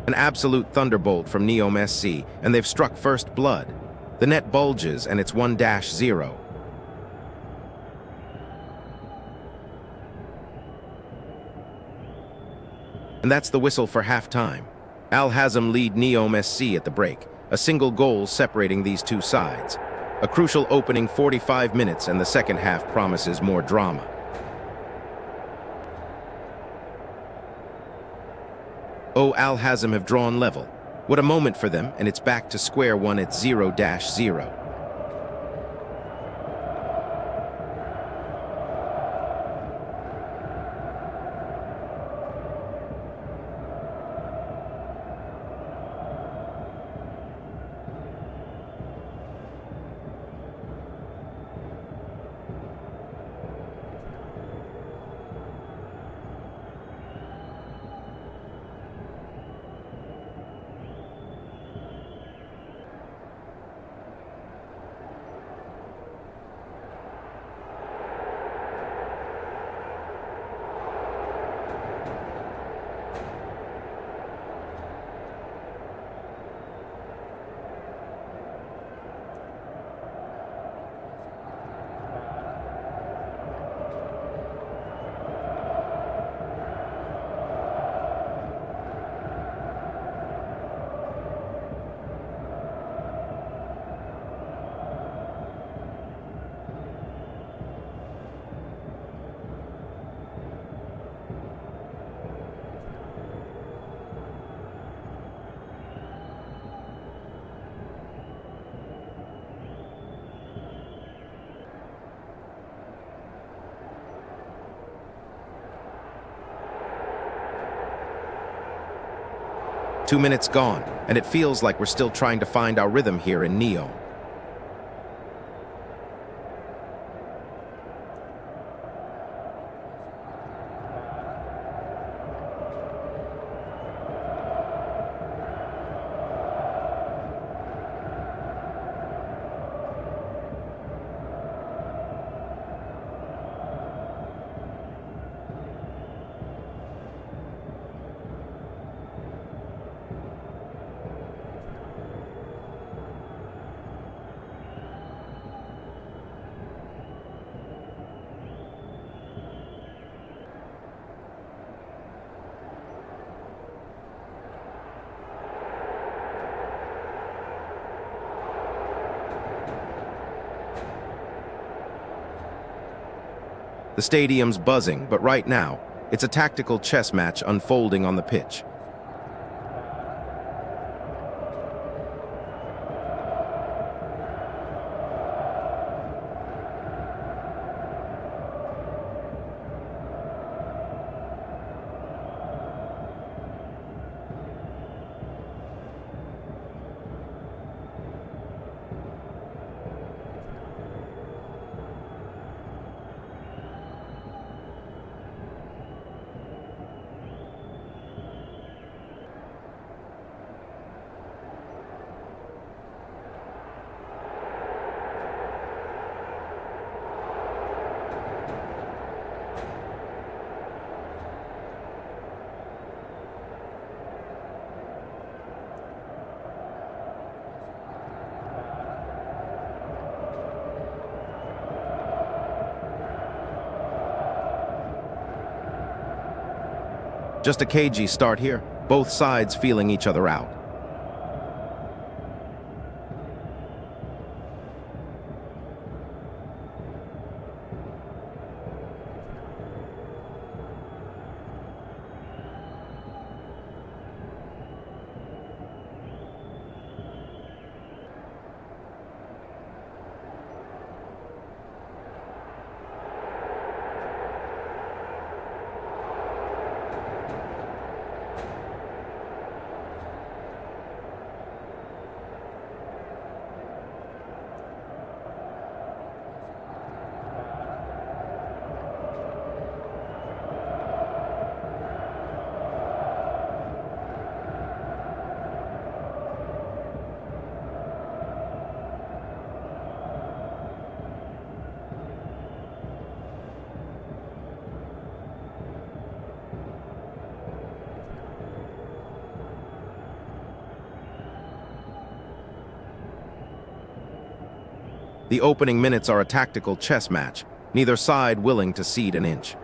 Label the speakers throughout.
Speaker 1: An absolute thunderbolt from NEOM SC, and they've struck first blood. The net bulges, and it's 1-0. And that's the whistle for halftime. Hazm lead NEOM SC at the break, a single goal separating these two sides. A crucial opening 45 minutes, and the second half promises more drama. Hazm have drawn level. What a moment for them, and it's back to square one at 0-0. Two minutes gone, and it feels like we're still trying to find our rhythm here in NEOM. The stadium's buzzing, but right now, it's a tactical chess match unfolding on the pitch. Just a cagey start here, both sides feeling each other out. The opening minutes are a tactical chess match, neither side willing to cede an inch.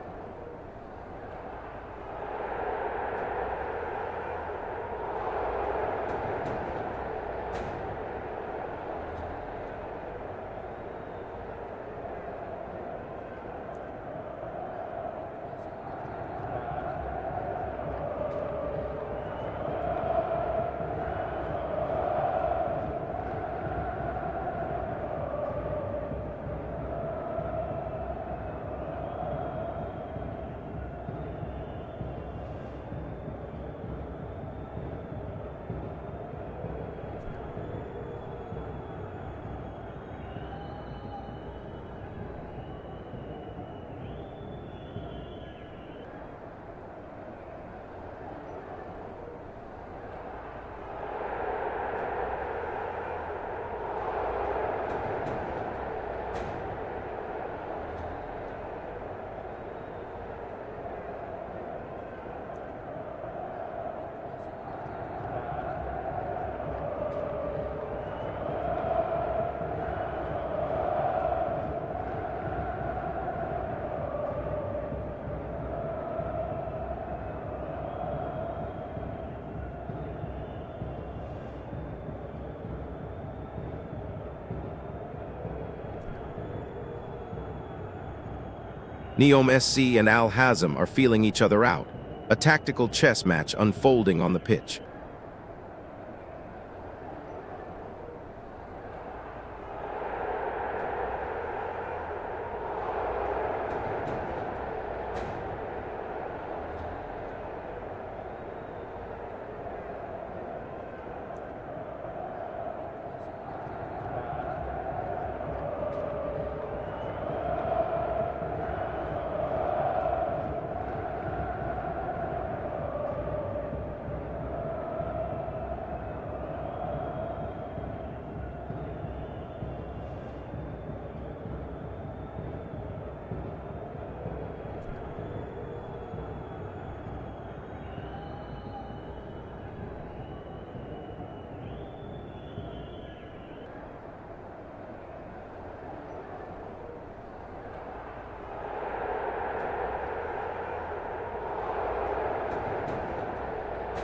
Speaker 1: NEOM SC and Hazm are feeling each other out, a tactical chess match unfolding on the pitch.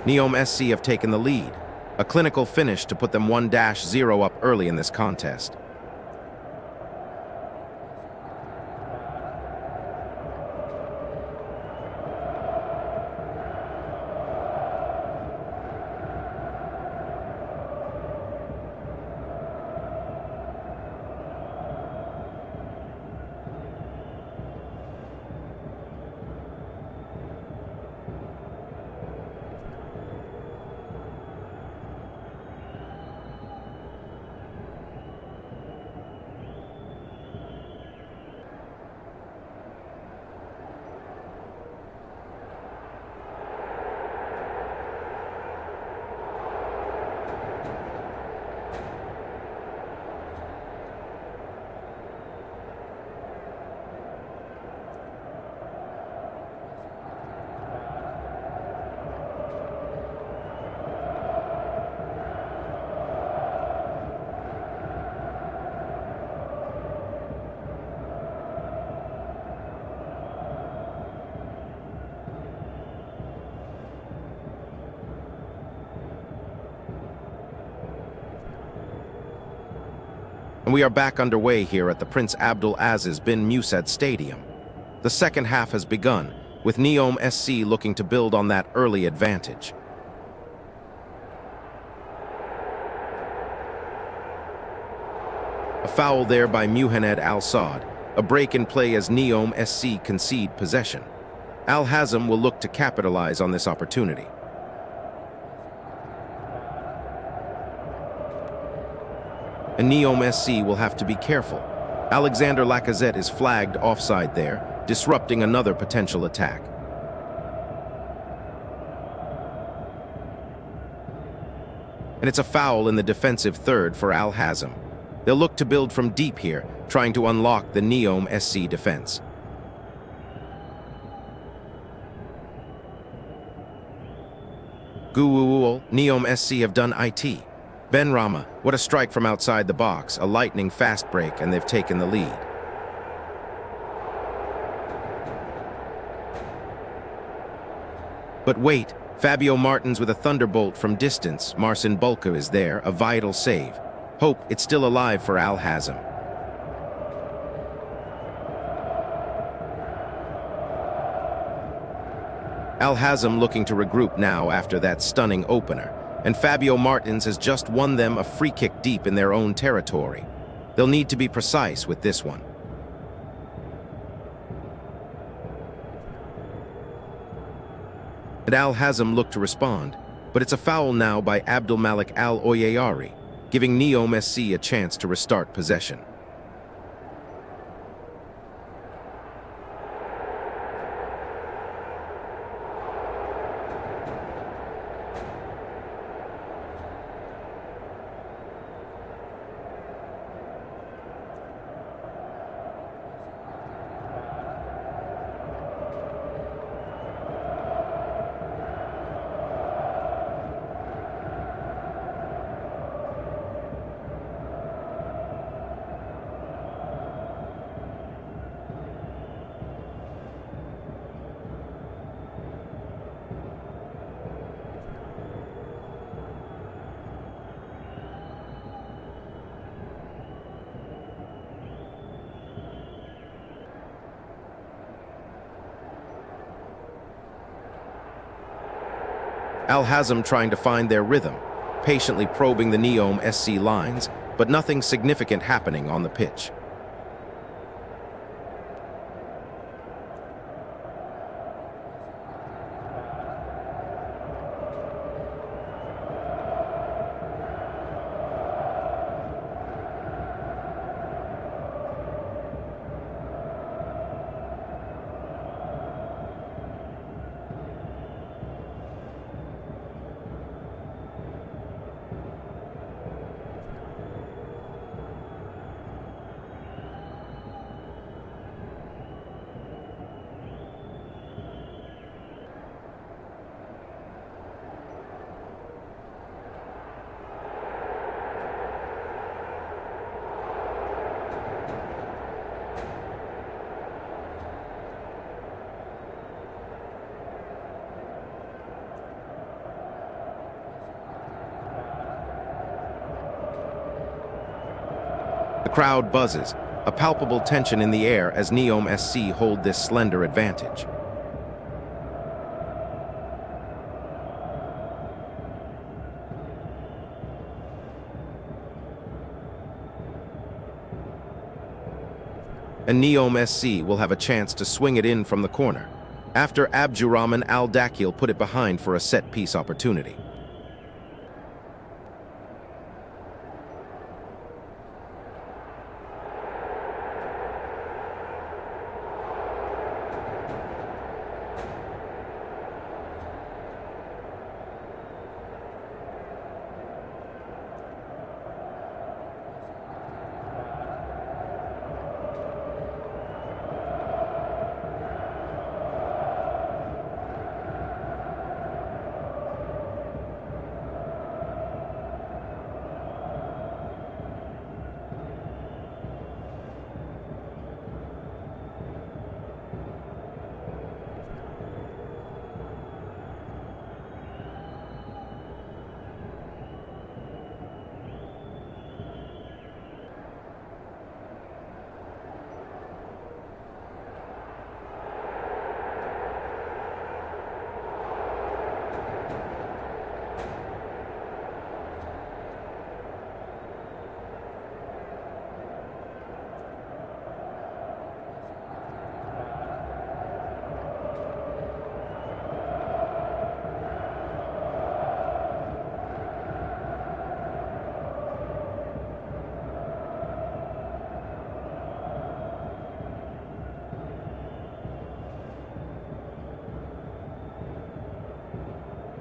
Speaker 1: NEOM SC have taken the lead, a clinical finish to put them 1-0 up early in this contest. And we are back underway here at the Prince Abdul Aziz bin Musaid Stadium. The second half has begun, with NEOM SC looking to build on that early advantage. A foul there by Muhammad Al-Saad, a break in play as NEOM SC concede possession. Hazm will look to capitalize on this opportunity. And NEOM SC will have to be careful. Alexander Lacazette is flagged offside there, disrupting another potential attack. And it's a foul in the defensive third for Hazm. They'll look to build from deep here, trying to unlock the NEOM SC defense. NEOM SC have done IT. Ben Rama, what a strike from outside the box, a lightning fast break, and they've taken the lead. But wait, Fabio Martins with a thunderbolt from distance. Marcin Bulka is there, a vital save. Hope it's still alive for Al Hazm. Al Hazm looking to regroup now after that stunning opener, and Fabio Martins has just won them a free kick deep in their own territory. They'll need to be precise with this one. And Al Hazm looked to respond, but it's a foul now by Abdulmalik Al Oyeyari, giving NEOM SC a chance to restart possession. Al Hazm trying to find their rhythm, patiently probing the NEOM SC lines, but nothing significant happening on the pitch. The crowd buzzes, a palpable tension in the air as NEOM SC hold this slender advantage. And NEOM SC will have a chance to swing it in from the corner, after Abdurrahman Al-Dakil put it behind for a set-piece opportunity.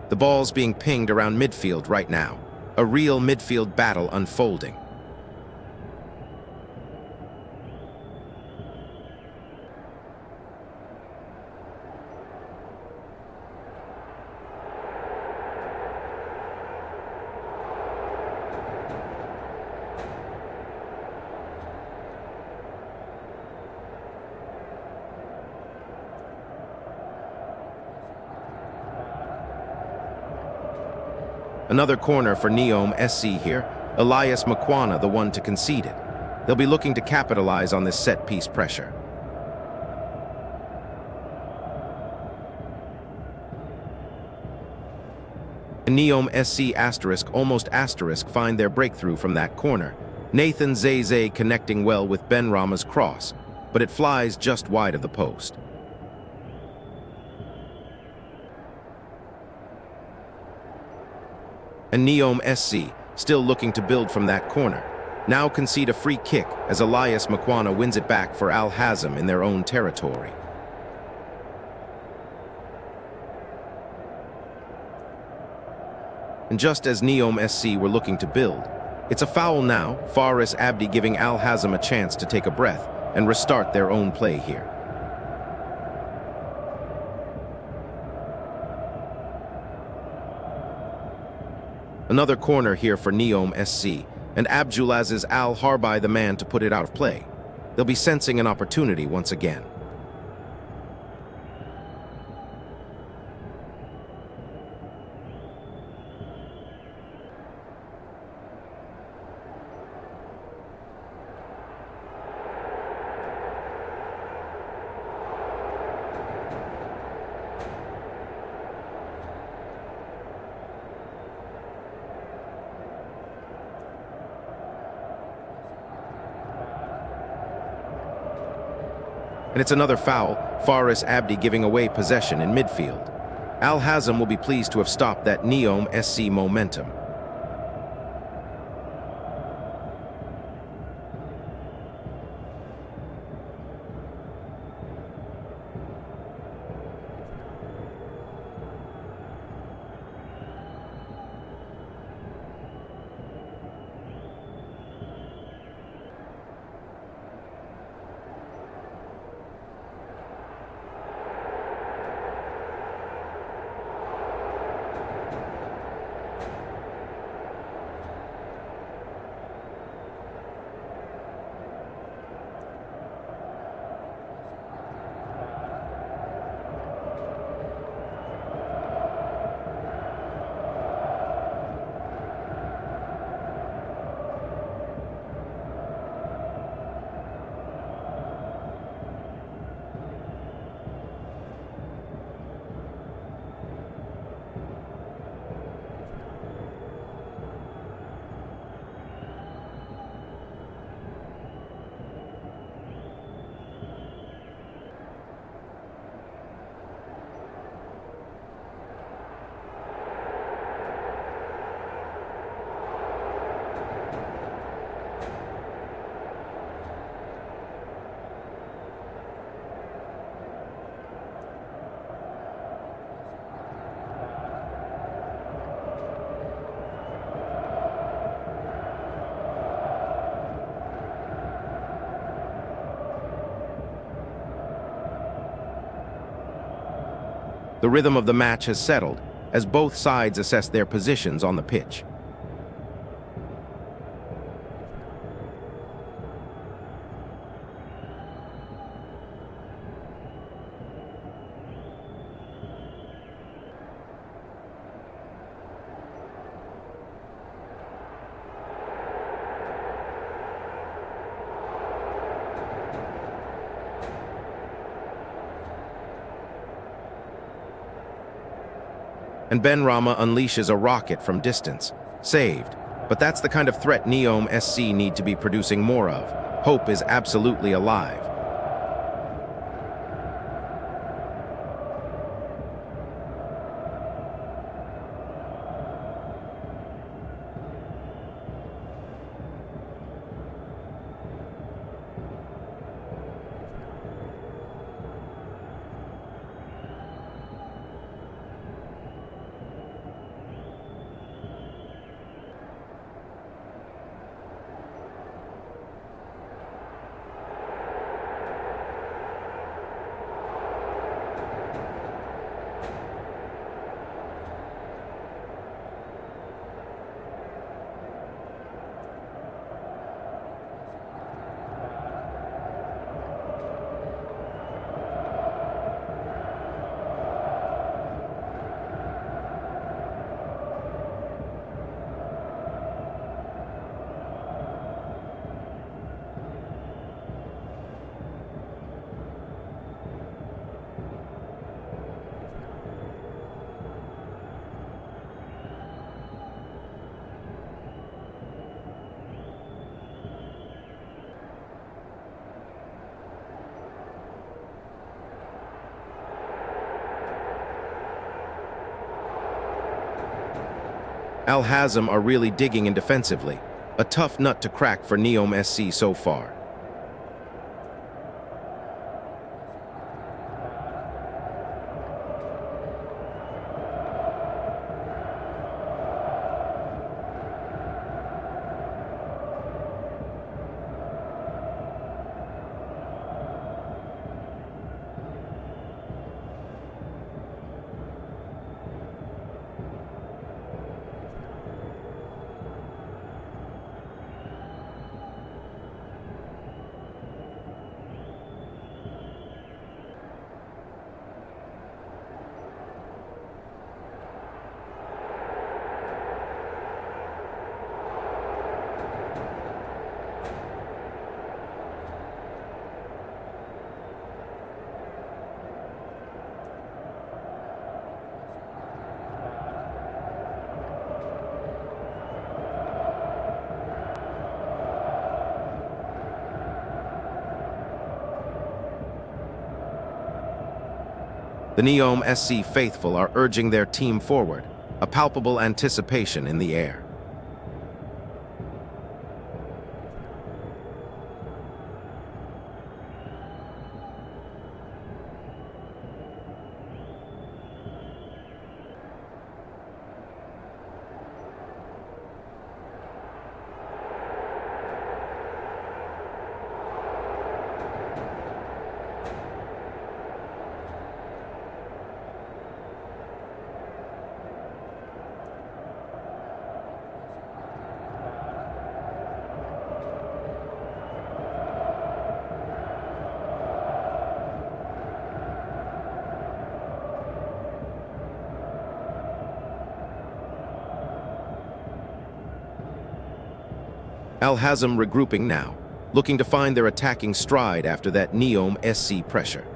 Speaker 1: The ball's being pinged around midfield right now. A real midfield battle unfolding. Another corner for NEOM SC here. Elias Makwana, the one to concede it. They'll be looking to capitalize on this set-piece pressure. NEOM SC asterisk almost asterisk find their breakthrough from that corner. Nathan Zeze connecting well with Ben Rama's cross, but it flies just wide of the post. And NEOM SC, still looking to build from that corner, now concede a free kick as Elias Makwana wins it back for Al Hazm in their own territory. And just as NEOM SC were looking to build, it's a foul now, Faris Abdi giving Al Hazm a chance to take a breath and restart their own play here. Another corner here for NEOM SC, and Abdulaz's Al Harbi the man to put it out of play. They'll be sensing an opportunity once again. And it's another foul, Faris Abdi giving away possession in midfield. Al Hazm will be pleased to have stopped that NEOM SC momentum. The rhythm of the match has settled as both sides assess their positions on the pitch. And Ben Rama unleashes a rocket from distance. Saved. But that's the kind of threat NEOM SC need to be producing more of. Hope is absolutely alive. Al Hazm are really digging in defensively. A tough nut to crack for NEOM SC so far. The NEOM SC faithful are urging their team forward, a palpable anticipation in the air. Al Hazm regrouping now, looking to find their attacking stride after that NEOM SC pressure.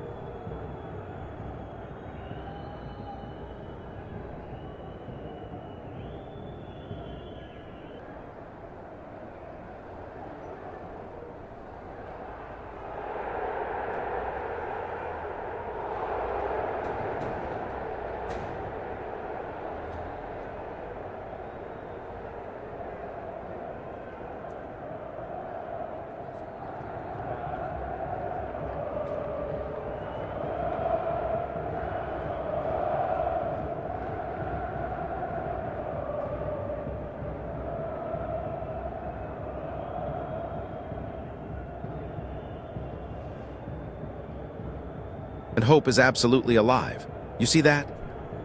Speaker 1: And hope is absolutely alive. You see that?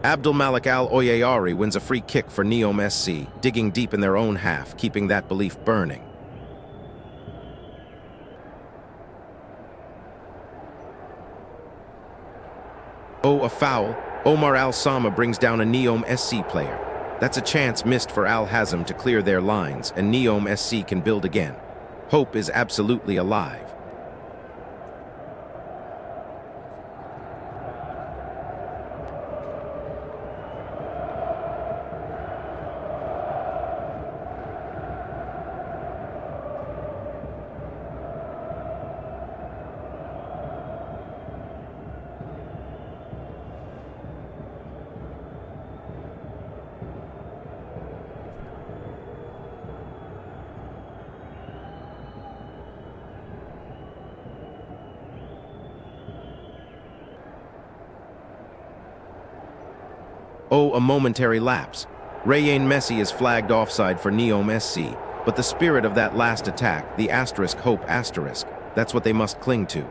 Speaker 1: Abdul Malik Al-Oyayari wins a free kick for NEOM SC, digging deep in their own half, keeping that belief burning. Oh, a foul. Omar Al-Sama brings down a NEOM SC player. That's a chance missed for Al Hazm to clear their lines, and NEOM SC can build again. Hope is absolutely alive. Oh, a momentary lapse. Rayane Messi is flagged offside for NEOM SC, but the spirit of that last attack, the asterisk hope asterisk, that's what they must cling to.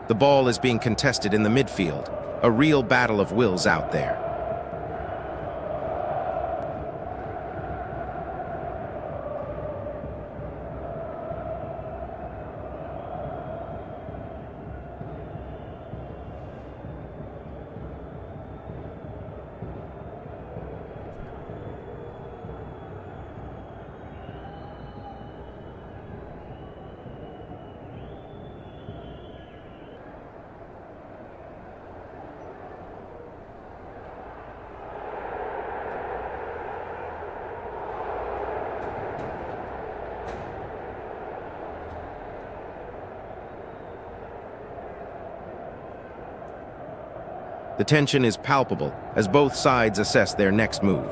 Speaker 1: The ball is being contested in the midfield. A real battle of wills out there. The tension is palpable as both sides assess their next move.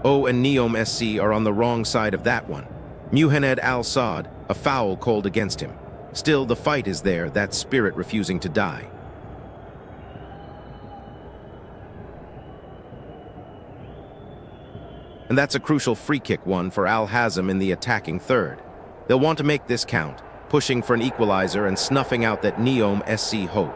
Speaker 1: O and NEOM SC are on the wrong side of that one. Muhammad al-Saad, a foul called against him. Still, the fight is there, that spirit refusing to die. And that's a crucial free kick one for Hazm in the attacking third. They'll want to make this count, pushing for an equalizer and snuffing out that NEOM SC hope.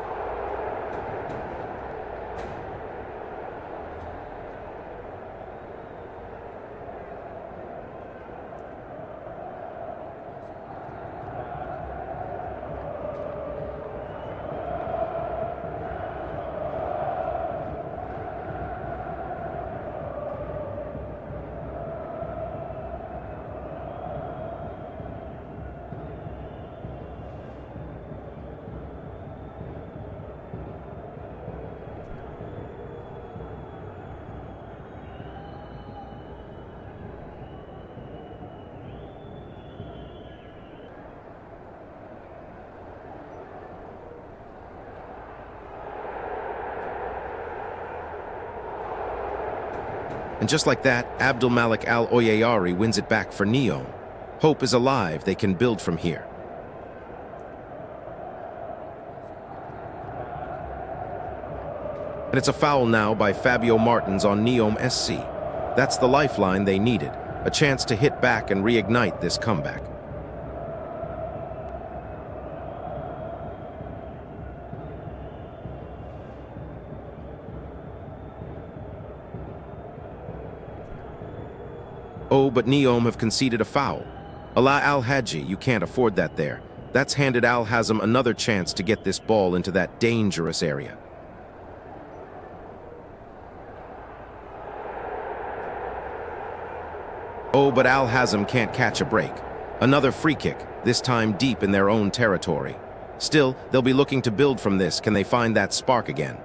Speaker 1: And just like that, Abdul Malik al-Oyayari wins it back for NEOM. Hope is alive, they can build from here. And it's a foul now by Fabio Martins on NEOM SC. That's the lifeline they needed, a chance to hit back and reignite this comeback. Oh, but NEOM have conceded a foul. Allah al-Haji, you can't afford that there. That's handed Hazm another chance to get this ball into that dangerous area. Oh, but Hazm can't catch a break. Another free kick, this time deep in their own territory. Still, they'll be looking to build from this. Can they find that spark again?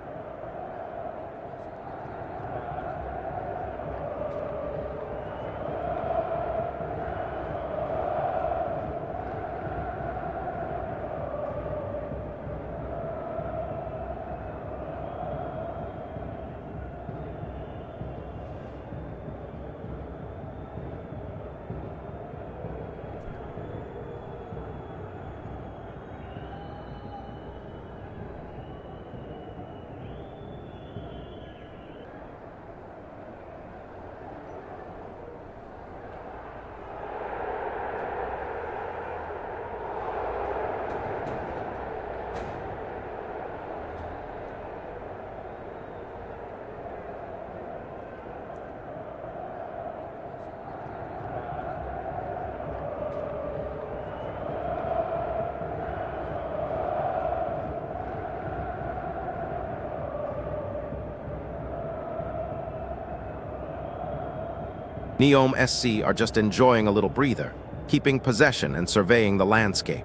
Speaker 1: NEOM SC are just enjoying a little breather, keeping possession and surveying the landscape.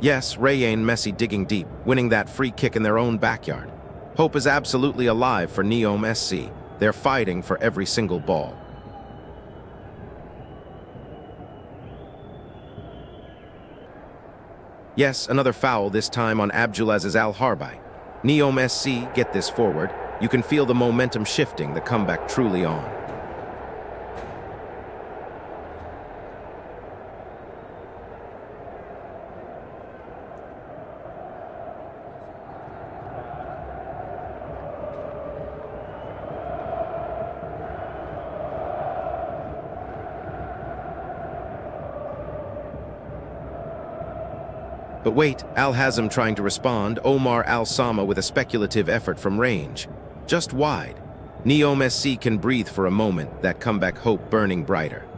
Speaker 1: Yes, Ray and Messi digging deep, winning that free kick in their own backyard. Hope is absolutely alive for NEOM SC. They're fighting for every single ball. Yes, another foul, this time on Abdulaz's Al Harbi. NEOM SC get this forward. You can feel the momentum shifting, the comeback truly on. But wait, Al Hazm trying to respond, Omar Al Sama with a speculative effort from range. Just wide. NEOM SC can breathe for a moment, that comeback hope burning brighter.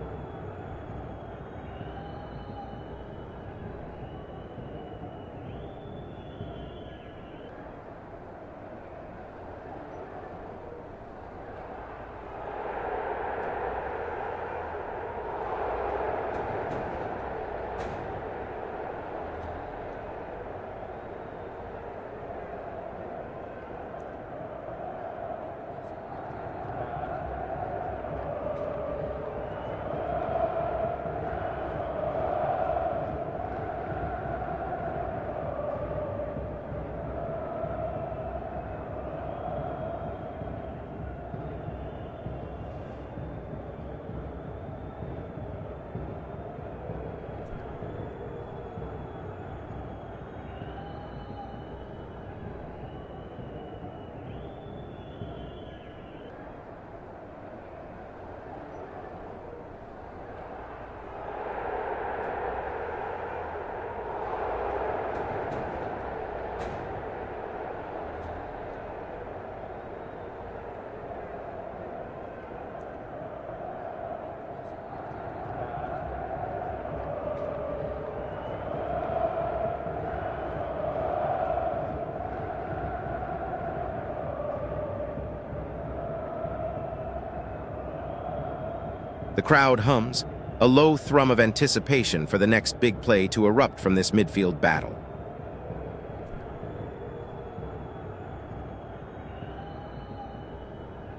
Speaker 1: The crowd hums, a low thrum of anticipation for the next big play to erupt from this midfield battle.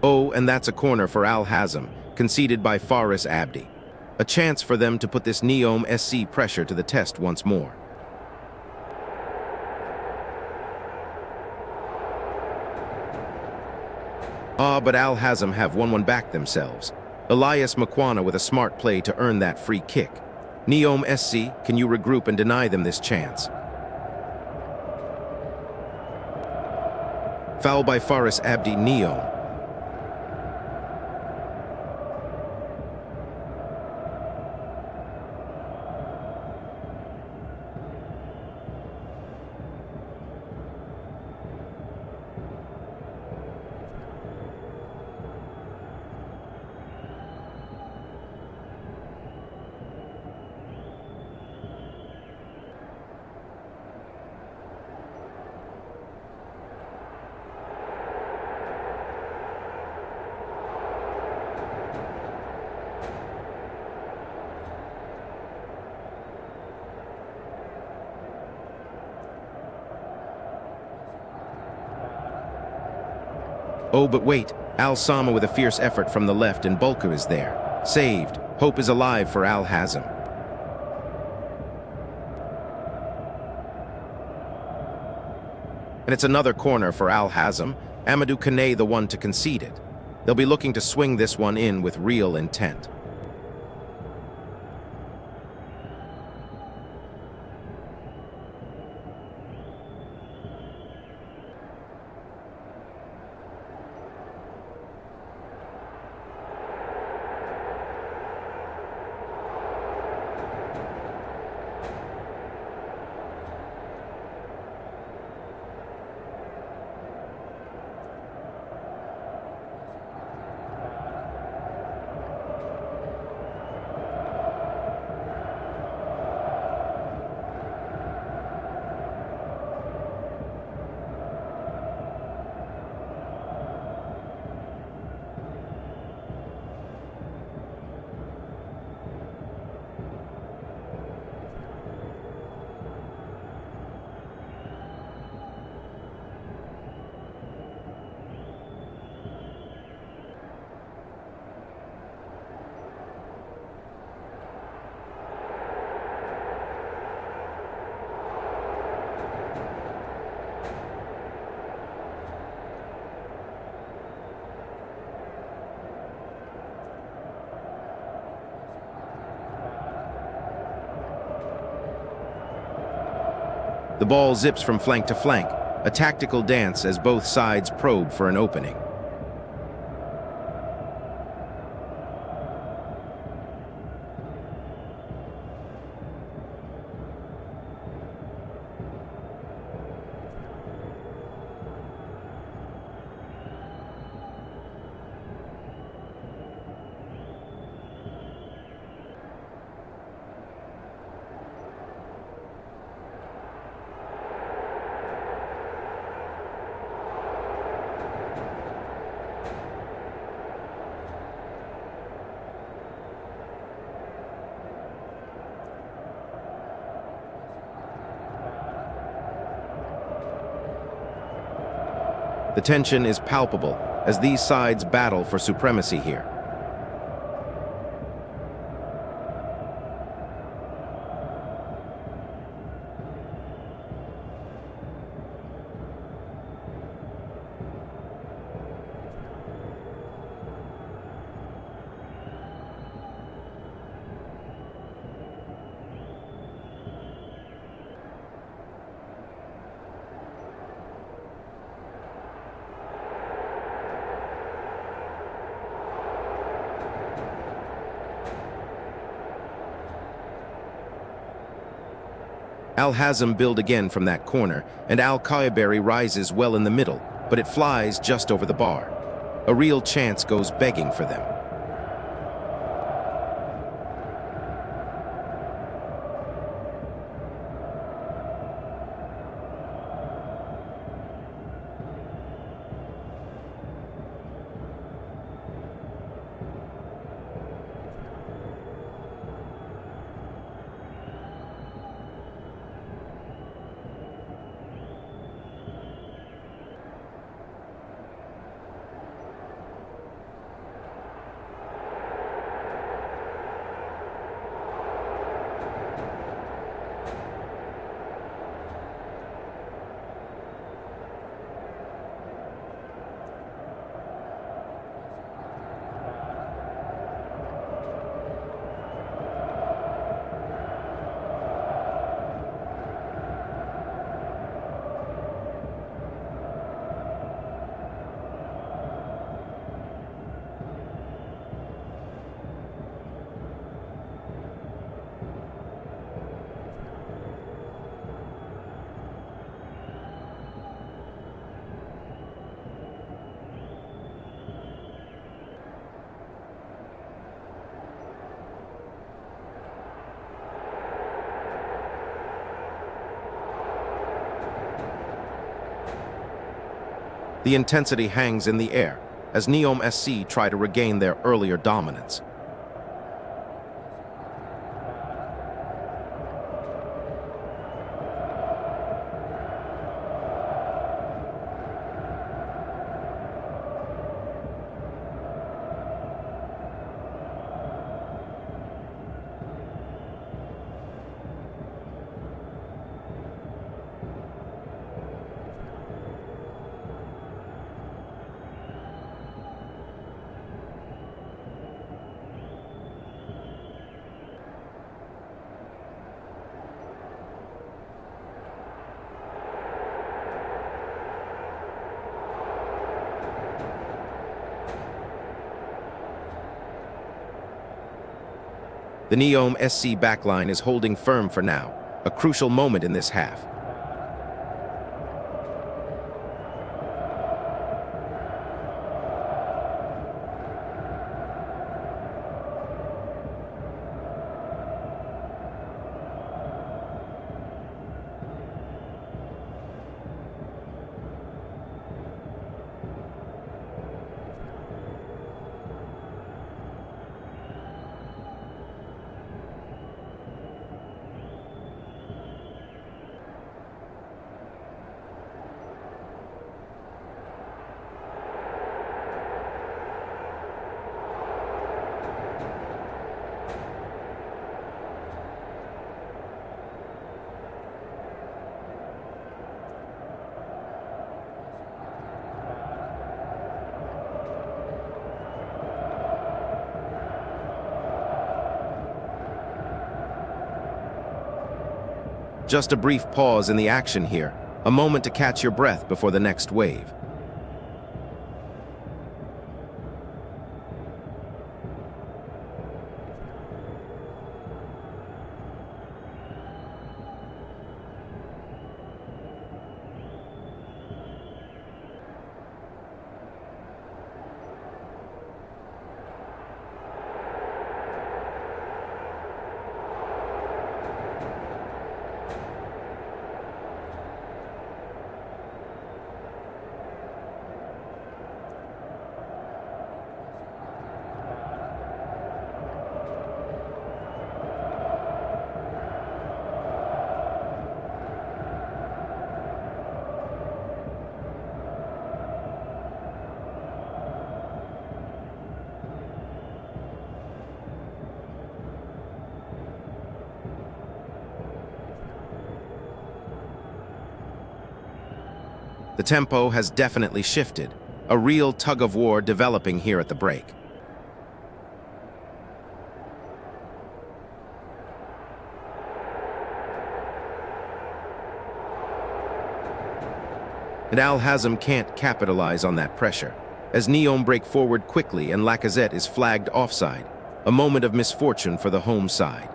Speaker 1: Oh, and that's a corner for Al Hazm, conceded by Faris Abdi. A chance for them to put this NEOM SC pressure to the test once more. But Al Hazm have 1-1 back themselves. Elias Makwana with a smart play to earn that free kick. NEOM SC, can you regroup and deny them this chance? Foul by Faris Abdi, NEOM. Oh, but wait, Al Sama with a fierce effort from the left and Bulka is there. Saved. Hope is alive for Al Hazm. And it's another corner for Al Hazm. Amadou Kane the one to concede it. They'll be looking to swing this one in with real intent. The ball zips from flank to flank, a tactical dance as both sides probe for an opening. The tension is palpable as these sides battle for supremacy here. Hazm build again from that corner, and Al-Khaibari rises well in the middle, but it flies just over the bar. A real chance goes begging for them. The intensity hangs in the air as NEOM SC try to regain their earlier dominance. The NEOM SC backline is holding firm for now, a crucial moment in this half. Just a brief pause in the action here, a moment to catch your breath before the next wave. The tempo has definitely shifted, a real tug-of-war developing here at the break. And Hazm can't capitalize on that pressure, as NEOM break forward quickly and Lacazette is flagged offside, a moment of misfortune for the home side.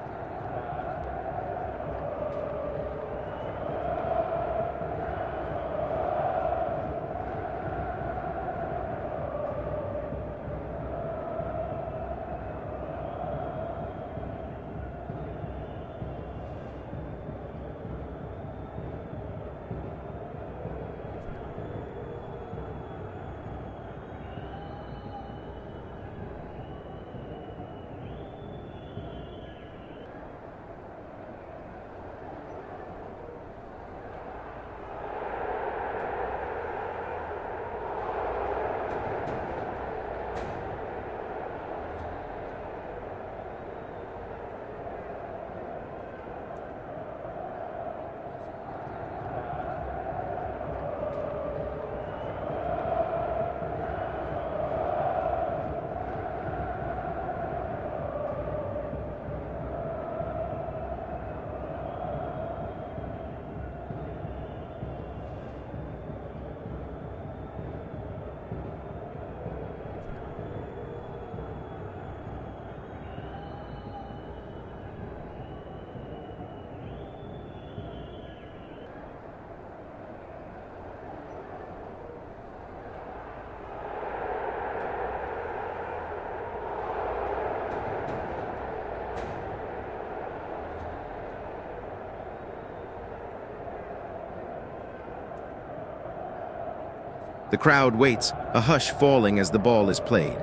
Speaker 1: The crowd waits, a hush falling as the ball is played.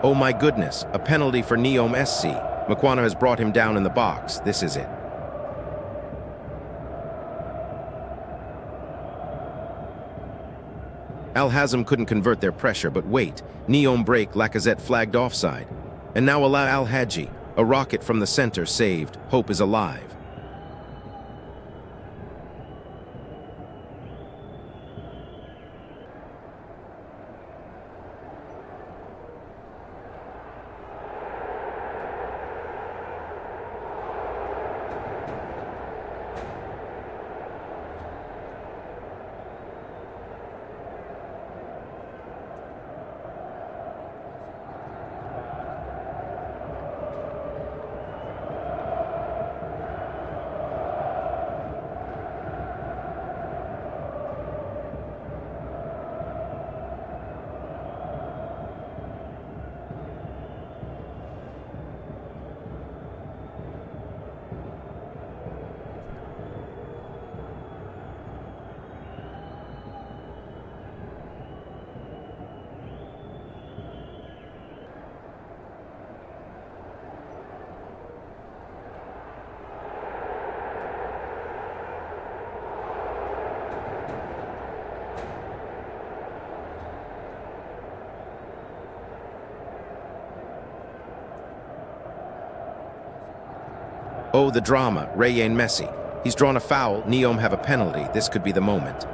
Speaker 1: Oh my goodness, a penalty for NEOM SC. Makwana has brought him down in the box. This is it. Hazm couldn't convert their pressure, but wait. NEOM break, Lacazette flagged offside. And now allow Al-Hadji. A rocket from the center saved. Hope is alive. Oh, the drama. Rayan Messi. He's drawn a foul. NEOM have a penalty. This could be the moment.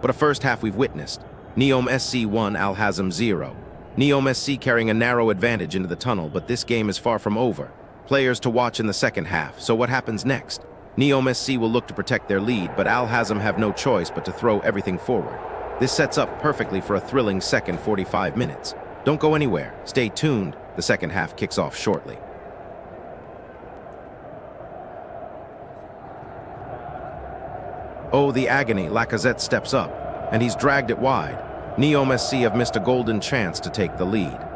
Speaker 1: What a first half we've witnessed. NEOM SC 1, Hazm 0. NEOM SC carrying a narrow advantage into the tunnel, but this game is far from over. Players to watch in the second half. So what happens next? NEOM SC will look to protect their lead, but Hazm have no choice but to throw everything forward. This sets up perfectly for a thrilling second 45 minutes. Don't go anywhere. Stay tuned. The second half kicks off shortly. Oh, the agony. Lacazette steps up, and he's dragged it wide. NEOM SC have missed a golden chance to take the lead.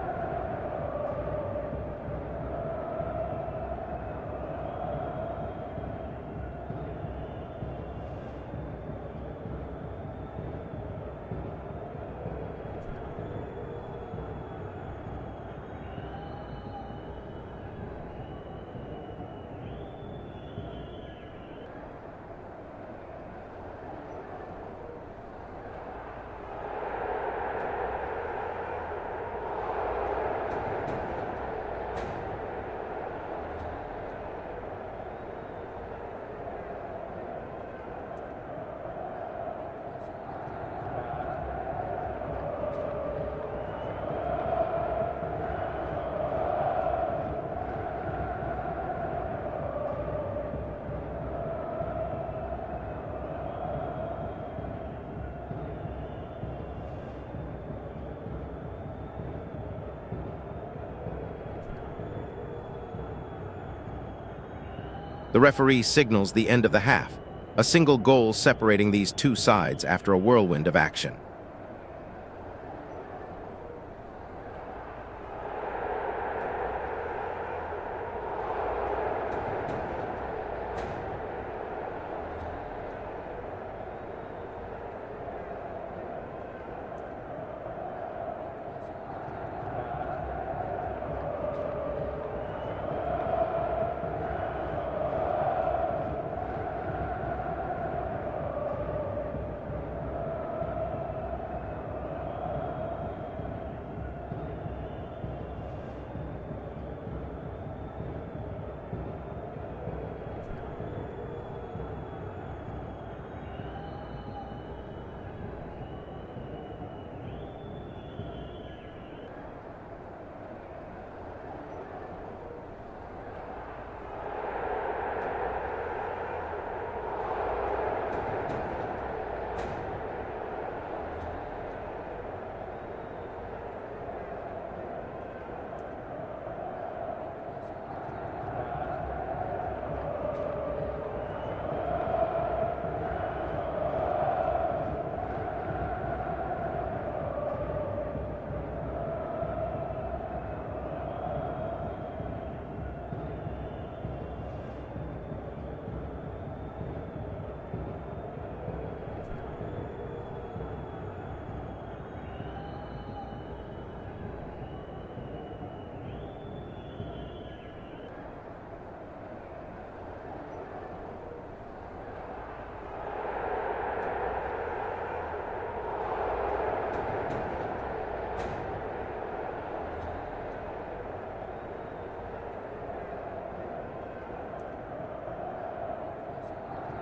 Speaker 1: The referee signals the end of the half, a single goal separating these two sides after a whirlwind of action.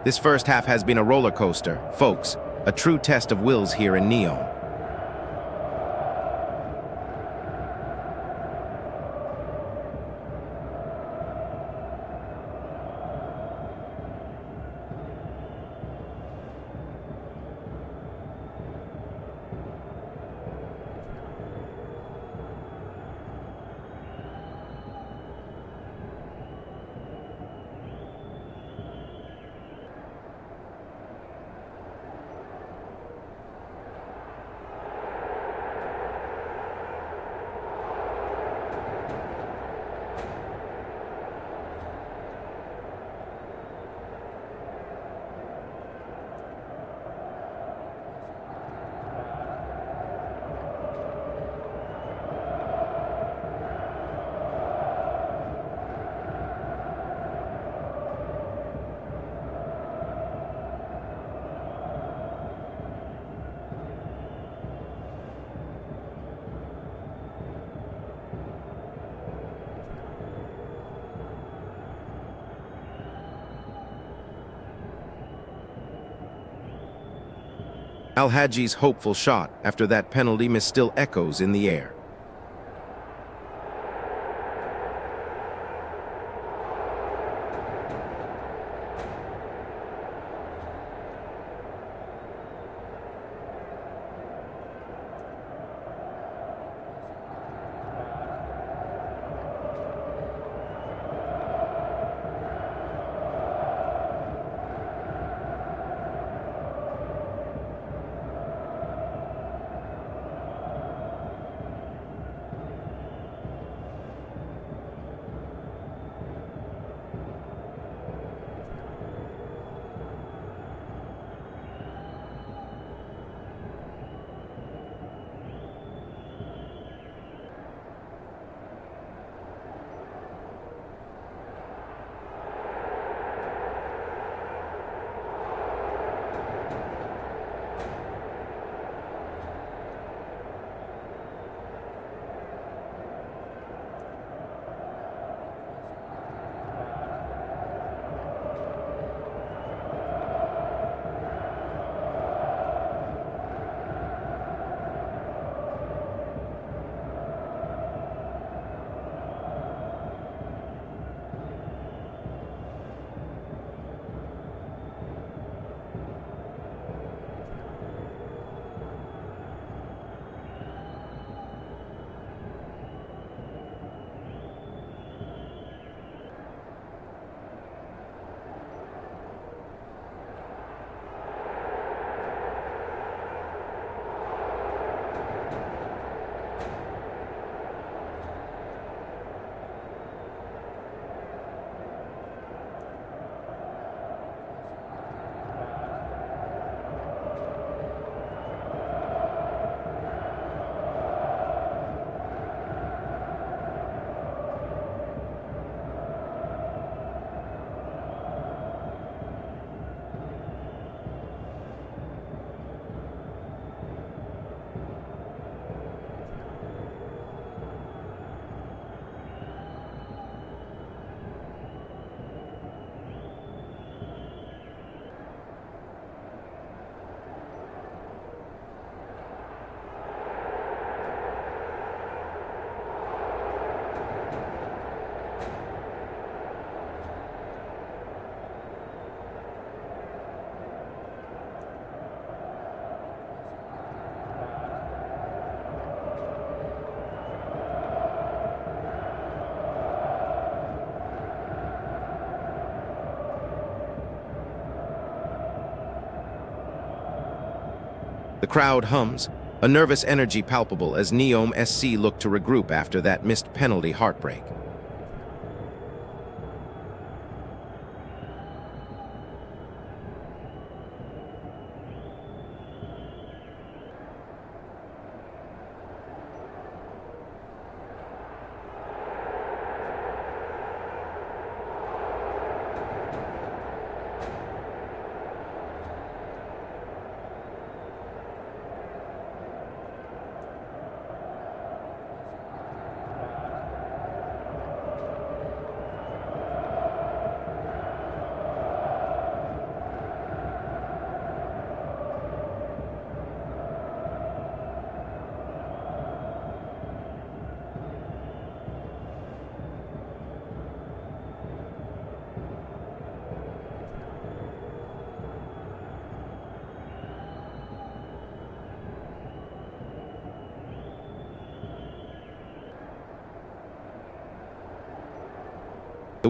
Speaker 1: This first half has been a roller coaster, folks, a true test of wills here in NEOM. Al-Hadji's hopeful shot after that penalty miss still echoes in the air. The crowd hums, a nervous energy palpable as NEOM SC look to regroup after that missed penalty heartbreak.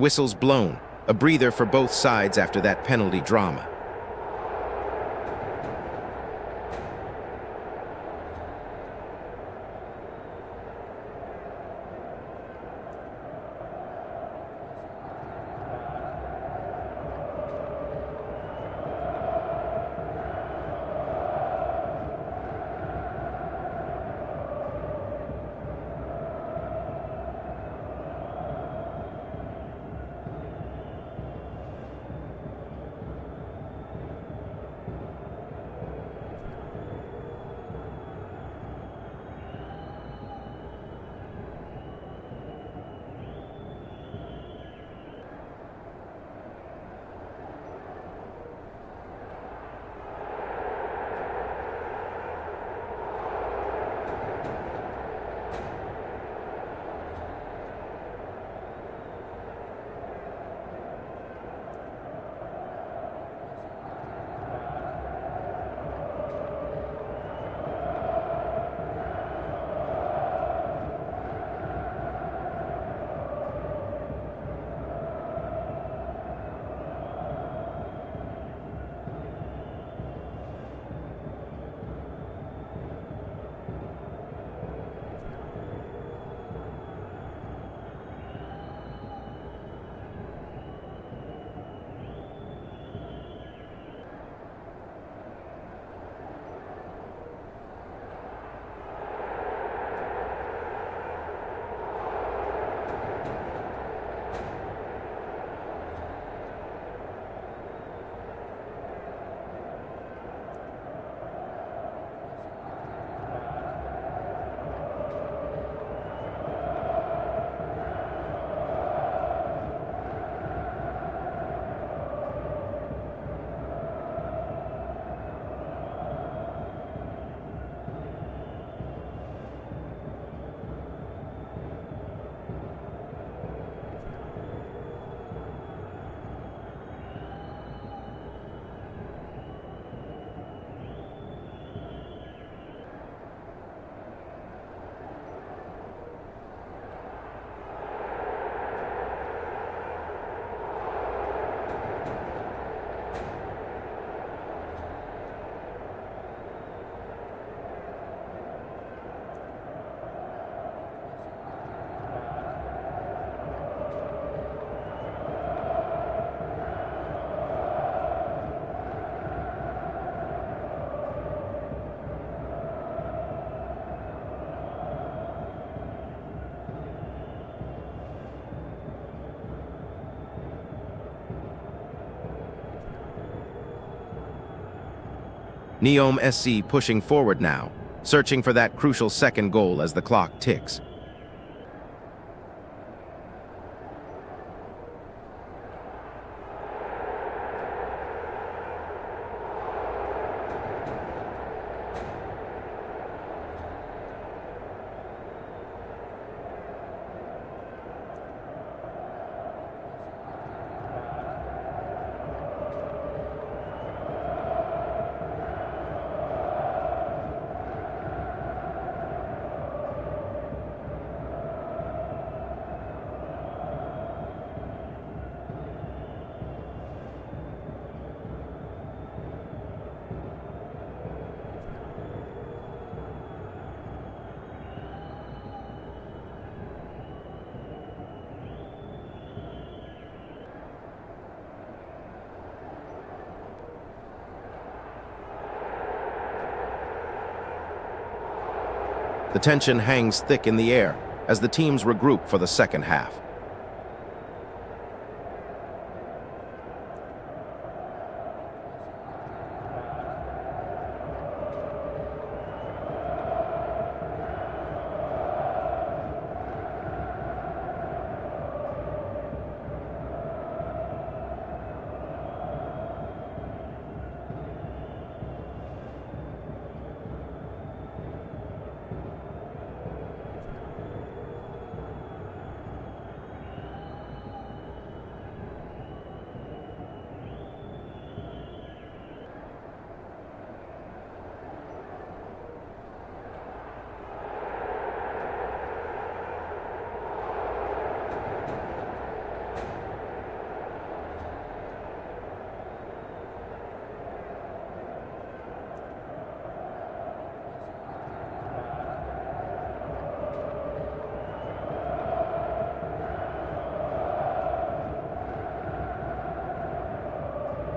Speaker 1: whistle's blown, a breather for both sides after that penalty drama. NEOM SC pushing forward now, searching for that crucial second goal as the clock ticks. The tension hangs thick in the air as the teams regroup for the second half.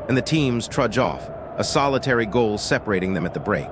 Speaker 1: and the teams trudge off, a solitary goal separating them at the break.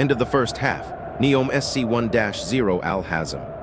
Speaker 1: End of the first half. NEOM SC 1-0 Al Hazm.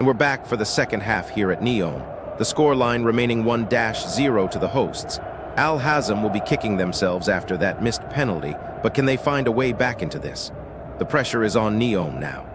Speaker 1: And we're back for the second half here at NEOM. The scoreline remaining 1-0 to the hosts. Al Hazm will be kicking themselves after that missed penalty, but can they find a way back into this? The pressure is on NEOM now.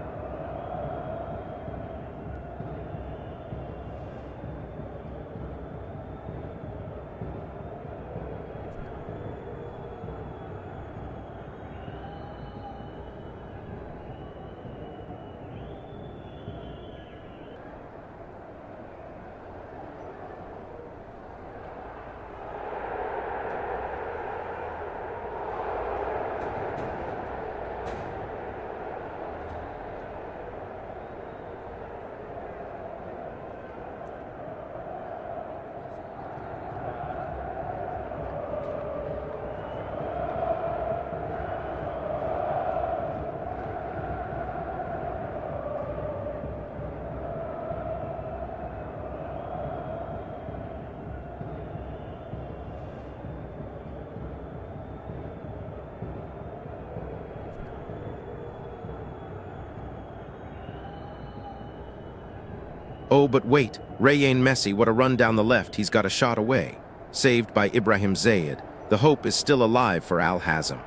Speaker 1: Oh, but wait. Rayan Messi, what a run down the left. He's got a shot away. Saved by Ibrahim Zayed. The hope is still alive for Al Hazm.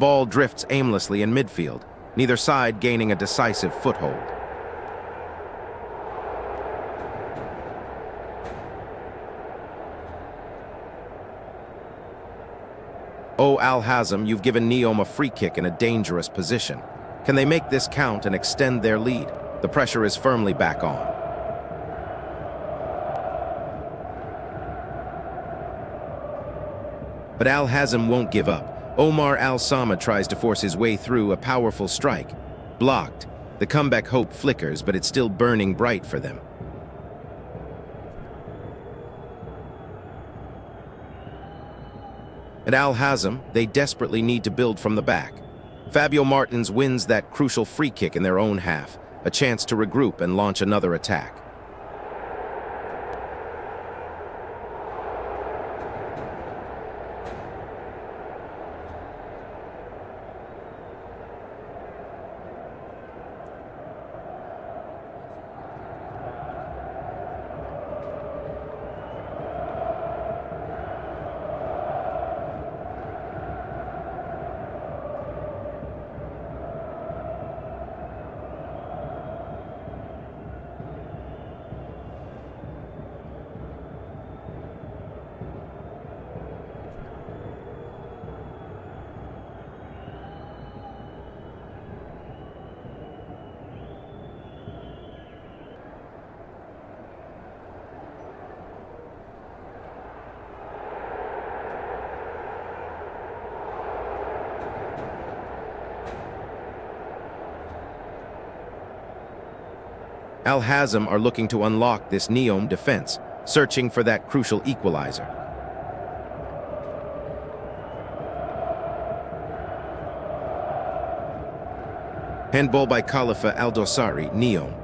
Speaker 1: ball drifts aimlessly in midfield, neither side gaining a decisive foothold. Oh, Hazm, you've given NEOM a free kick in a dangerous position. Can they make this count and extend their lead? The pressure is firmly back on. But Hazm won't give up. Omar Al-Sama tries to force his way through a powerful strike. Blocked. The comeback hope flickers, but it's still burning bright for them. At Hazm, they desperately need to build from the back. Fabio Martins wins that crucial free kick in their own half, a chance to regroup and launch another attack. Hazm are looking to unlock this NEOM defense, searching for that crucial equalizer. Handball by Khalifa Al-Dosari, NEOM.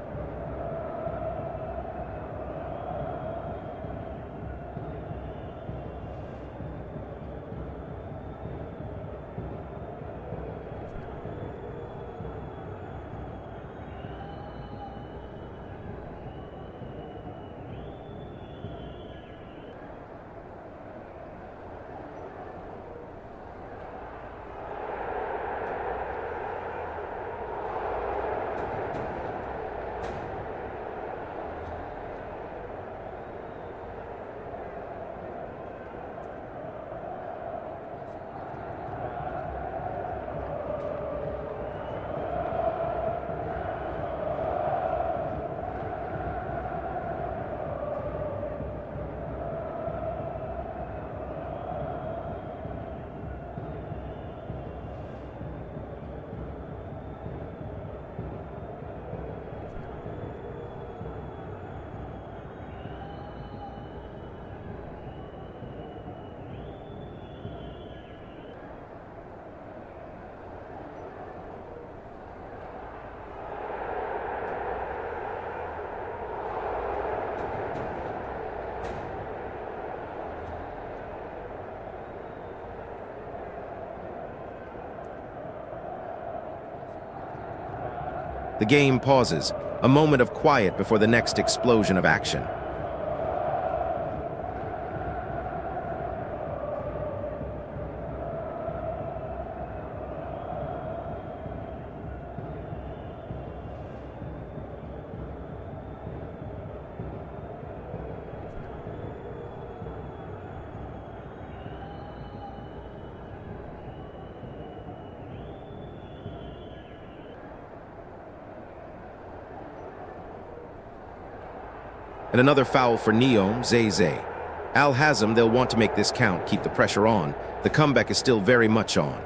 Speaker 1: The game pauses, a moment of quiet before the next explosion of action. And another foul for NEOM, Zay. Hazm, they'll want to make this count, keep the pressure on. The comeback is still very much on.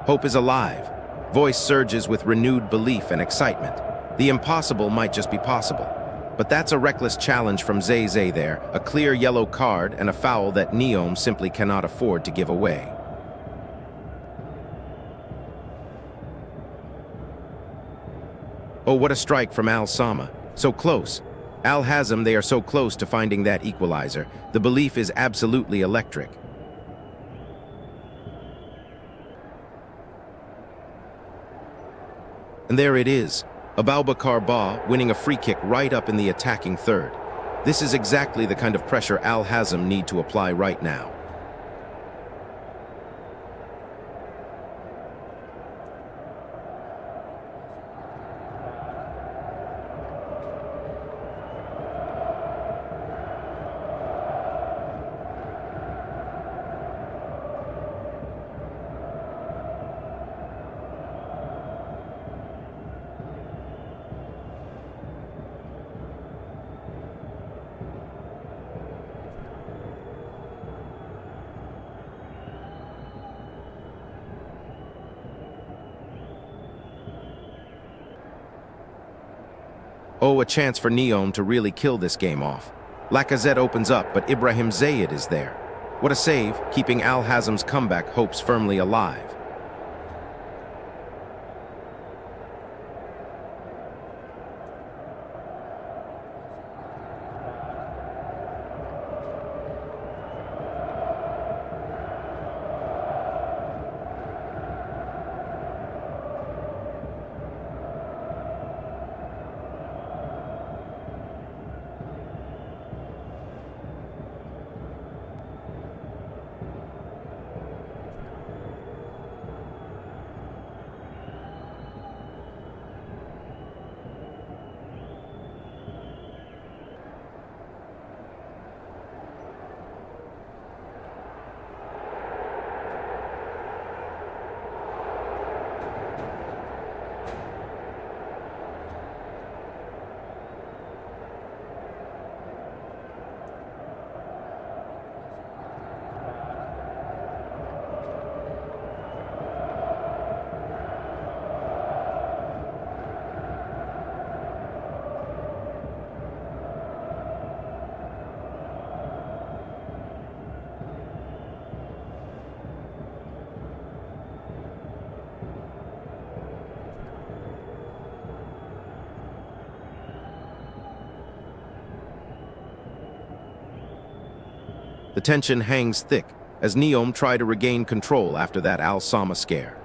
Speaker 1: Hope is alive. Voice surges with renewed belief and excitement. The impossible might just be possible. But that's a reckless challenge from Zay there, a clear yellow card and a foul that NEOM simply cannot afford to give away. Oh, what a strike from Al-Sama. So close. Hazm, they are so close to finding that equalizer. The belief is absolutely electric. And there it is. Aboubakar Ba winning a free kick right up in the attacking third. This is exactly the kind of pressure Al Hazm need to apply right now. Oh, a chance for NEOM to really kill this game off. Lacazette opens up, but Ibrahim Zayed is there. What a save, keeping Al Hazm's comeback hopes firmly alive. The tension hangs thick as NEOM try to regain control after that Al Sama scare.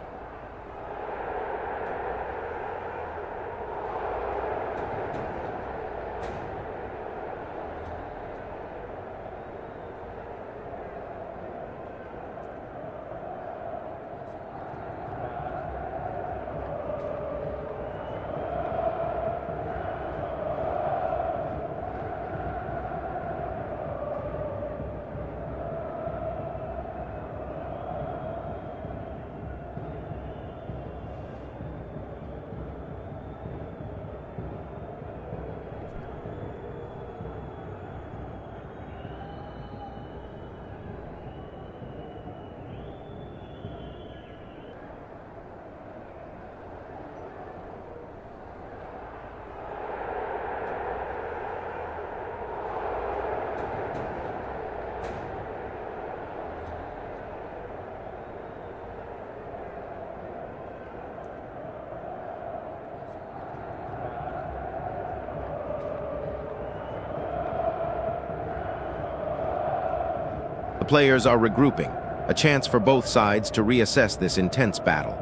Speaker 1: The players are regrouping, a chance for both sides to reassess this intense battle.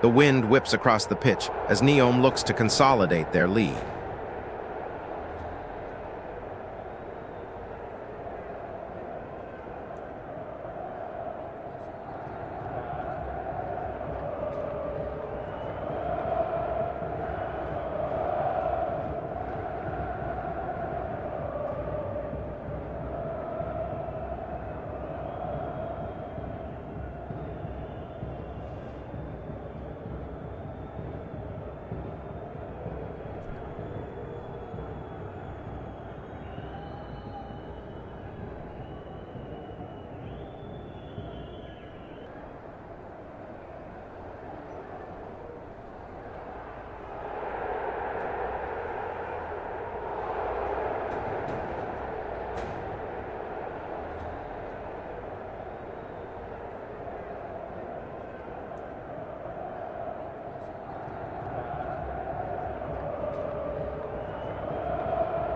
Speaker 1: The wind whips across the pitch as NEOM looks to consolidate their lead.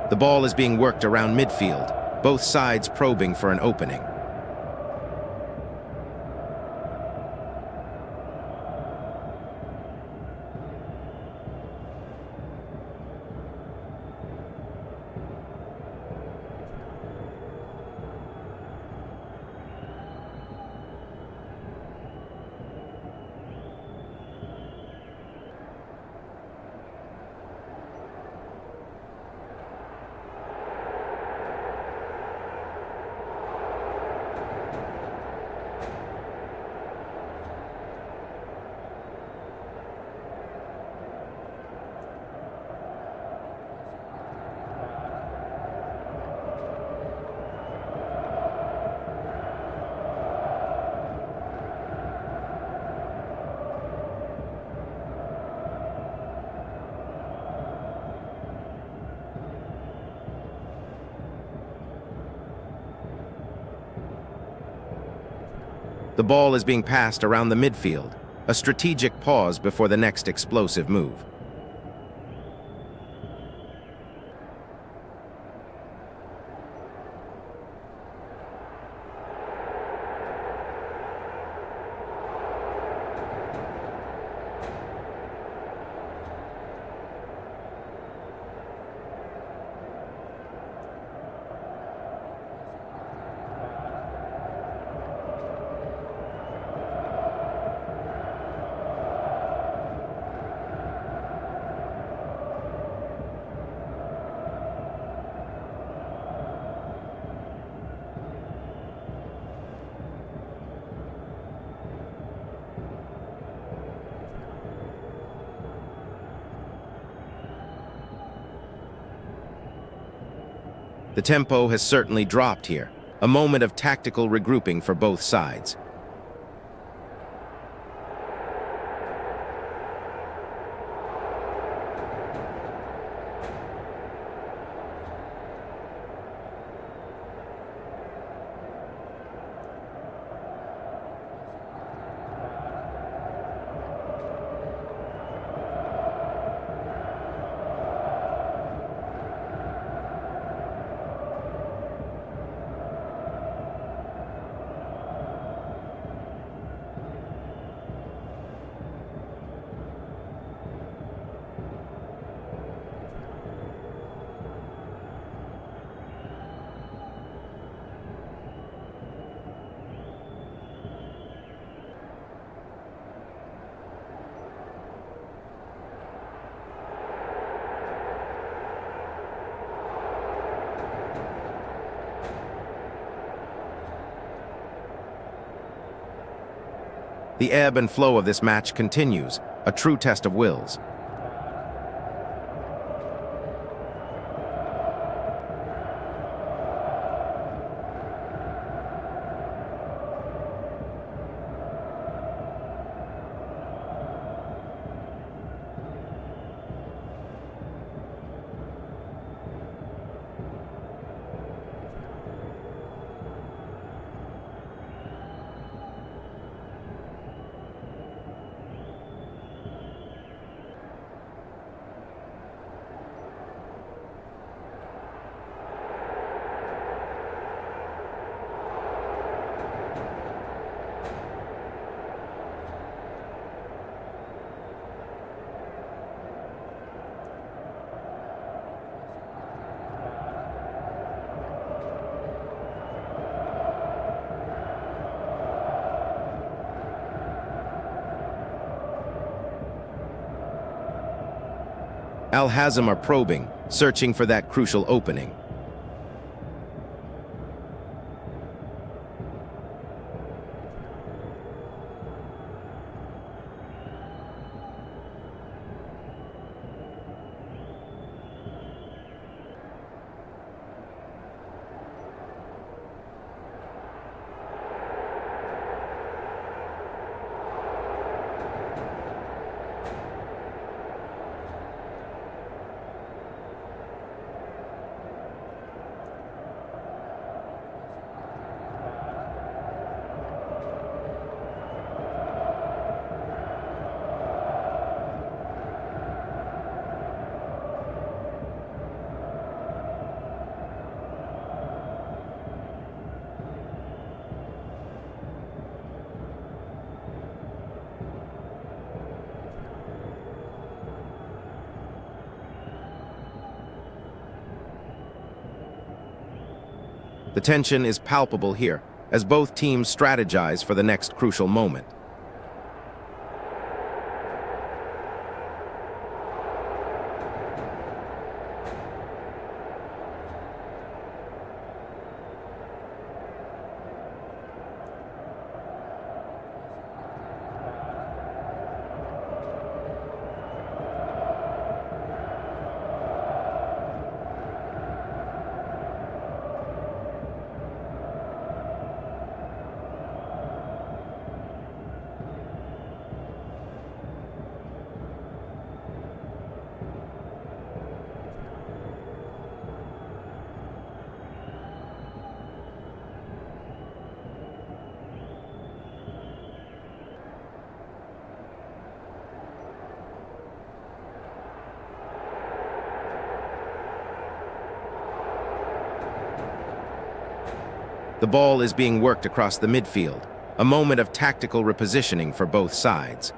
Speaker 1: The ball is being worked around midfield, both sides probing for an opening. The ball is being passed around the midfield, a strategic pause before the next explosive move. The tempo has certainly dropped here, a moment of tactical regrouping for both sides. The ebb and flow of this match continues, a true test of wills. Hazm are probing, searching for that crucial opening. The tension is palpable here, as both teams strategize for the next crucial moment. The ball is being worked across the midfield, a moment of tactical repositioning for both sides.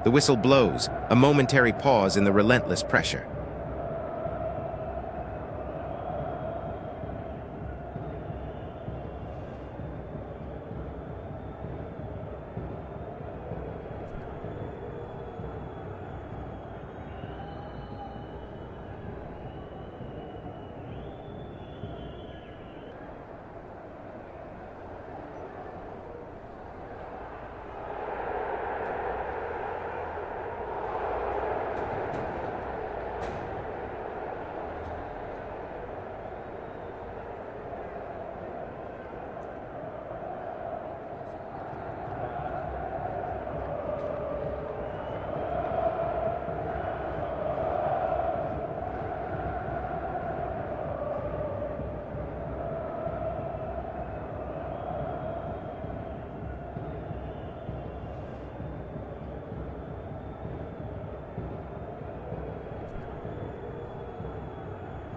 Speaker 1: The whistle blows, a momentary pause in the relentless pressure.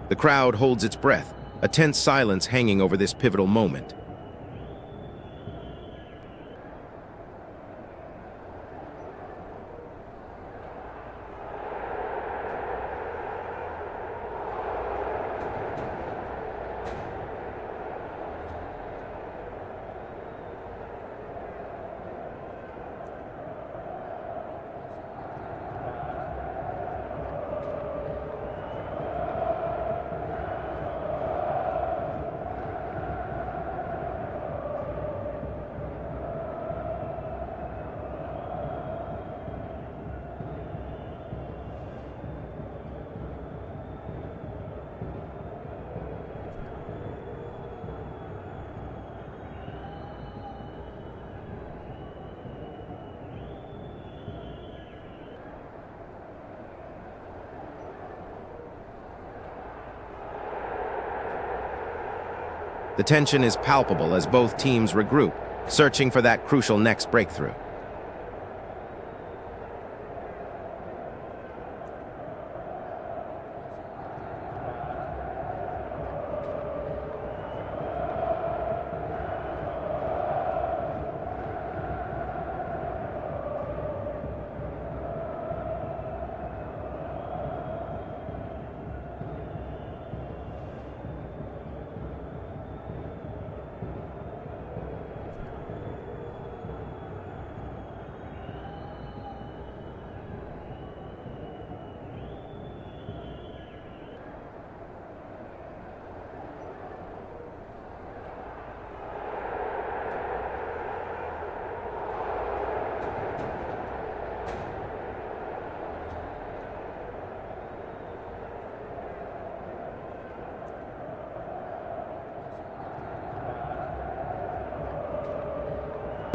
Speaker 1: The crowd holds its breath, a tense silence hanging over this pivotal moment. The tension is palpable as both teams regroup, searching for that crucial next breakthrough.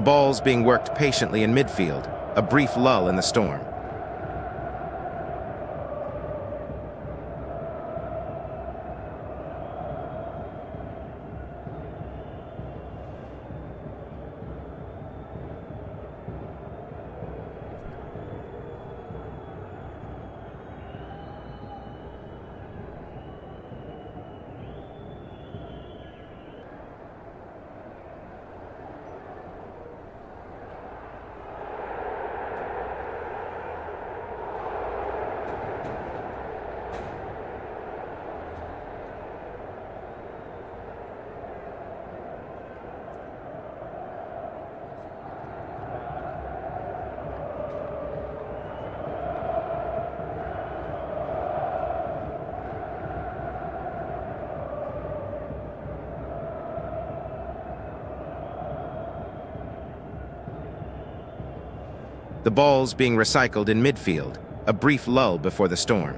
Speaker 1: The ball's being worked patiently in midfield, a brief lull in the storm. The ball's being recycled in midfield, a brief lull before the storm.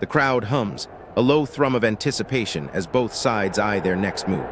Speaker 1: The crowd hums, a low thrum of anticipation as both sides eye their next move.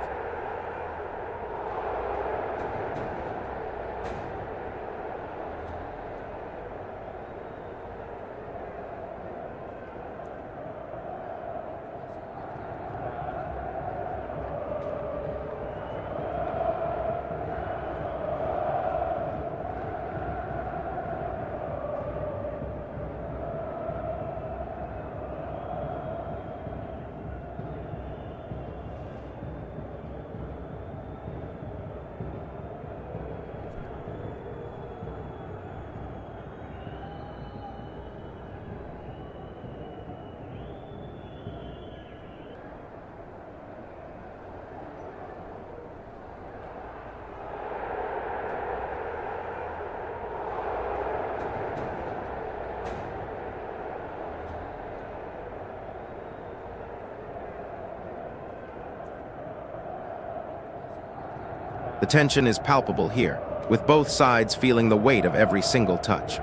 Speaker 1: The tension is palpable here, with both sides feeling the weight of every single touch.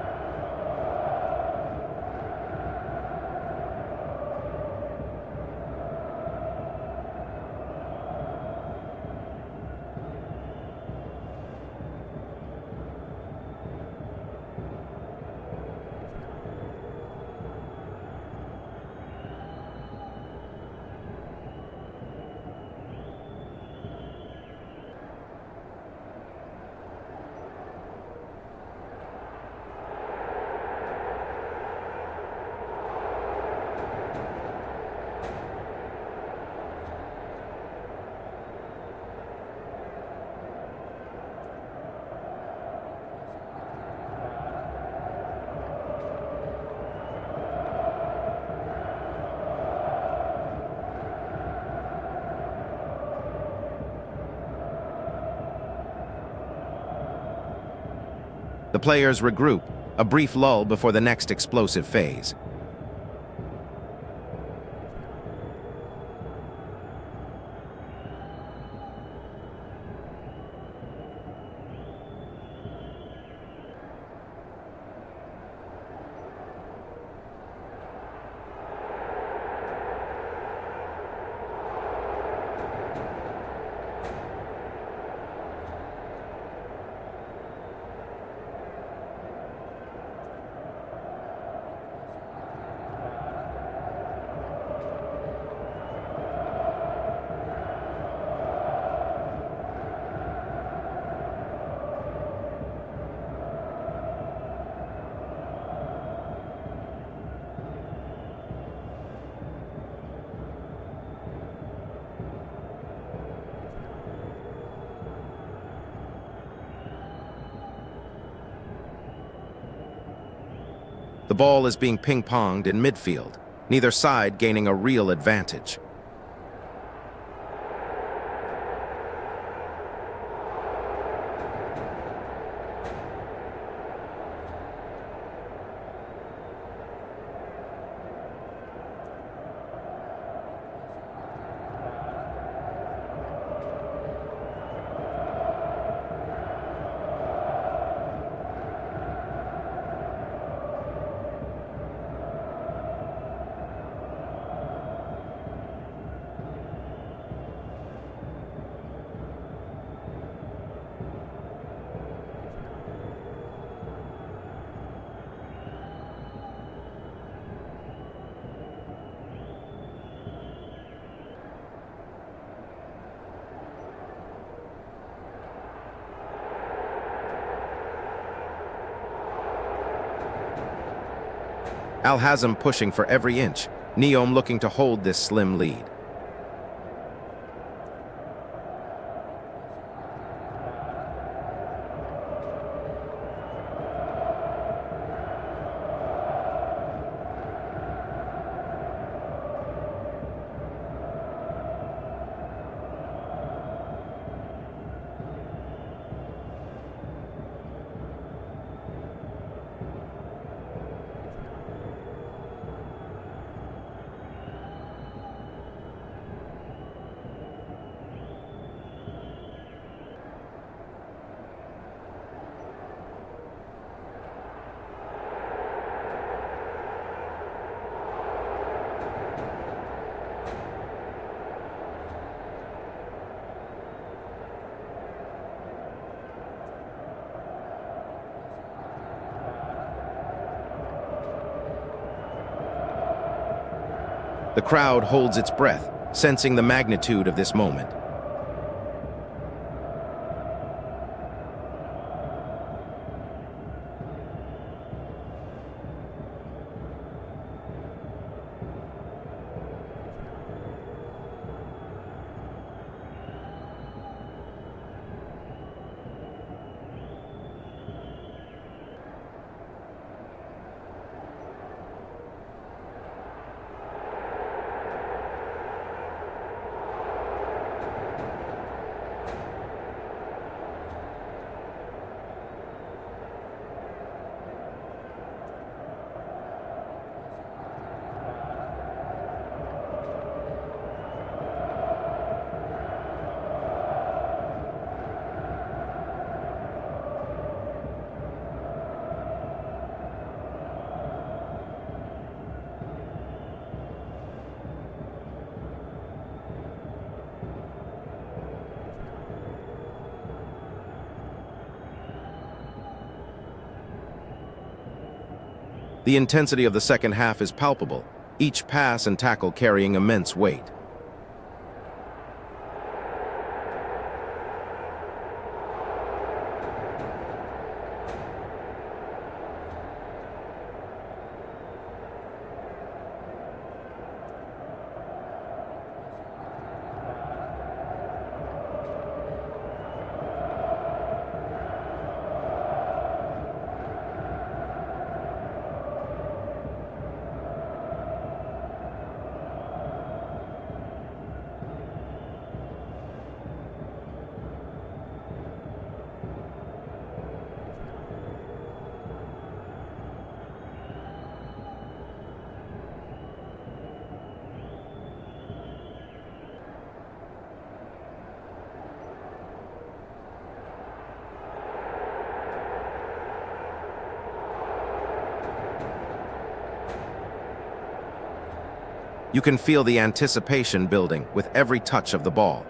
Speaker 1: The players regroup, a brief lull before the next explosive phase. The ball is being ping-ponged in midfield, neither side gaining a real advantage. Hazm pushing for every inch, NEOM looking to hold this slim lead. The crowd holds its breath, sensing the magnitude of this moment. The intensity of the second half is palpable, each pass and tackle carrying immense weight. You can feel the anticipation building with every touch of the ball.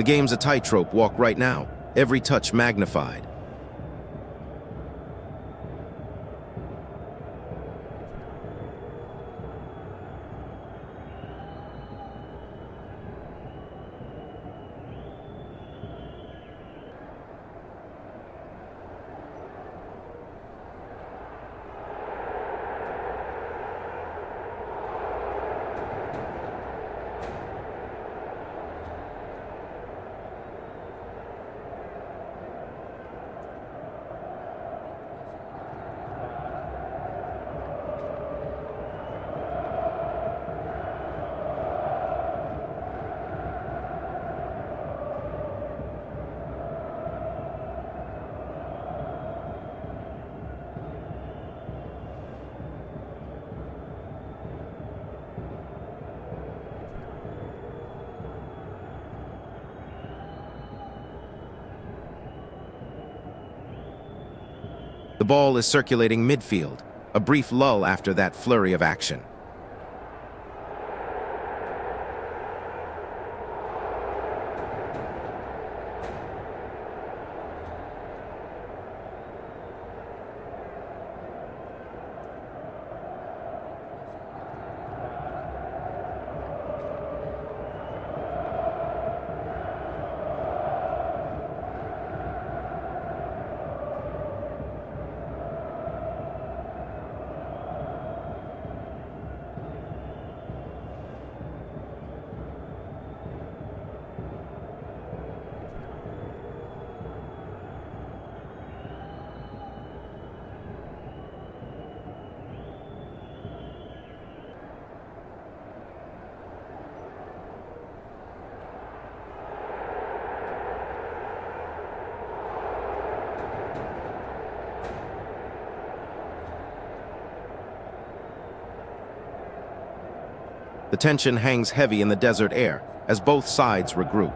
Speaker 1: The game's a tightrope walk right now, every touch magnified. The ball is circulating midfield, a brief lull after that flurry of action. The tension hangs heavy in the desert air as both sides regroup.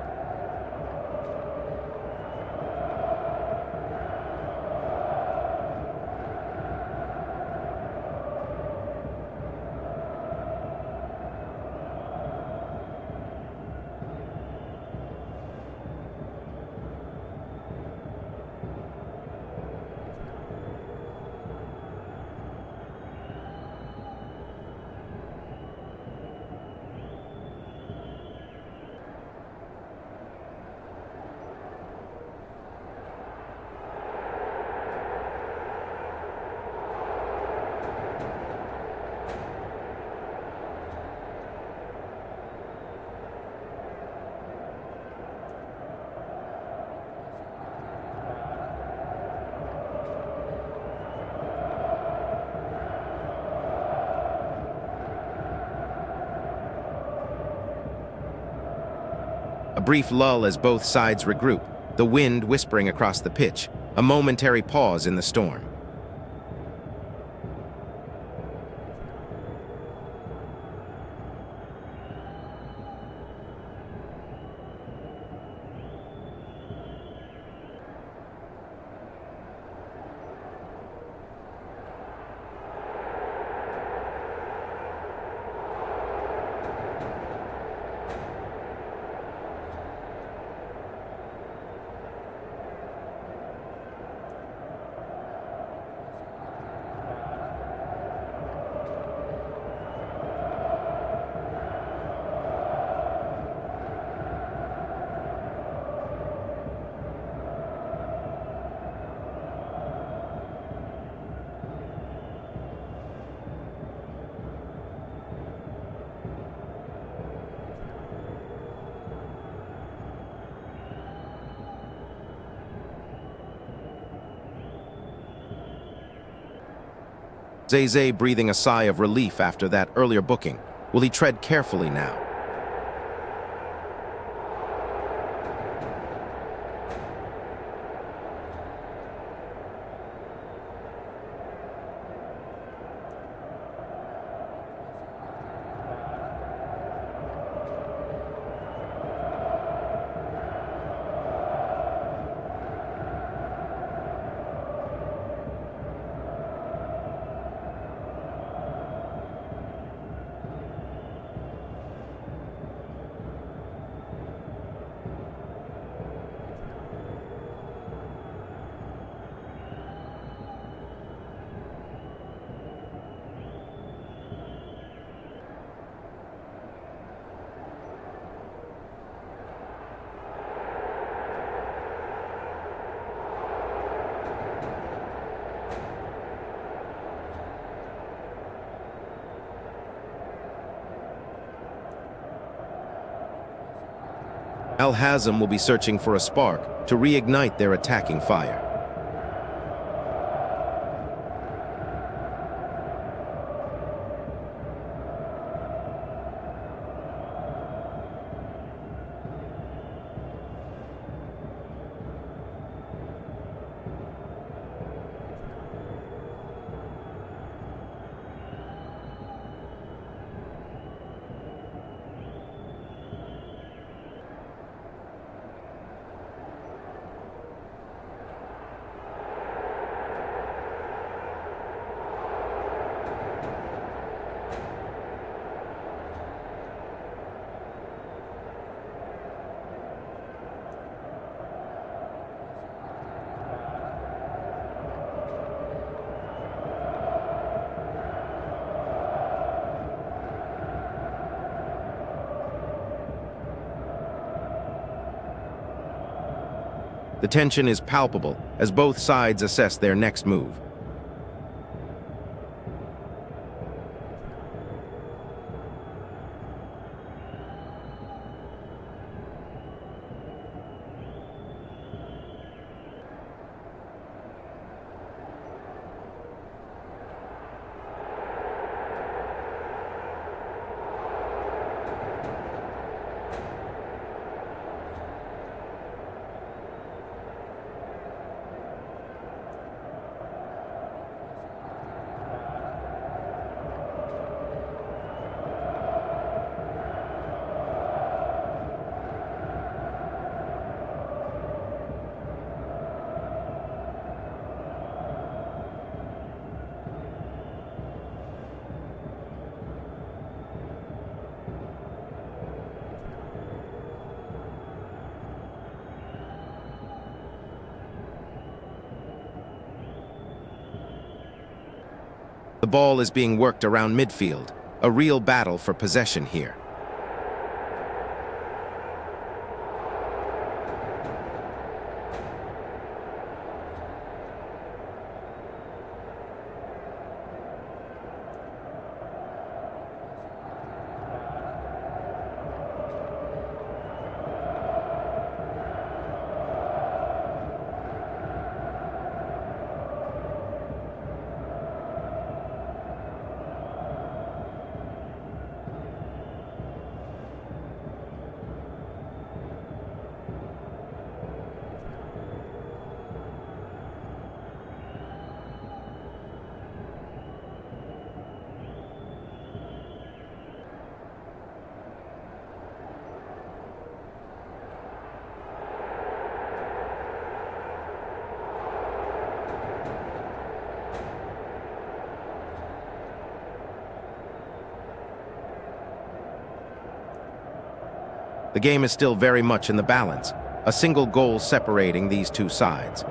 Speaker 1: A brief lull as both sides regroup, the wind whispering across the pitch, a momentary pause in the storm. Zay breathing a sigh of relief after that earlier booking. Will he tread carefully now? Hazm will be searching for a spark to reignite their attacking fire. The tension is palpable as both sides assess their next move. The ball is being worked around midfield, a real battle for possession here. The game is still very much in the balance, a single goal separating these two sides.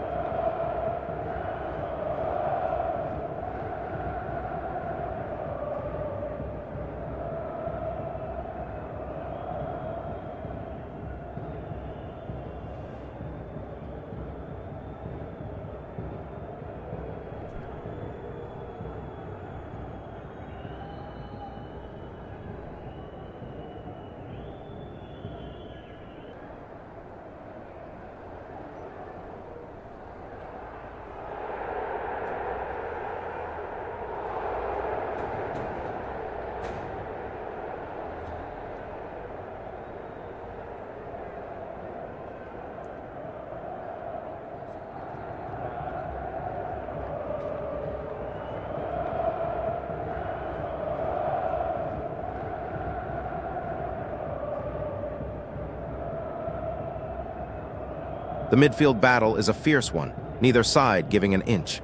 Speaker 1: The midfield battle is a fierce one, neither side giving an inch.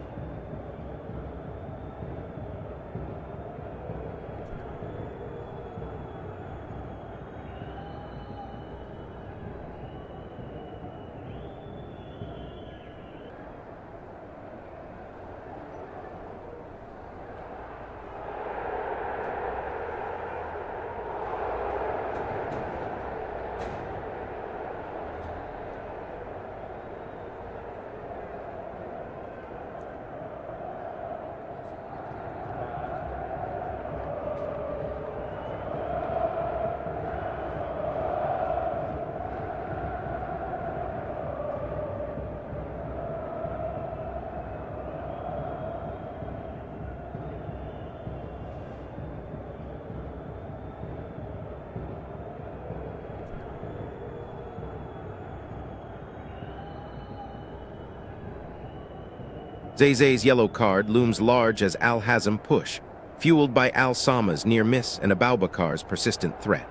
Speaker 1: Zeze's yellow card looms large as Al Hazm push, fueled by Al Sama's near miss and Aboubakar's persistent threat.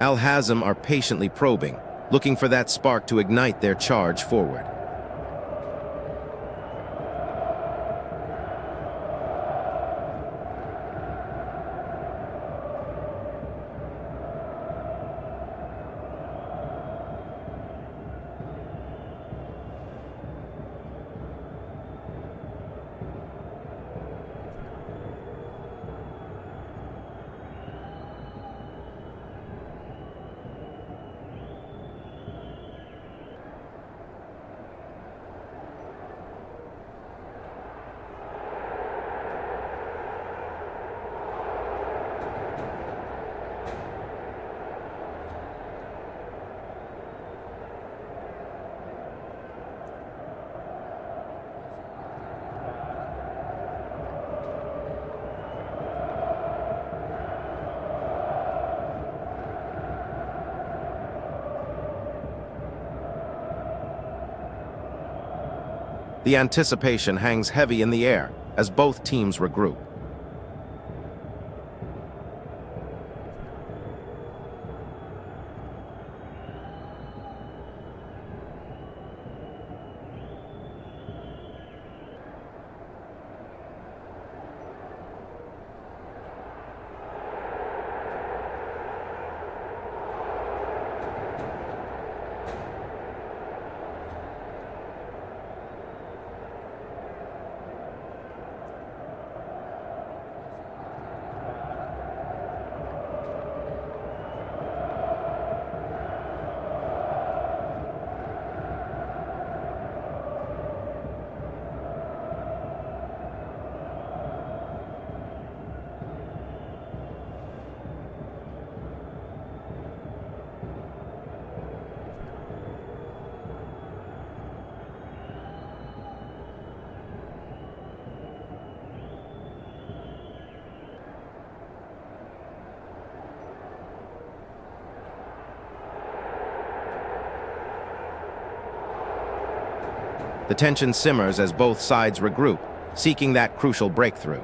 Speaker 1: Al Hazm are patiently probing, looking for that spark to ignite their charge forward. The anticipation hangs heavy in the air as both teams regroup. The tension simmers as both sides regroup, seeking that crucial breakthrough.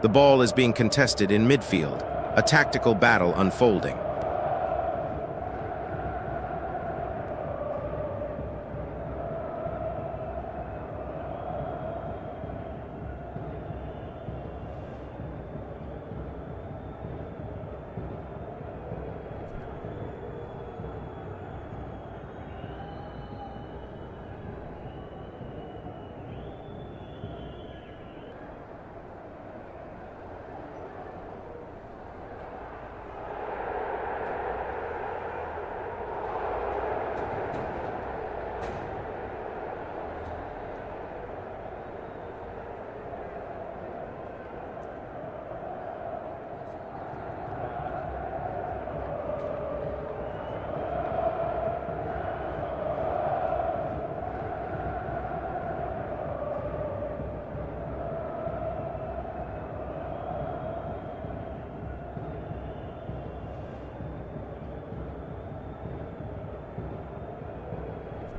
Speaker 1: The ball is being contested in midfield, a tactical battle unfolding.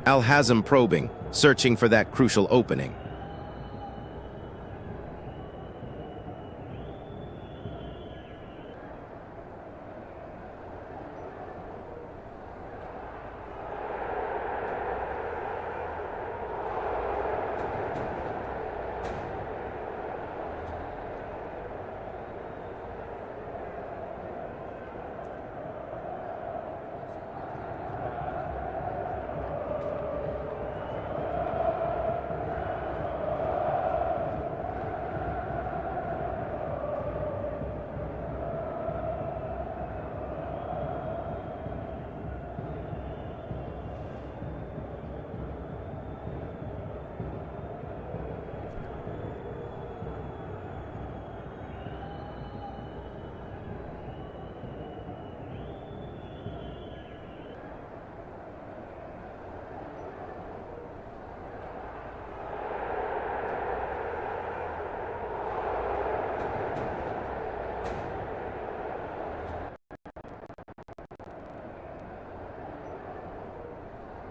Speaker 1: Hazm probing, searching for that crucial opening.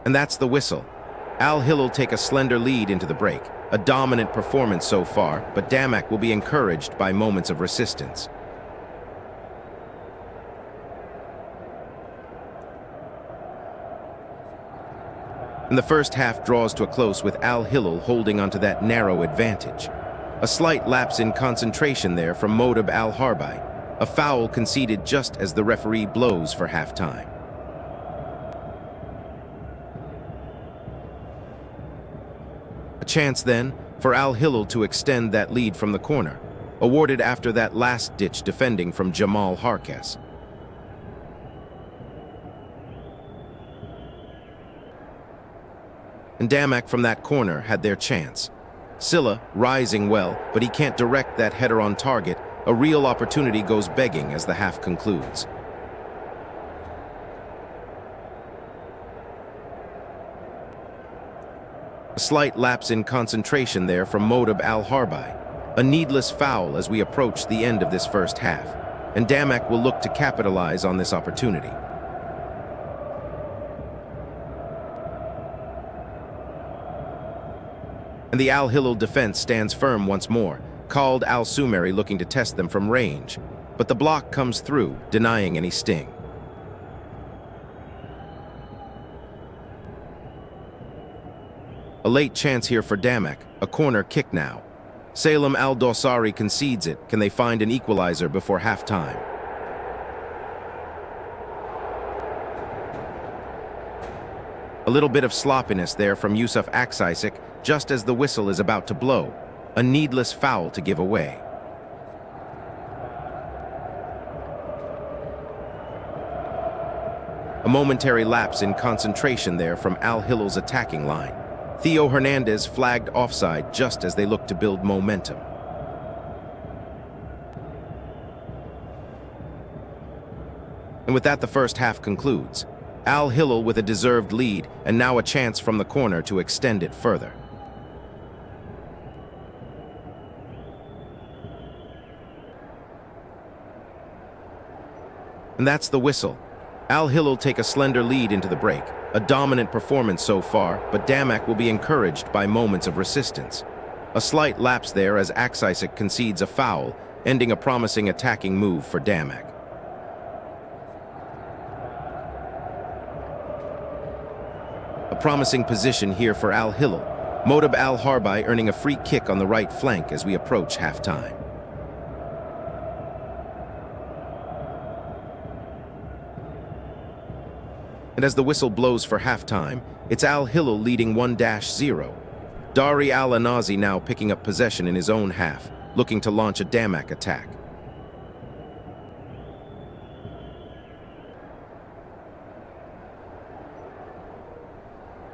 Speaker 1: And that's the whistle. Al-Hilal take a slender lead into the break. A dominant performance so far, but Damak will be encouraged by moments of resistance. And the first half draws to a close with Al-Hilal holding onto that narrow advantage. A slight lapse in concentration there from Modab Al-Harbi. A foul conceded just as the referee blows for halftime. A chance then for Al-Hilal to extend that lead from the corner, awarded after that last-ditch defending from Jamal Harkes. And Damak from that corner had their chance. Silla rising well, but he can't direct that header on target. A real opportunity goes begging as the half concludes. A slight lapse in concentration there from Modab Al-Harbi. A needless foul as we approach the end of this first half, and Damak will look to capitalize on this opportunity. And the Al-Hilal defense stands firm once more, called Al-Sumeri looking to test them from range, but the block comes through, denying any sting. A late chance here for Damak, a corner kick now. Salem Al-Dosari concedes it. Can they find an equalizer before halftime? A little bit of sloppiness there from Yusuf Aksisek just as the whistle is about to blow. A needless foul to give away. A momentary lapse in concentration there from Al-Hilal's attacking line. Theo Hernandez flagged offside just as they look to build momentum. And with that, the first half concludes. Al-Hilal with a deserved lead, and now a chance from the corner to extend it further. And that's the whistle. Al-Hilal take a slender lead into the break. A dominant performance so far, but Damak will be encouraged by moments of resistance. A slight lapse there as Aksisek concedes a foul, ending a promising attacking move for Damak. A promising position here for Al-Hilal. Modab Al-Harbi earning a free kick on the right flank as we approach halftime. And as the whistle blows for halftime, it's Al-Hilal leading 1-0. Dari Al-Anazi now picking up possession in his own half, looking to launch a Damak attack.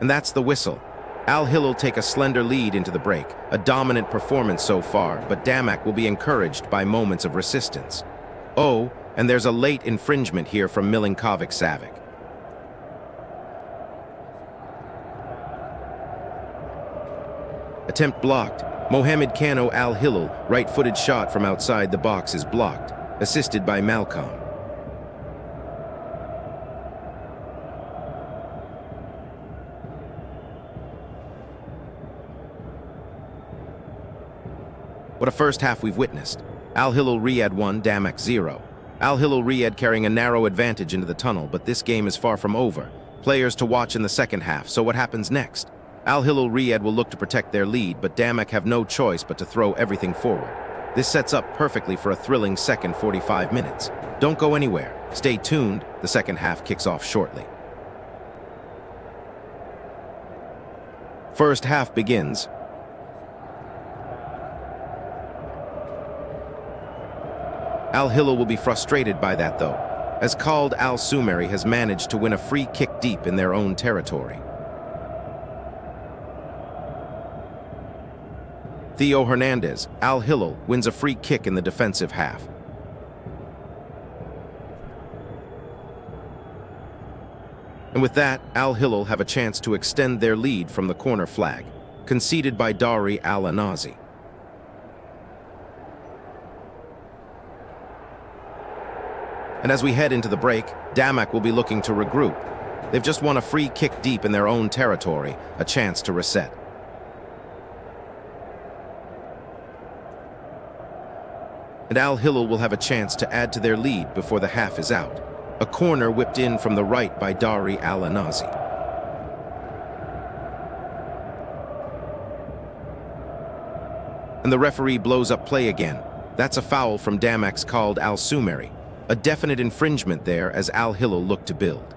Speaker 1: And that's the whistle. Al-Hilal take a slender lead into the break. A dominant performance so far, but Damak will be encouraged by moments of resistance. Oh, and there's a late infringement here from Milinkovic-Savic. Attempt blocked. Mohamed Kano Al-Hilal, right-footed shot from outside the box is blocked, assisted by Malcolm. What a first half we've witnessed. Al Hilal Riyadh 1, Damak 0. Al Hilal Riyadh carrying a narrow advantage into the tunnel, but this game is far from over. Players to watch in the second half, so what happens next? Al Hilal Riyadh will look to protect their lead, but Damak have no choice but to throw everything forward. This sets up perfectly for a thrilling second 45 minutes. Don't go anywhere. Stay tuned. The second half kicks off shortly. First half begins. Al Hilal will be frustrated by that though, as Khalid Al Sumeri has managed to win a free kick deep in their own territory. Theo Hernandez, Al Hilal, wins a free kick in the defensive half. And with that, Al Hilal have a chance to extend their lead from the corner flag, conceded by Dari Al Anazi. And as we head into the break, Damak will be looking to regroup. They've just won a free kick deep in their own territory, a chance to reset. And Al Hilal will have a chance to add to their lead before the half is out. A corner whipped in from the right by Dari Al Anazi. And the referee blows up play again. That's a foul from Damak's Khalid Al Sumeri. A definite infringement there as Al Hilal looked to build.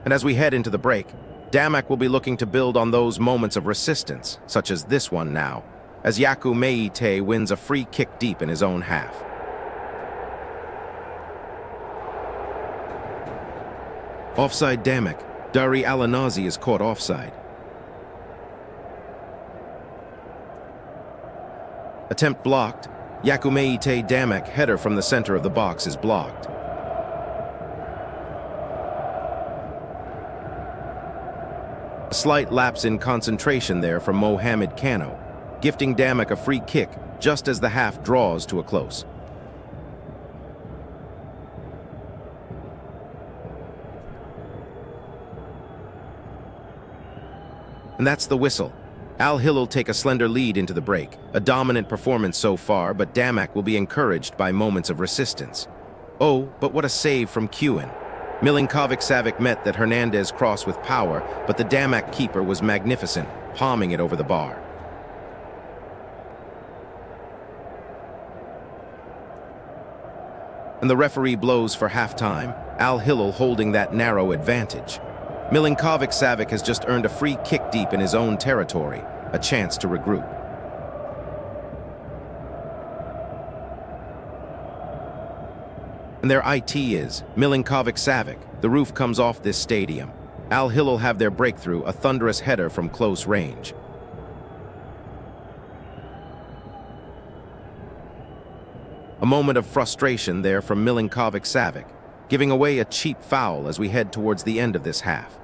Speaker 1: And as we head into the break, Damak will be looking to build on those moments of resistance, such as this one now, as Yaku Meite wins a free kick deep in his own half. Offside Damak. Dari Al Anazi is caught offside. Attempt blocked. Yaku Meite Damak header from the center of the box is blocked. A slight lapse in concentration there from Mohamed Kano, gifting Damak a free kick just as the half draws to a close. And that's the whistle. Al Hilal take a slender lead into the break. A dominant performance so far, but Damak will be encouraged by moments of resistance. Oh, but what a save from Kuhn. Milinkovic-Savic met that Hernandez cross with power, but the Damak keeper was magnificent, palming it over the bar. And the referee blows for halftime, Al Hilal holding that narrow advantage. Milinkovic-Savic has just earned a free kick deep in his own territory, a chance to regroup. And their IT is Milinkovic-Savic. The roof comes off this stadium. Al Hilal have their breakthrough, a thunderous header from close range. A moment of frustration there from Milinkovic-Savic, giving away a cheap foul as we head towards the end of this half.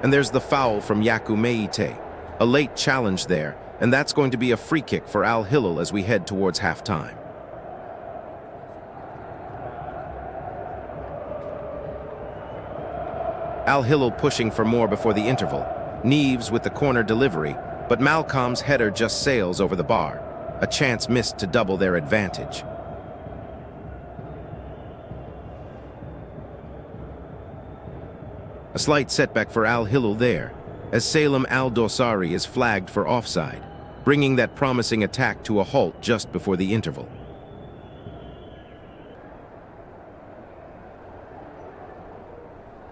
Speaker 1: And there's the foul from Yaku Meite. A late challenge there, and that's going to be a free kick for Al Hilal as we head towards halftime. Al Hilal pushing for more before the interval. Neves with the corner delivery, but Malcolm's header just sails over the bar. A chance missed to double their advantage. A slight setback for Al Hilal there, as Salem Al Dosari is flagged for offside, bringing that promising attack to a halt just before the interval.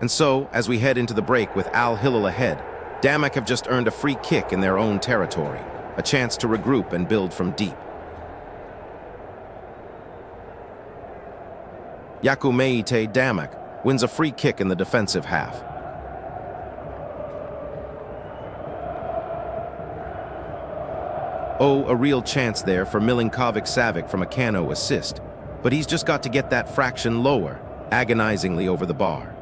Speaker 1: And so, as we head into the break with Al Hilal ahead, Damak have just earned a free kick in their own territory, a chance to regroup and build from deep. Yaku Meite Damak wins a free kick in the defensive half. Oh, a real chance there for Milinkovic-Savic from a Kano assist, but he's just got to get that fraction lower, agonizingly over the bar.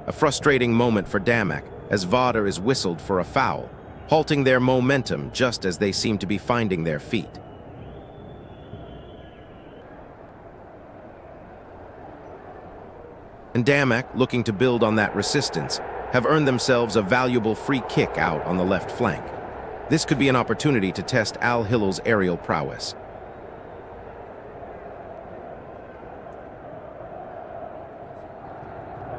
Speaker 1: A frustrating moment for Damak as Vader is whistled for a foul. halting their momentum just as they seem to be finding their feet. And Damak, looking to build on that resistance, have earned themselves a valuable free kick out on the left flank. This could be an opportunity to test Al Hilal's aerial prowess.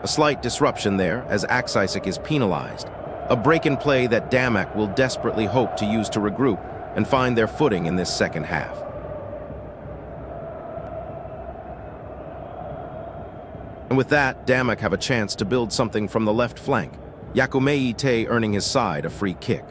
Speaker 1: A slight disruption there as Aksisek is penalized. A break in play that Damak will desperately hope to use to regroup and find their footing in this second half. And with that, Damak have a chance to build something from the left flank, Yakumei Ite earning his side a free kick.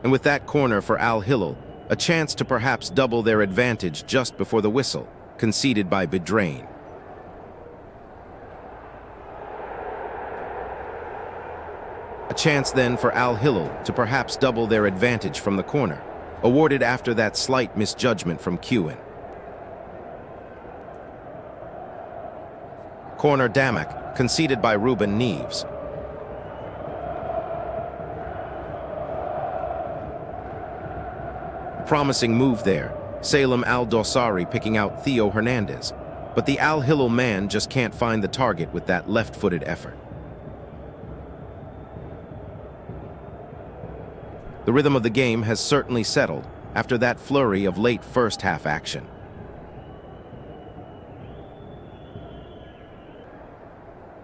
Speaker 1: And with that corner for Al Hilal, a chance to perhaps double their advantage just before the whistle, conceded by Bedrain. A chance then for Al Hilal to perhaps double their advantage from the corner, awarded after that slight misjudgment from Kewin. Corner Damak, conceded by Ruben Neves. Promising move there, Salem Al-Dosari picking out Theo Hernandez, but the Al Hilal man just can't find the target with that left-footed effort. The rhythm of the game has certainly settled after that flurry of late first-half action.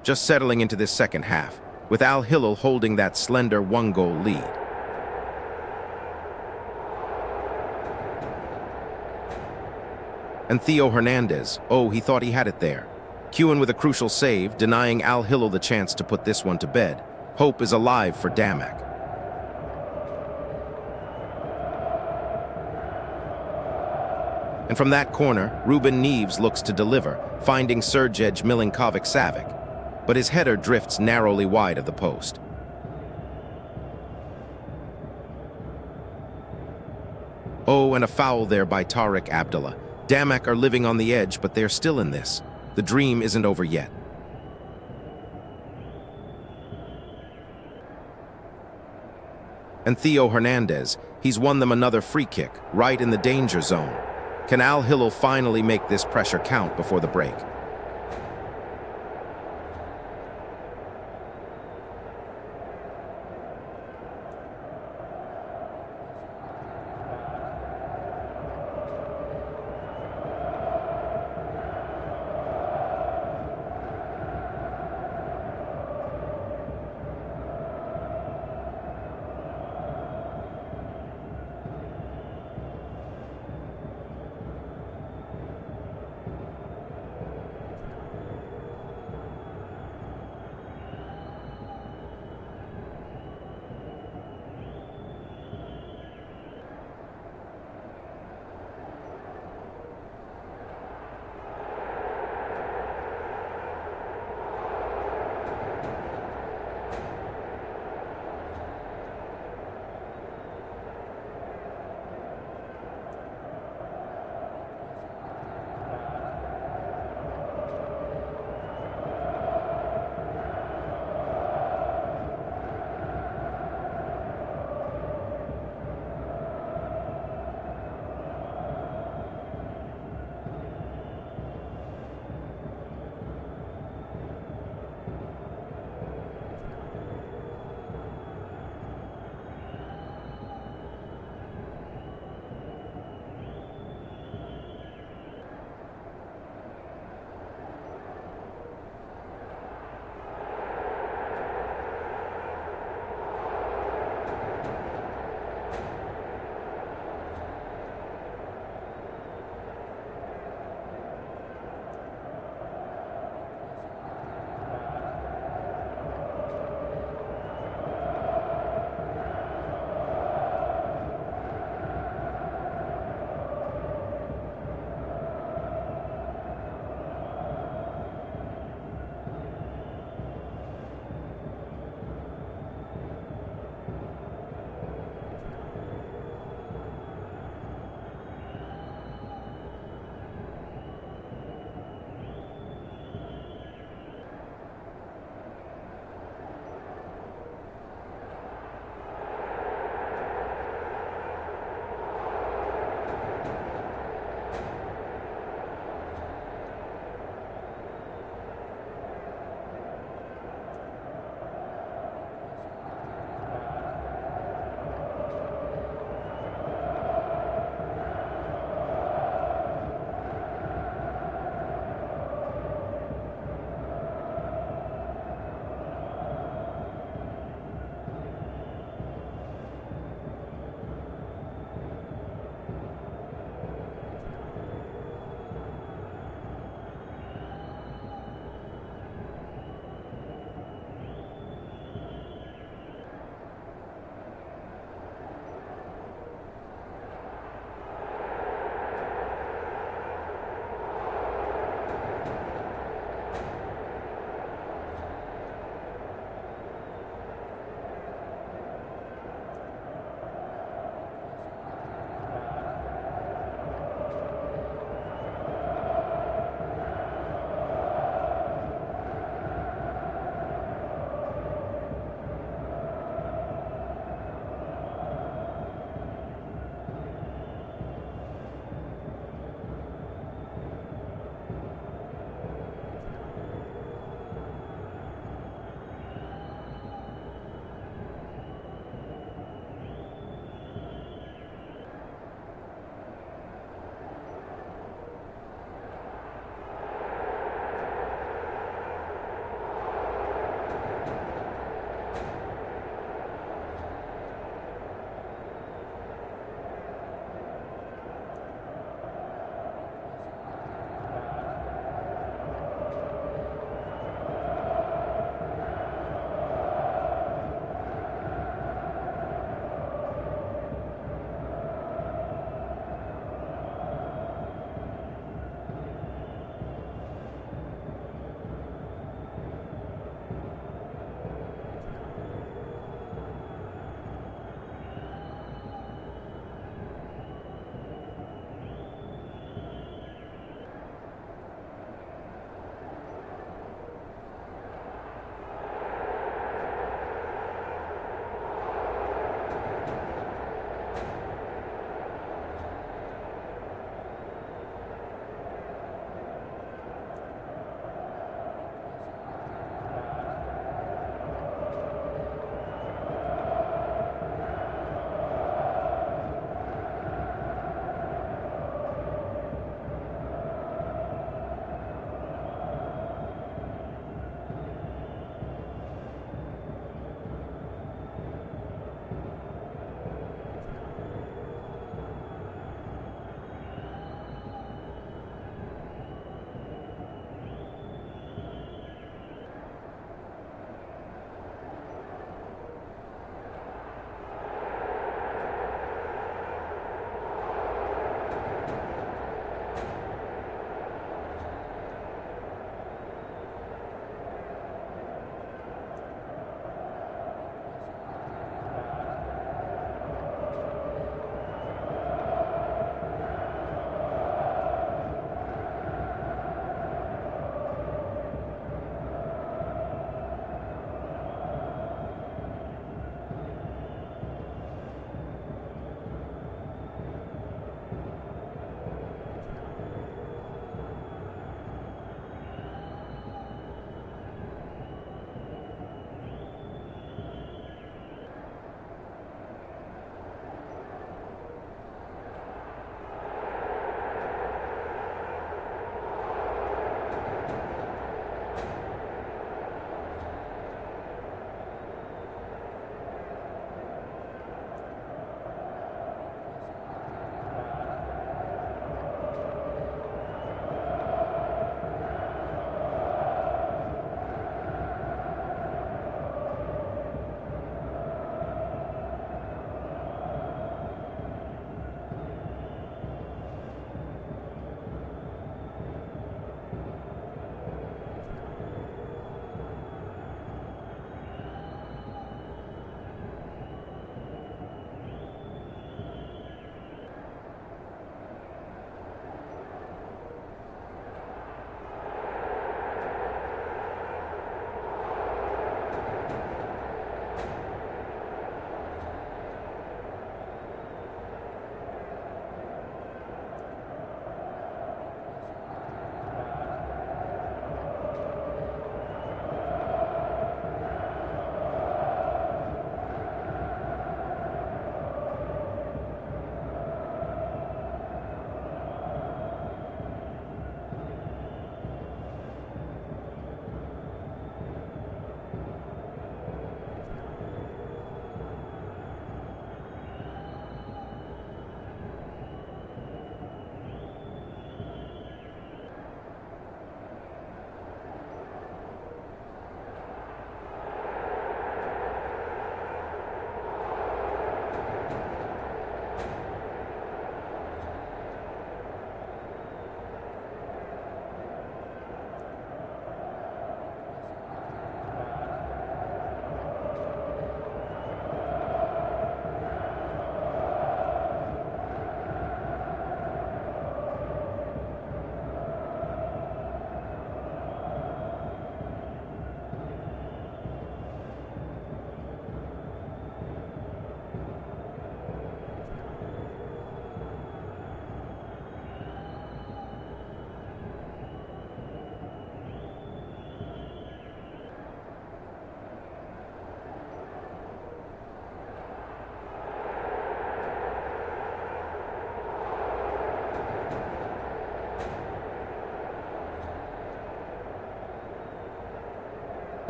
Speaker 1: Just settling into this second half, with Al Hilal holding that slender one-goal lead. And Theo Hernandez, oh, he thought he had it there. Kewin with a crucial save, denying Al Hilal the chance to put this one to bed. Hope is alive for Damak. And from that corner, Ruben Neves looks to deliver, finding Sergej Milinkovic-Savic, but his header drifts narrowly wide of the post. Oh, and a foul there by Tariq Abdullah. Damak are living on the edge, but they're still in this. The dream isn't over yet. And Theo Hernandez, he's won them another free kick, right in the danger zone. Can Al Hilal finally make this pressure count before the break?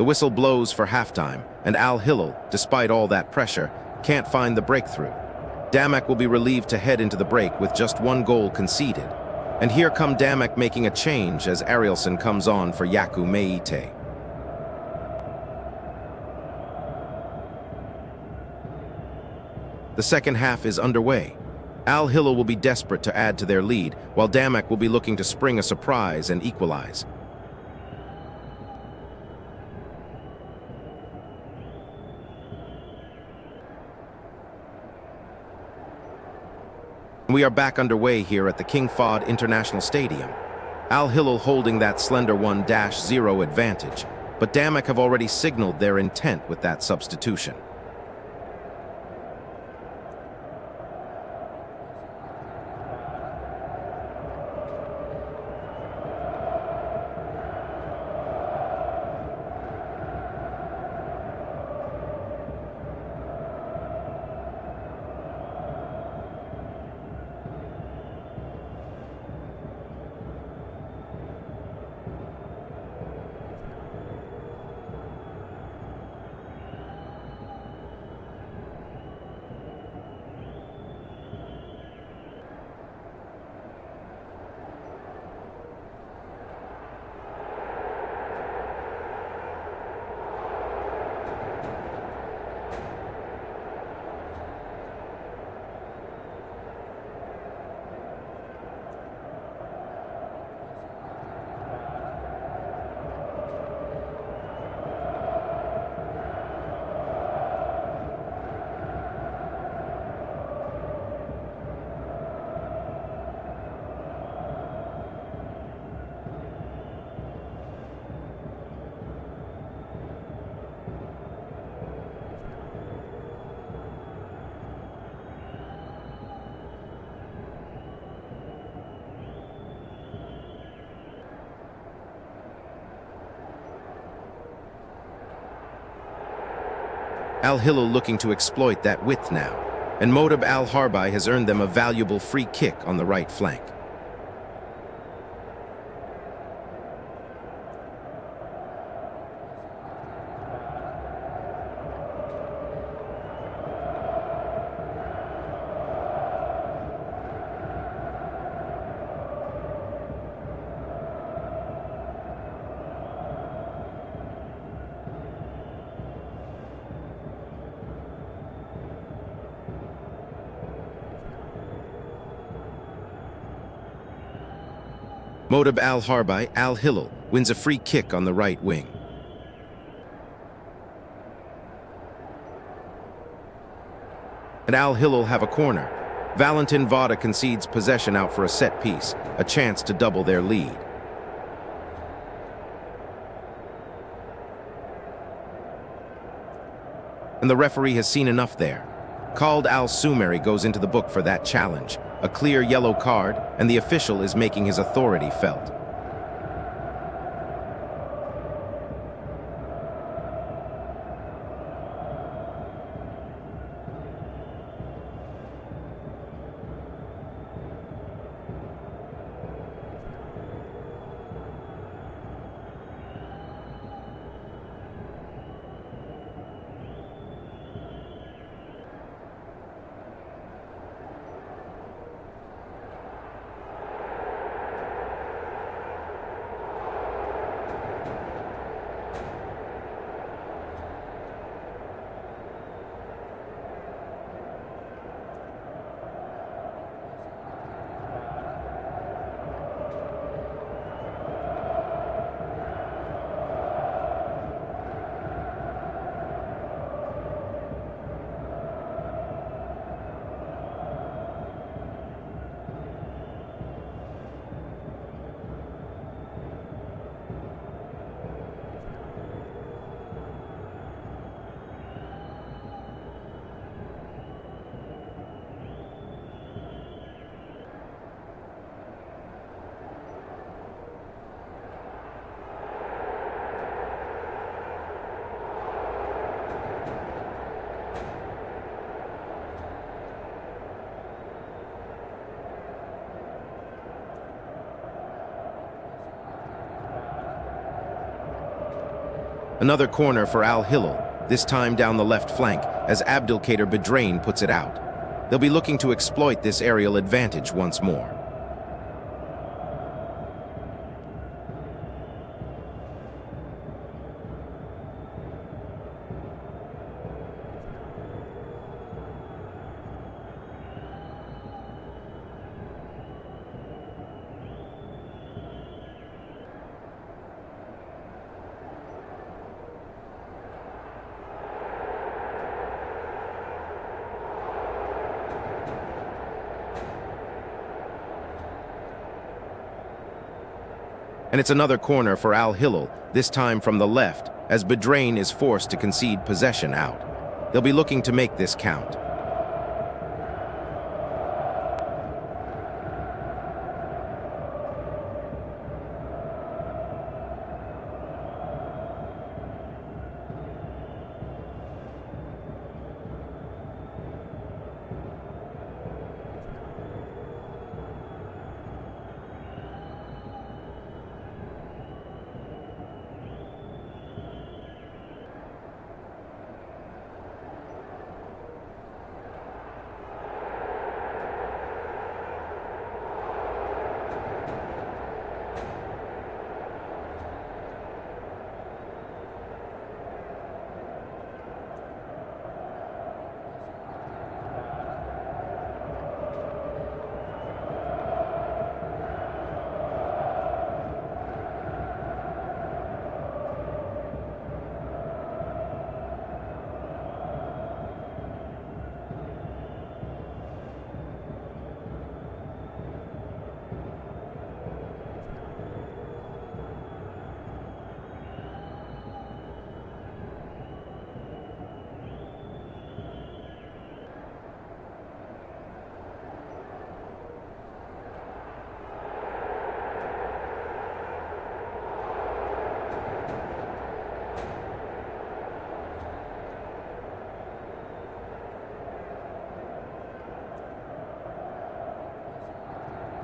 Speaker 1: whistle blows for halftime, and Al Hilal, despite all that pressure, can't find the breakthrough. Damak will be relieved to head into the break with just one goal conceded. And here come Damak making a change as Arielson comes on for Yaku Meite. The second half is underway. Al Hilal will be desperate to add to their lead, while Damak will be looking to spring a surprise and equalize. We are back underway here at the King Fahd International Stadium. Al Hilal holding that slender 1-0 advantage, but Damak have already signaled their intent with that substitution. Al Hilal looking to exploit that width now, and Modab Al-Harbi has earned them a valuable free kick on the right flank. Modab Al-Harbi, Al Hilal, wins a free kick on the right wing. And Al Hilal have a corner. Valentin Vada concedes possession out for a set piece, a chance to double their lead. And the referee has seen enough there. Khaled Al-Sumeri goes into the book for that challenge. A clear yellow card, and the official is making his authority felt. Another corner for Al Hilal, this time down the left flank, as Abdelkader Bedrain puts it out. They'll be looking to exploit this aerial advantage once more. And it's another corner for Al Hilal, this time from the left, as Bedrain is forced to concede possession out. They'll be looking to make this count.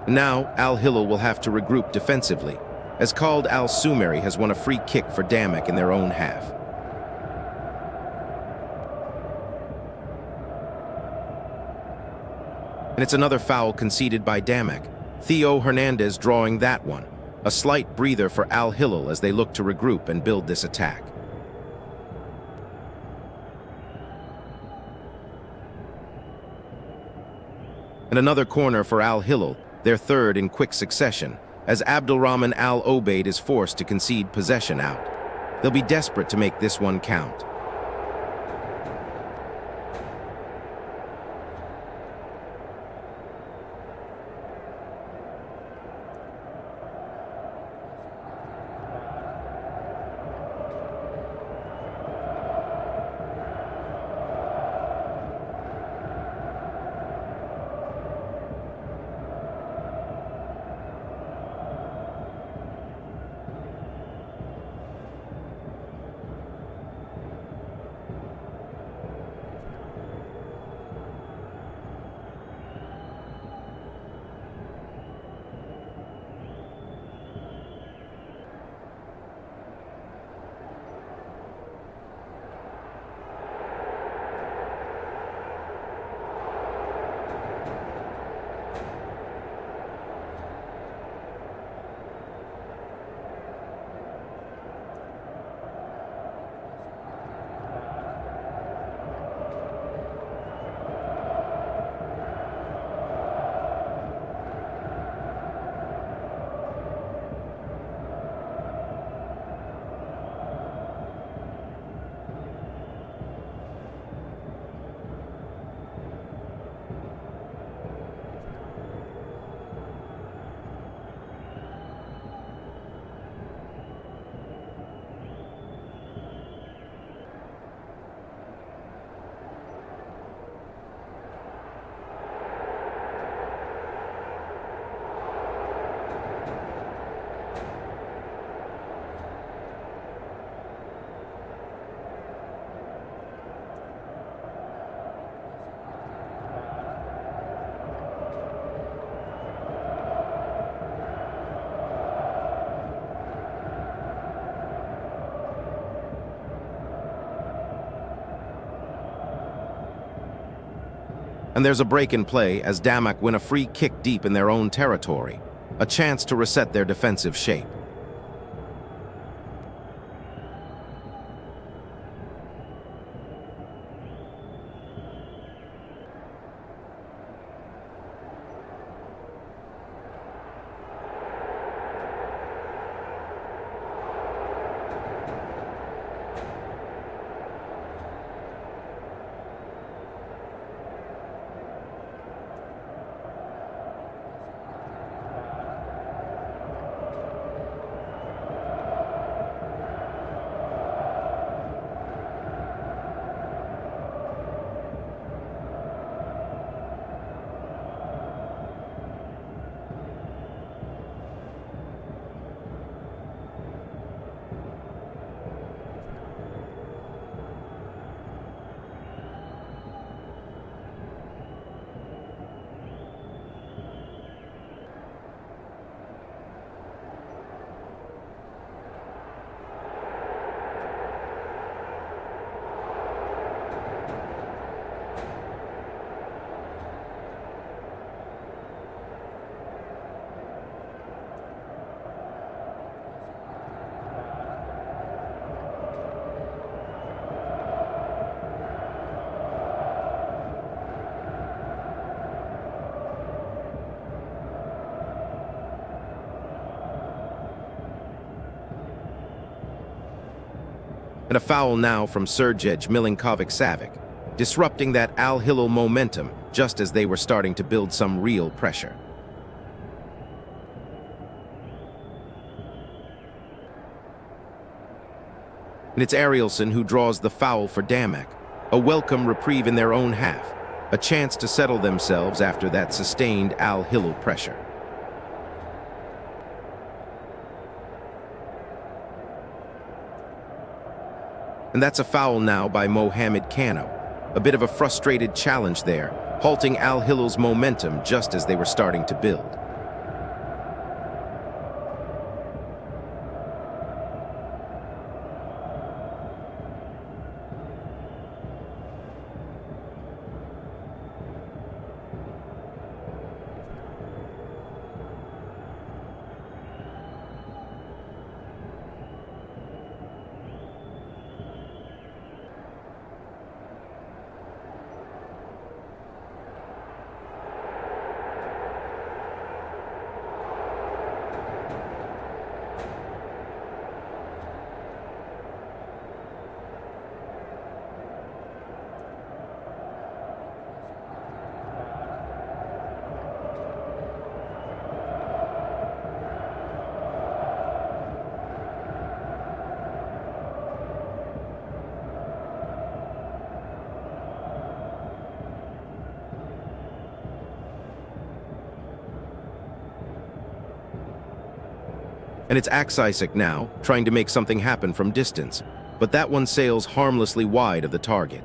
Speaker 1: Now, Al Hilal will have to regroup defensively, as Khalid Al-Sumeri has won a free kick for Damak in their own half. And it's another foul conceded by Damak. Theo Hernandez drawing that one. A slight breather for Al Hilal as they look to regroup and build this attack. And another corner for Al Hilal, their third in quick succession, as Abdulrahman Al Obaid is forced to concede possession out. They'll be desperate to make this one count. And there's a break in play as Damak win a free kick deep in their own territory, a chance to reset their defensive shape. And a foul now from Sergej Milinkovic-Savic, disrupting that Al Hilal momentum just as they were starting to build some real pressure. And it's Arielson who draws the foul for Damak, a welcome reprieve in their own half, a chance to settle themselves after that sustained Al Hilal pressure. And that's a foul now by Mohamed Kano. A bit of a frustrated challenge there, halting Al Hilal's momentum just as they were starting to build. And it's Aksaisic now, trying to make something happen from distance, but that one sails harmlessly wide of the target.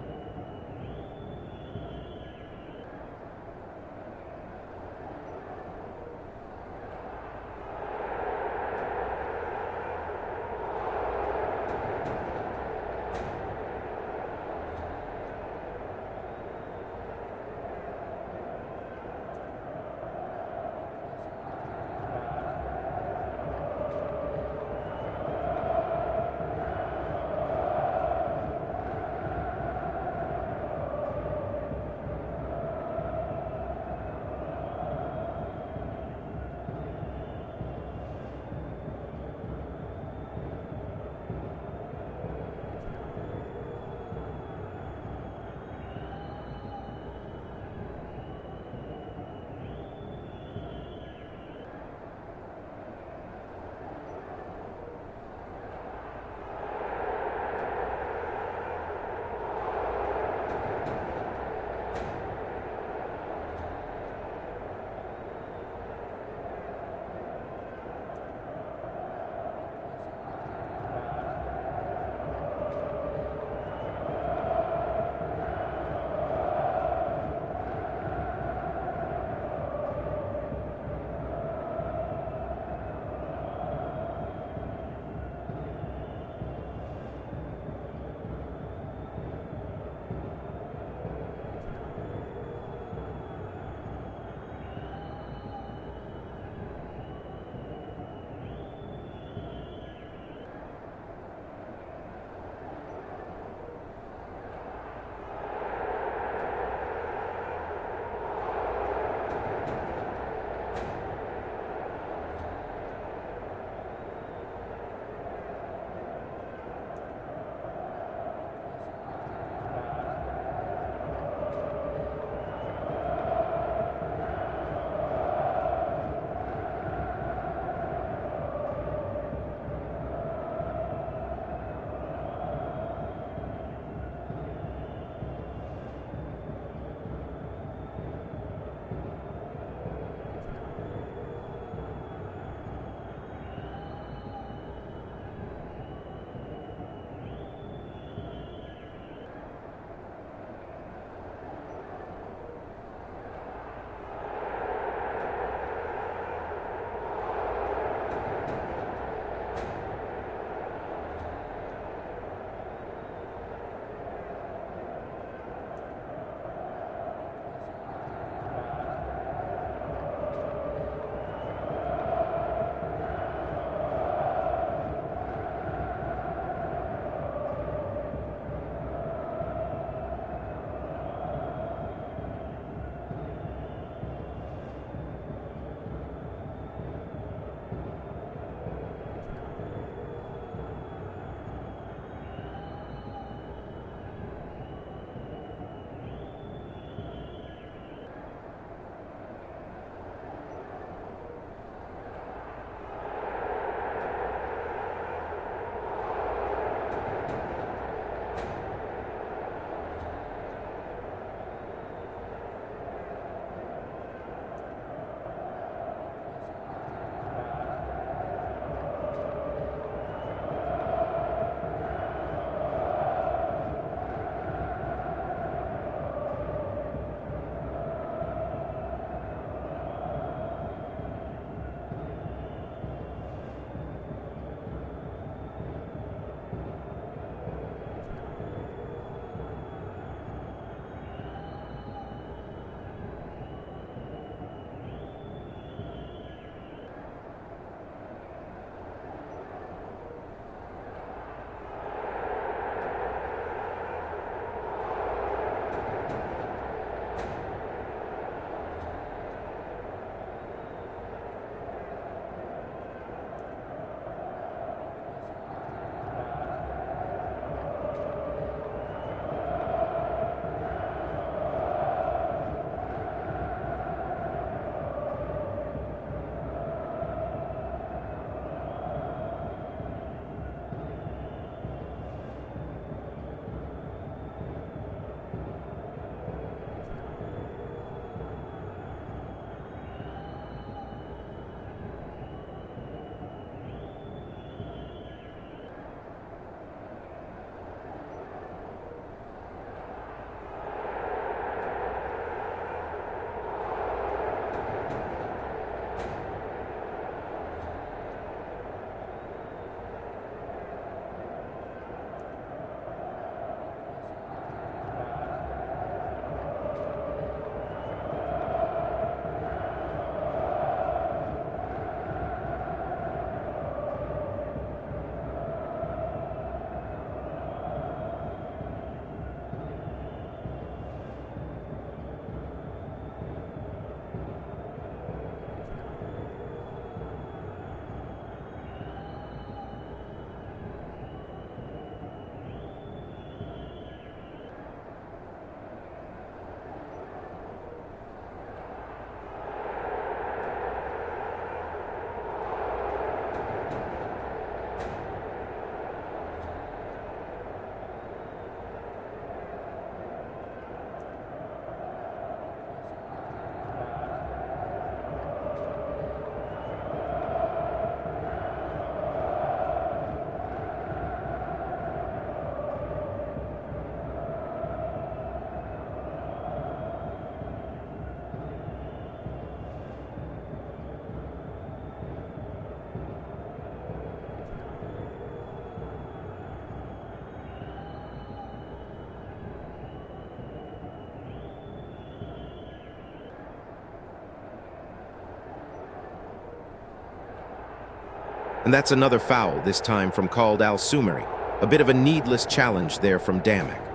Speaker 1: And that's another foul, this time from called Al-Sumeri. A bit of a needless challenge there from Damek.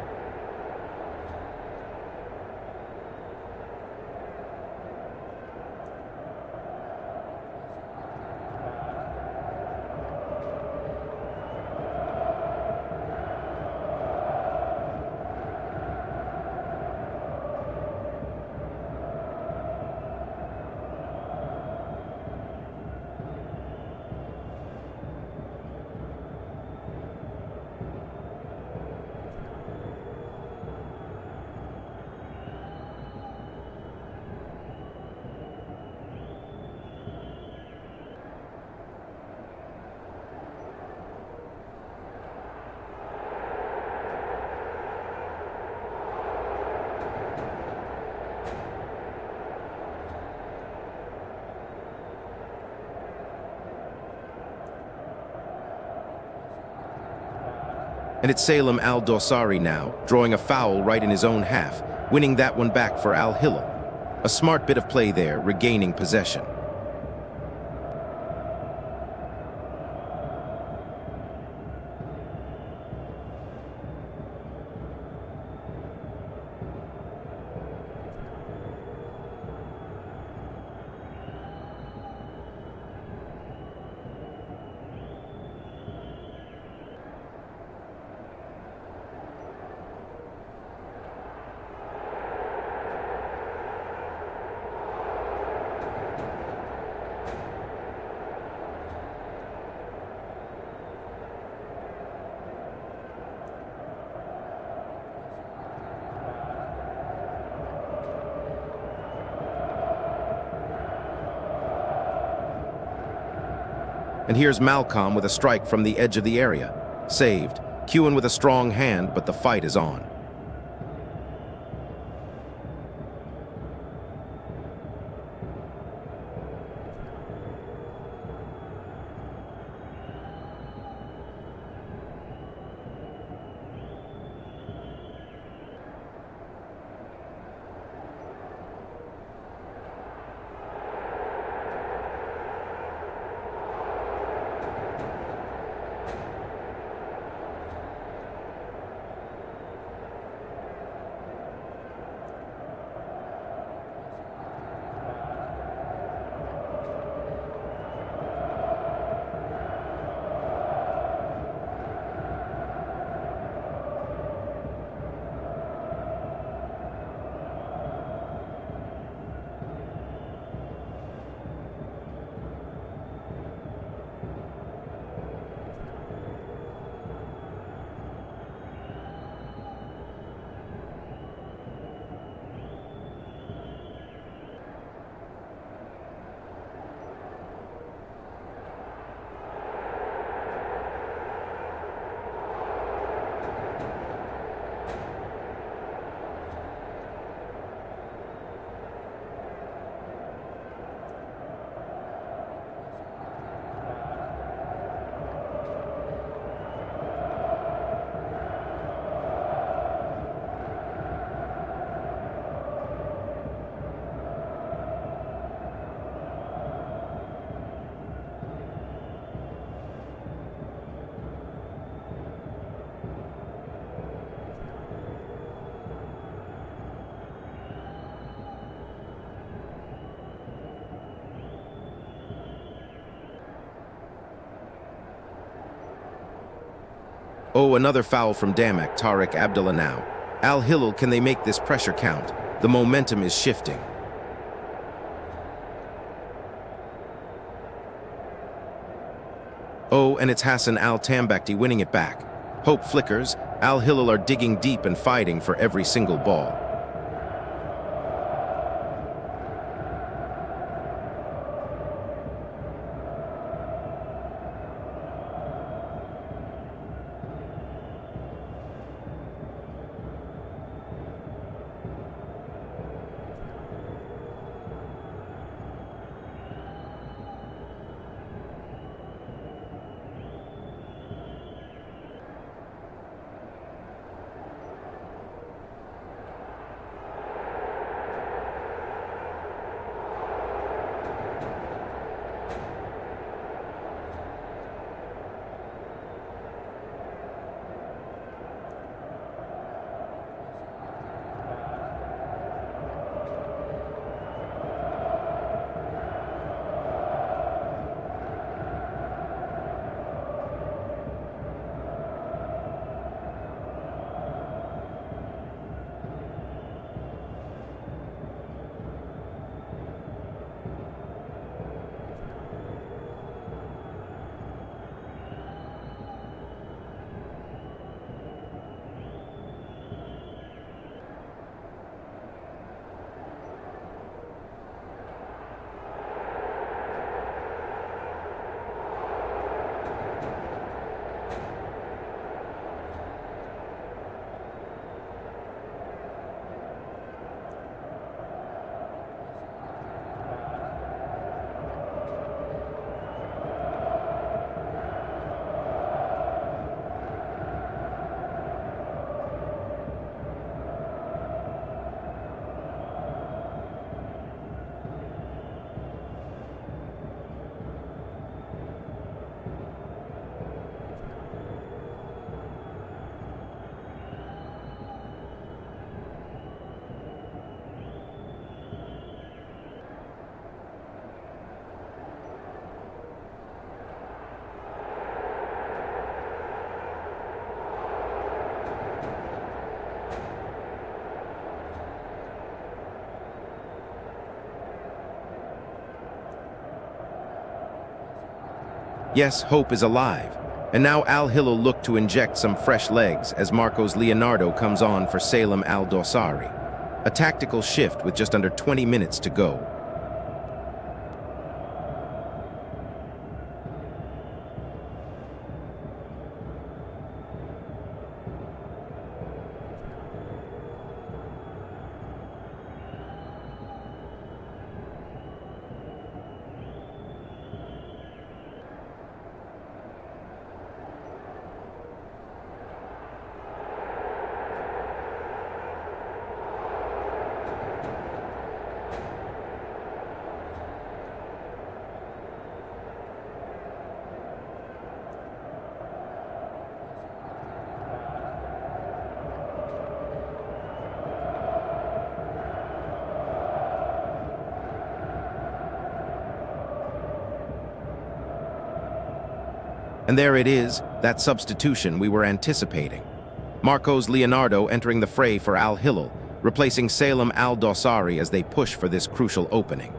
Speaker 1: And it's Salem Al-Dosari now, drawing a foul right in his own half, winning that one back for Al-Hilal. A smart bit of play there, regaining possession. And here's Malcolm with a strike from the edge of the area. Saved. Kewen with a strong hand, but the fight is on. Oh, another foul from Damek, Tariq Abdullah now. Al-Hilal, can they make this pressure count? The momentum is shifting. Oh, and it's Hassan Al-Tambakti winning it back. Hope flickers. Al-Hilal are digging deep and fighting for every single ball. Yes, hope is alive. And now Al Hilal looked to inject some fresh legs as Marcos Leonardo comes on for Salem Al Dosari. A tactical shift with just under 20 minutes to go. And there it is, that substitution we were anticipating. Marcos Leonardo entering the fray for Al Hilal, replacing Salem Al Dosari as they push for this crucial opening.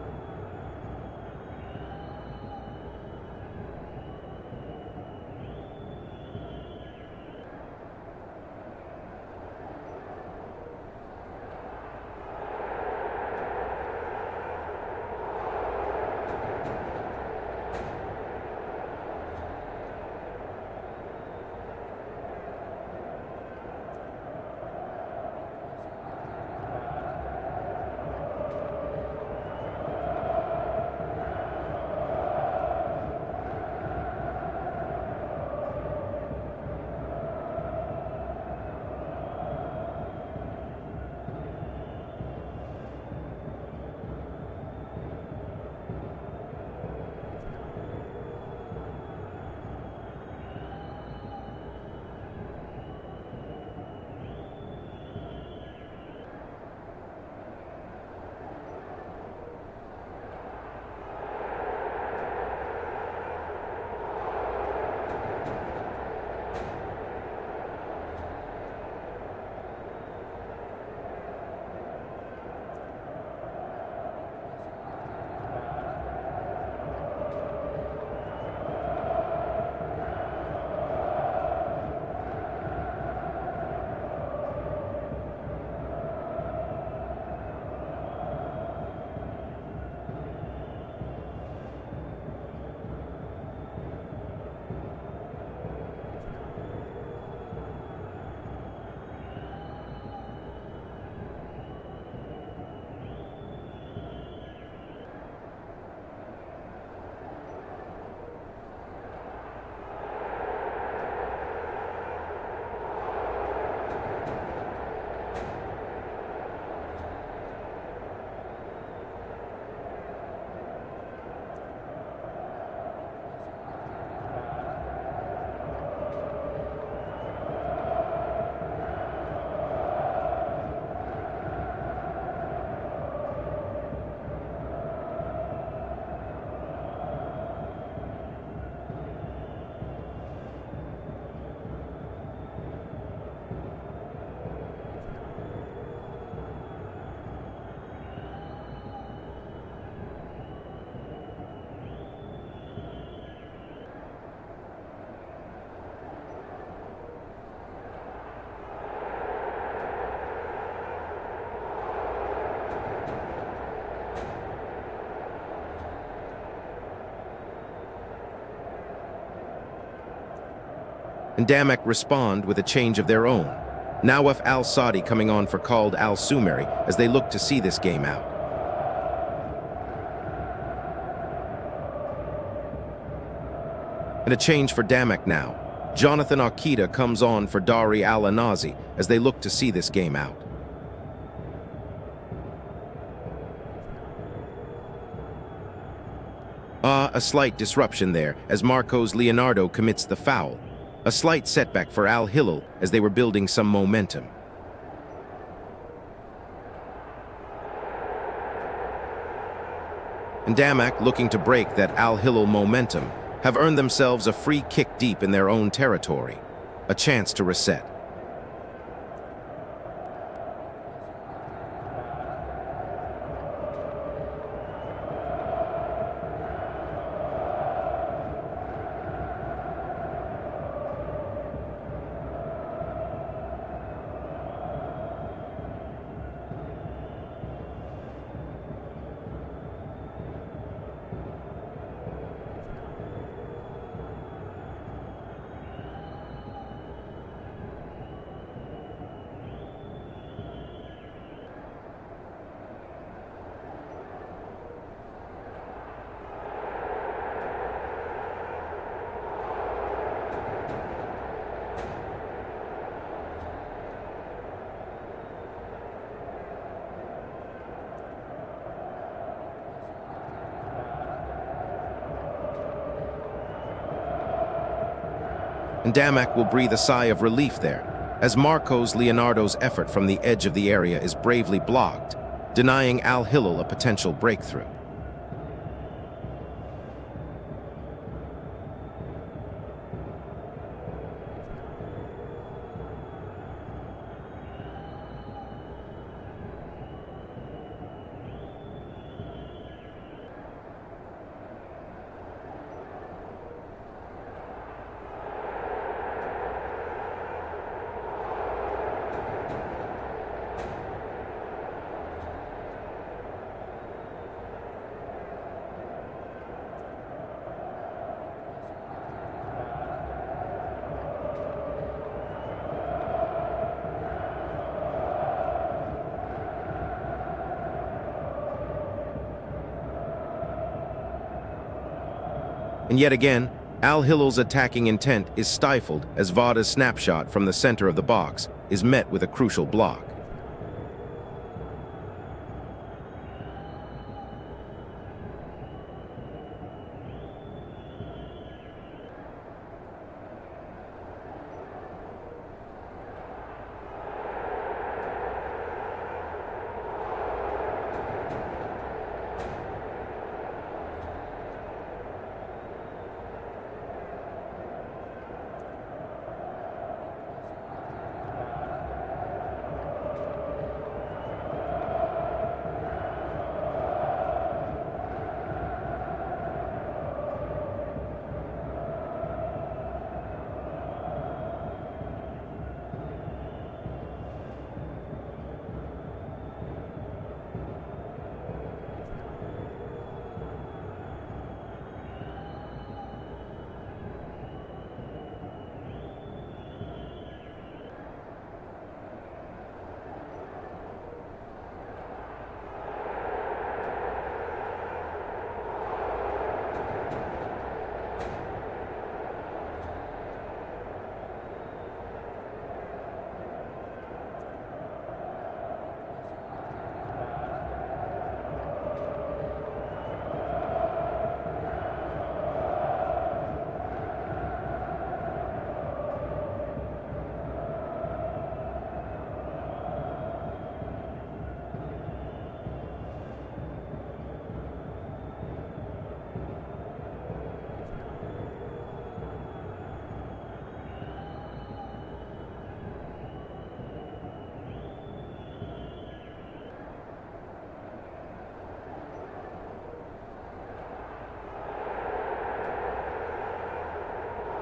Speaker 1: And Damak respond with a change of their own. Nawaf al-Saadi coming on for Khalid al-Sumeri as they look to see this game out. And a change for Damak now. Jonathan Akita comes on for Dari al-Anazi as they look to see this game out. A slight disruption there as Marcos Leonardo commits the foul. A slight setback for Al Hilal as they were building some momentum. And Damak, looking to break that Al Hilal momentum, have earned themselves a free kick deep in their own territory. A chance to reset. And Damak will breathe a sigh of relief there, as Marcos Leonardo's effort from the edge of the area is bravely blocked, denying Al Hilal a potential breakthrough. And yet again, Al Hilal's attacking intent is stifled as Vada's snapshot from the center of the box is met with a crucial block.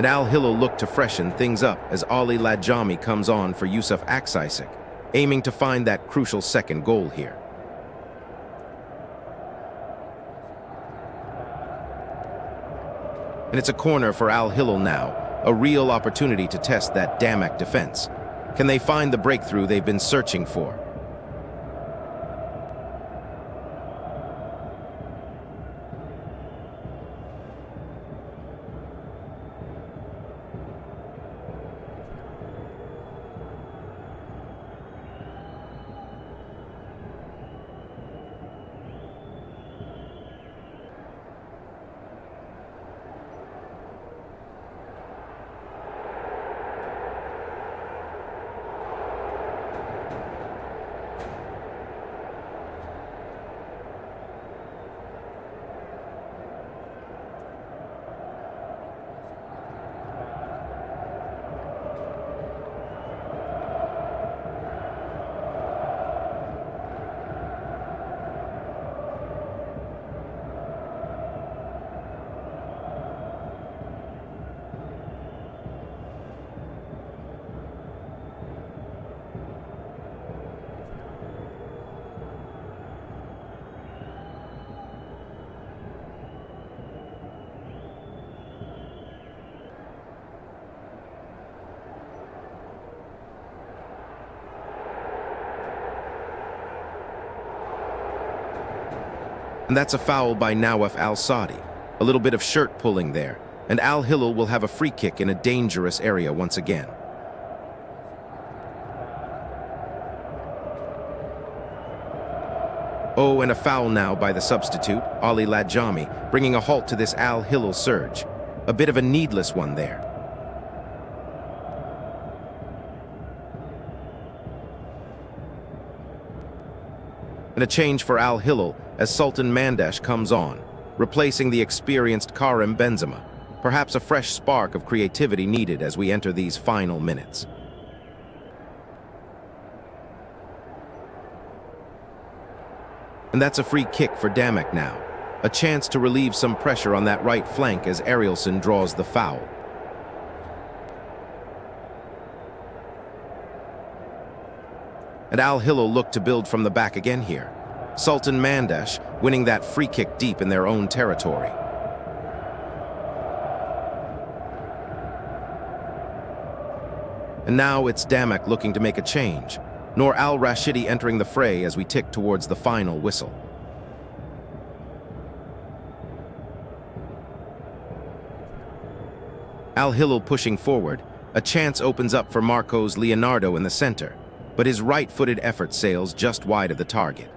Speaker 1: And Al Hilal looked to freshen things up as Ali Ladjami comes on for Yusuf Aksisek, aiming to find that crucial second goal here. And it's a corner for Al Hilal now, a real opportunity to test that Damak defense. Can they find the breakthrough they've been searching for? And that's a foul by Nawaf Al-Saadi. A little bit of shirt pulling there, and Al Hilal will have a free kick in a dangerous area once again. Oh, and a foul now by the substitute, Ali Ladjami, bringing a halt to this Al Hilal surge. A bit of a needless one there. And a change for Al Hilal as Sultan Mandash comes on, replacing the experienced Karim Benzema. Perhaps a fresh spark of creativity needed as we enter these final minutes. And that's a free kick for Damek now. A chance to relieve some pressure on that right flank as Arielson draws the foul. And Al Hilal look to build from the back again here. Sultan Mandash winning that free kick deep in their own territory. And now it's Damek looking to make a change. Noor Al-Rashidi entering the fray as we tick towards the final whistle. Al Hilal pushing forward. A chance opens up for Marcos Leonardo in the center, but his right-footed effort sails just wide of the target.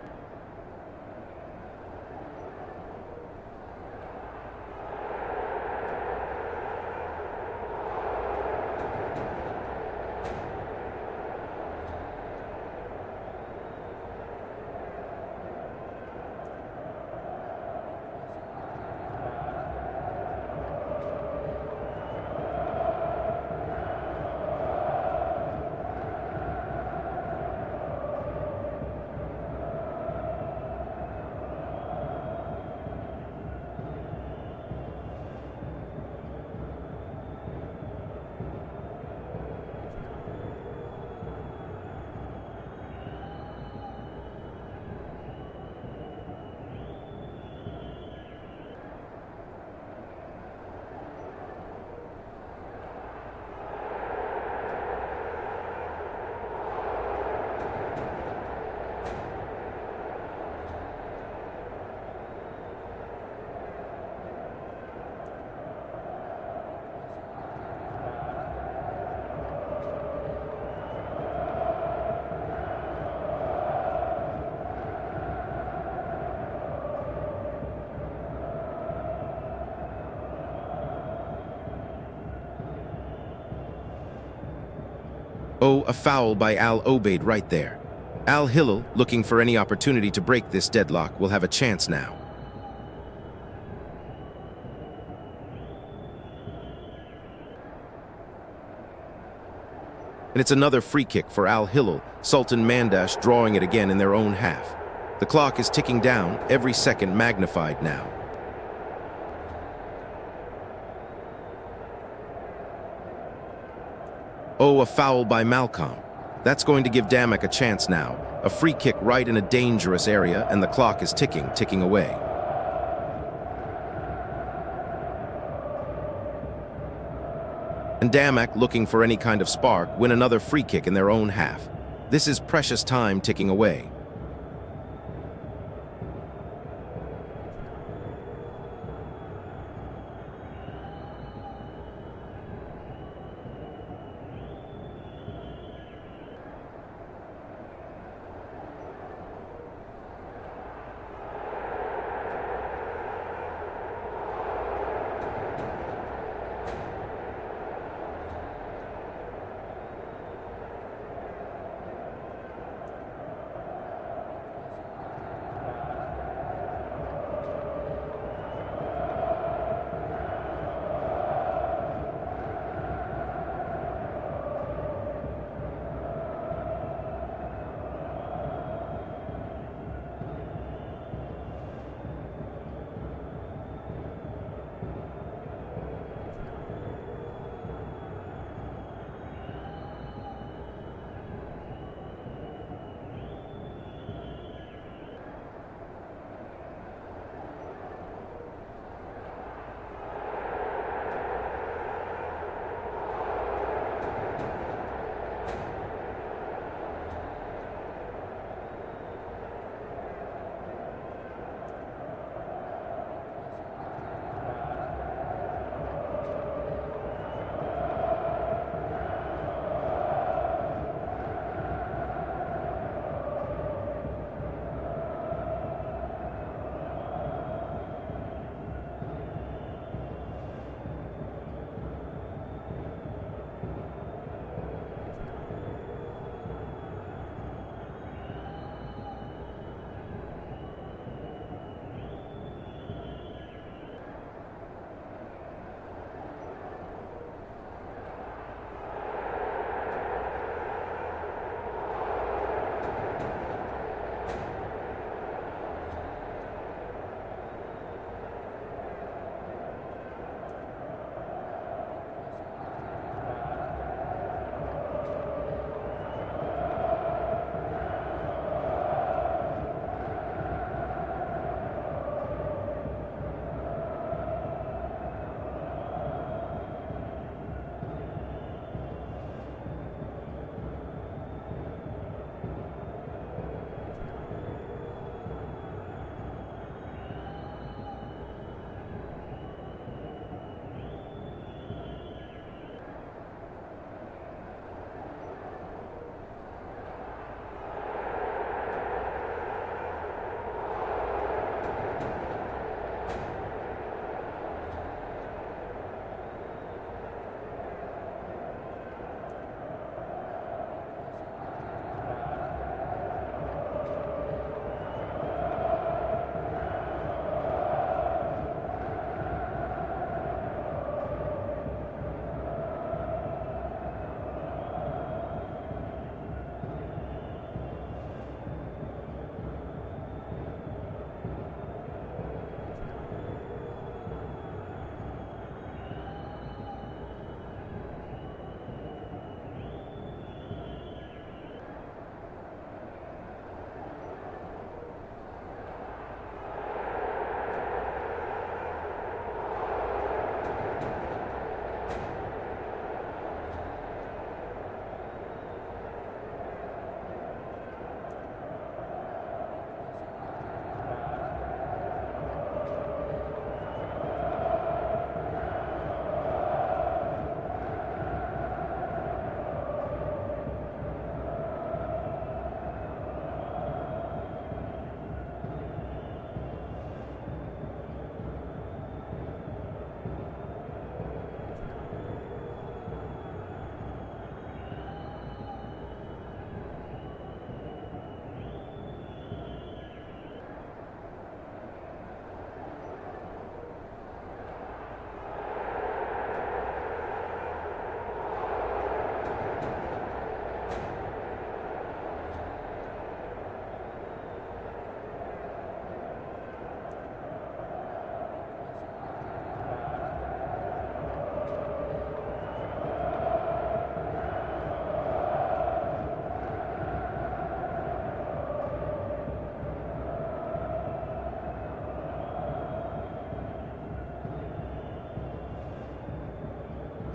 Speaker 1: Oh, a foul by Al Obaid right there. Al Hilal, looking for any opportunity to break this deadlock, will have a chance now. And it's another free kick for Al Hilal, Sultan Mandash drawing it again in their own half. The clock is ticking down, every second magnified now. Oh, a foul by Malcolm. That's going to give Damek a chance now. A free kick right in a dangerous area, and the clock is ticking away. And Damek, looking for any kind of spark, win another free kick in their own half. This is precious time ticking away.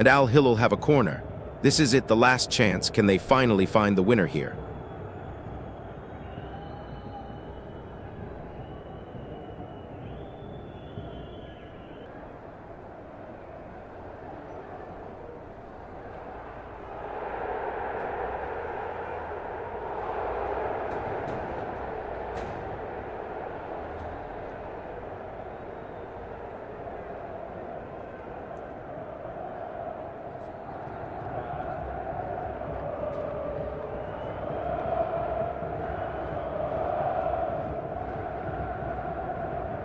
Speaker 1: and Al Hilal have a corner. This is it, the last chance. Can they finally find the winner here?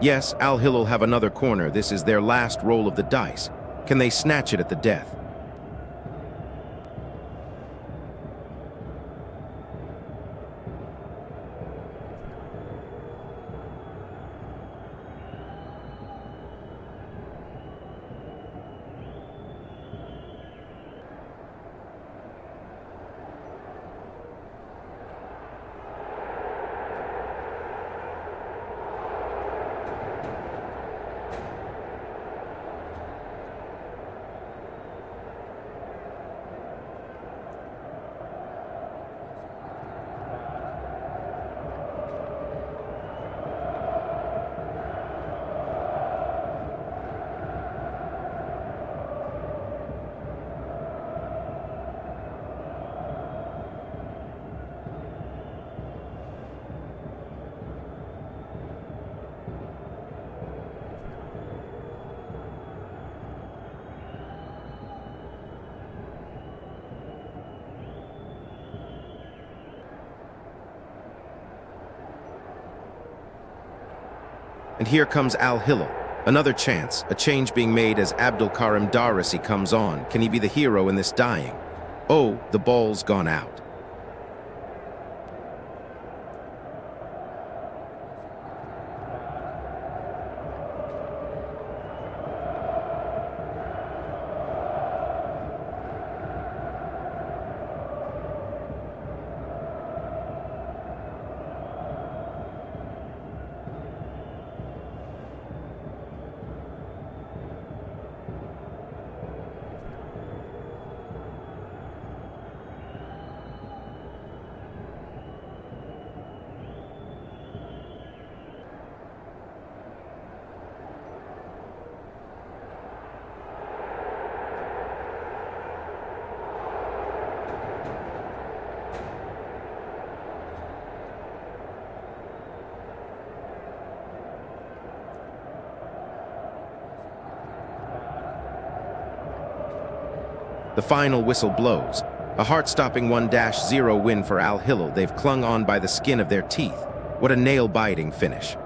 Speaker 1: Yes, Al Hilal have another corner. This is their last roll of the dice. Can they snatch it at the death? And here comes Al Hilal. Another chance, a change being made as Abdul Karim Darasi comes on. Can he be the hero in this dying? Oh, the ball's gone out. The final whistle blows. A heart-stopping 1-0 win for Al Hilal. They've clung on by the skin of their teeth. What a nail-biting finish.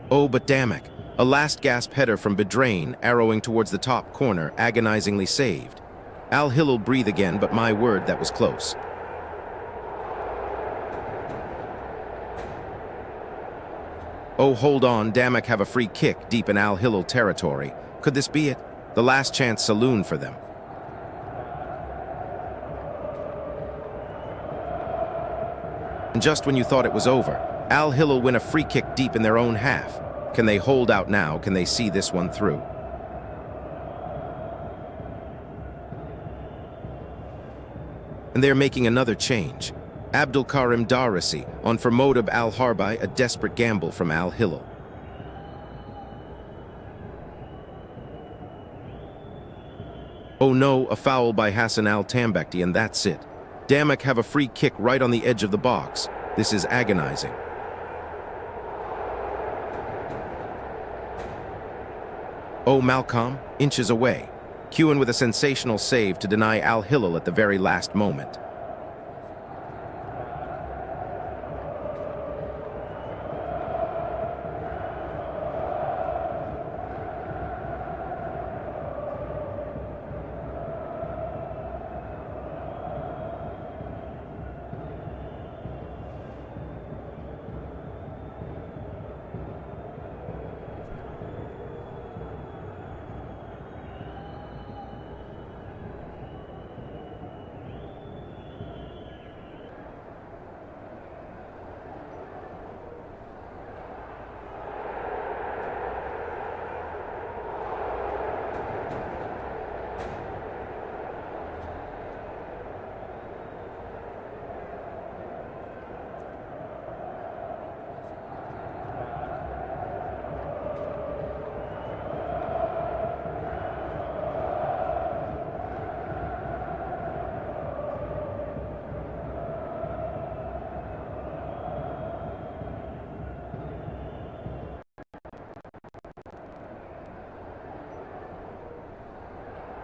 Speaker 1: Oh, but Damek, a last-gasp header from Bedrain, arrowing towards the top corner, agonizingly saved. Al Hilal breathe again, but my word, that was close. Oh, hold on, Damek have a free kick deep in Al Hilal territory. Could this be it? The last chance saloon for them. And just when you thought it was over, Al Hilal win a free kick deep in their own half. Can they hold out now? Can they see this one through? And they're making another change. Abdul Karim Darisi on for Modab Al-Harbi, a desperate gamble from Al Hilal. Oh no, a foul by Hassan Al-Tambakti, and that's it. Damek have a free kick right on the edge of the box. This is agonizing. Oh, Malcolm, inches away. Kewen with a sensational save to deny Al Hilal at the very last moment.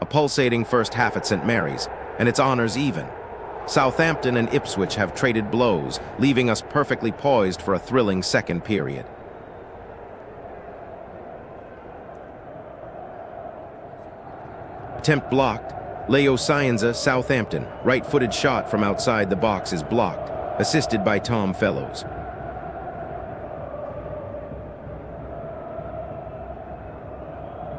Speaker 1: A pulsating first half at St. Mary's, and its honors even. Southampton and Ipswich have traded blows, leaving us perfectly poised for a thrilling second period. Attempt blocked. Leo Scienza, Southampton. Right-footed shot from outside the box is blocked, assisted by Tom Fellows.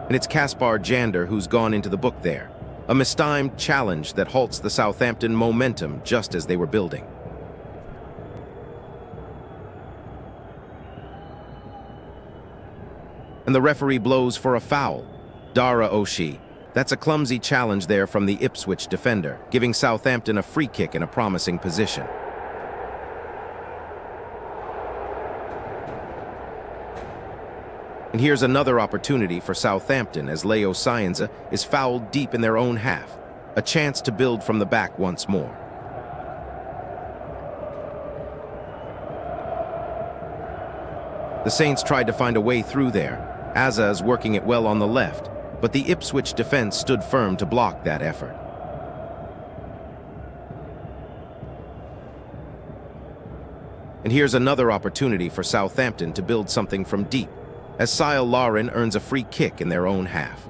Speaker 1: And it's Kaspar Jander who's gone into the book there. A mistimed challenge that halts the Southampton momentum just as they were building. And the referee blows for a foul. Dara Oshie. That's a clumsy challenge there from the Ipswich defender, giving Southampton a free kick in a promising position. And here's another opportunity for Southampton as Leo Scienza is fouled deep in their own half. A chance to build from the back once more. The Saints tried to find a way through there. Azza is working it well on the left, but the Ipswich defense stood firm to block that effort. And here's another opportunity for Southampton to build something from deep, as Sile Lauren earns a free kick in their own half.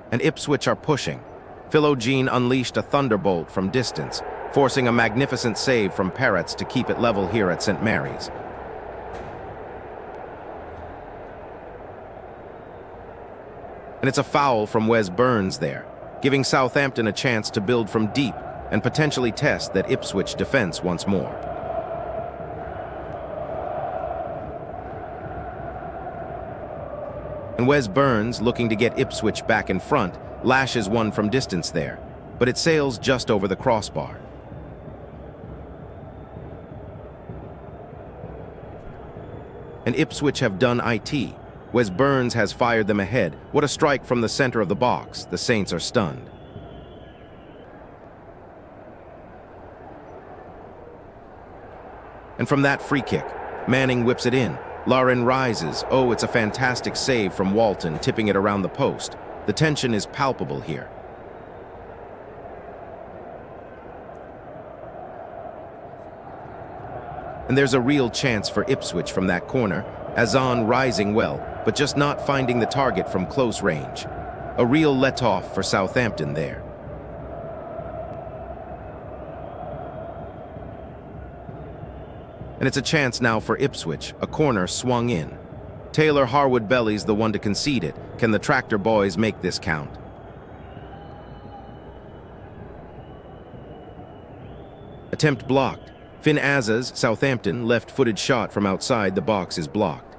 Speaker 1: And Ipswich are pushing. Philogene unleashed a thunderbolt from distance, forcing a magnificent save from Peretz to keep it level here at St. Mary's. And it's a foul from Wes Burns there, giving Southampton a chance to build from deep and potentially test that Ipswich defense once more. And Wes Burns, looking to get Ipswich back in front, lashes one from distance there, but it sails just over the crossbar. And Ipswich have done IT. Wes Burns has fired them ahead. What a strike from the center of the box. The Saints are stunned. And from that free kick, Manning whips it in. Lauren rises. Oh, it's a fantastic save from Walton, tipping it around the post. The tension is palpable here. And there's a real chance for Ipswich from that corner, Azan rising well, but just not finding the target from close range. A real let-off for Southampton there. And it's a chance now for Ipswich, a corner swung in. Taylor Harwood Belly's the one to concede it. Can the Tractor boys make this count? Attempt blocked. Finn Azza's, Southampton, left-footed shot from outside the box is blocked.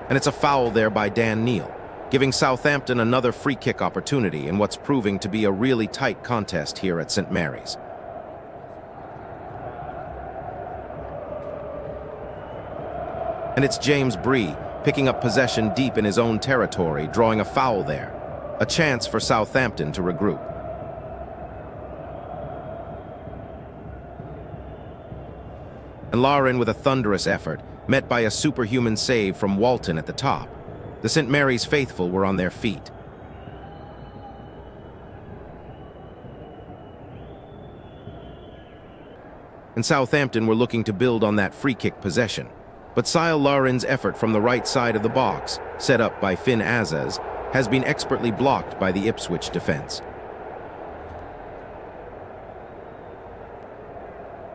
Speaker 1: And it's a foul there by Dan Neil, giving Southampton another free kick opportunity in what's proving to be a really tight contest here at St. Mary's. And it's James Bree picking up possession deep in his own territory, drawing a foul there. A chance for Southampton to regroup. And Lauren with a thunderous effort, met by a superhuman save from Walton at the top. The St. Mary's faithful were on their feet. And Southampton were looking to build on that free kick possession. But Sile Lauren's effort from the right side of the box, set up by Finn Azaz, has been expertly blocked by the Ipswich defense.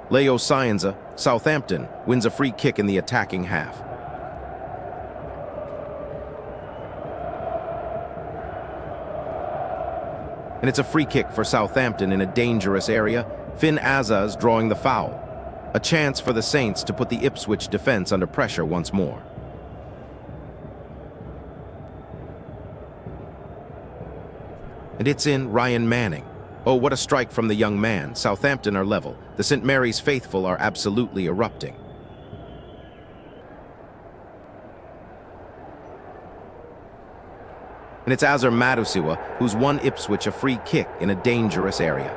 Speaker 1: Leo Scienza, Southampton, wins a free kick in the attacking half. And it's a free kick for Southampton in a dangerous area, Finn Azaz drawing the foul. A chance for the Saints to put the Ipswich defense under pressure once more. And it's in Ryan Manning. Oh, what a strike from the young man. Southampton are level. The St. Mary's faithful are absolutely erupting. And it's Azar Madusiwa who's won Ipswich a free kick in a dangerous area.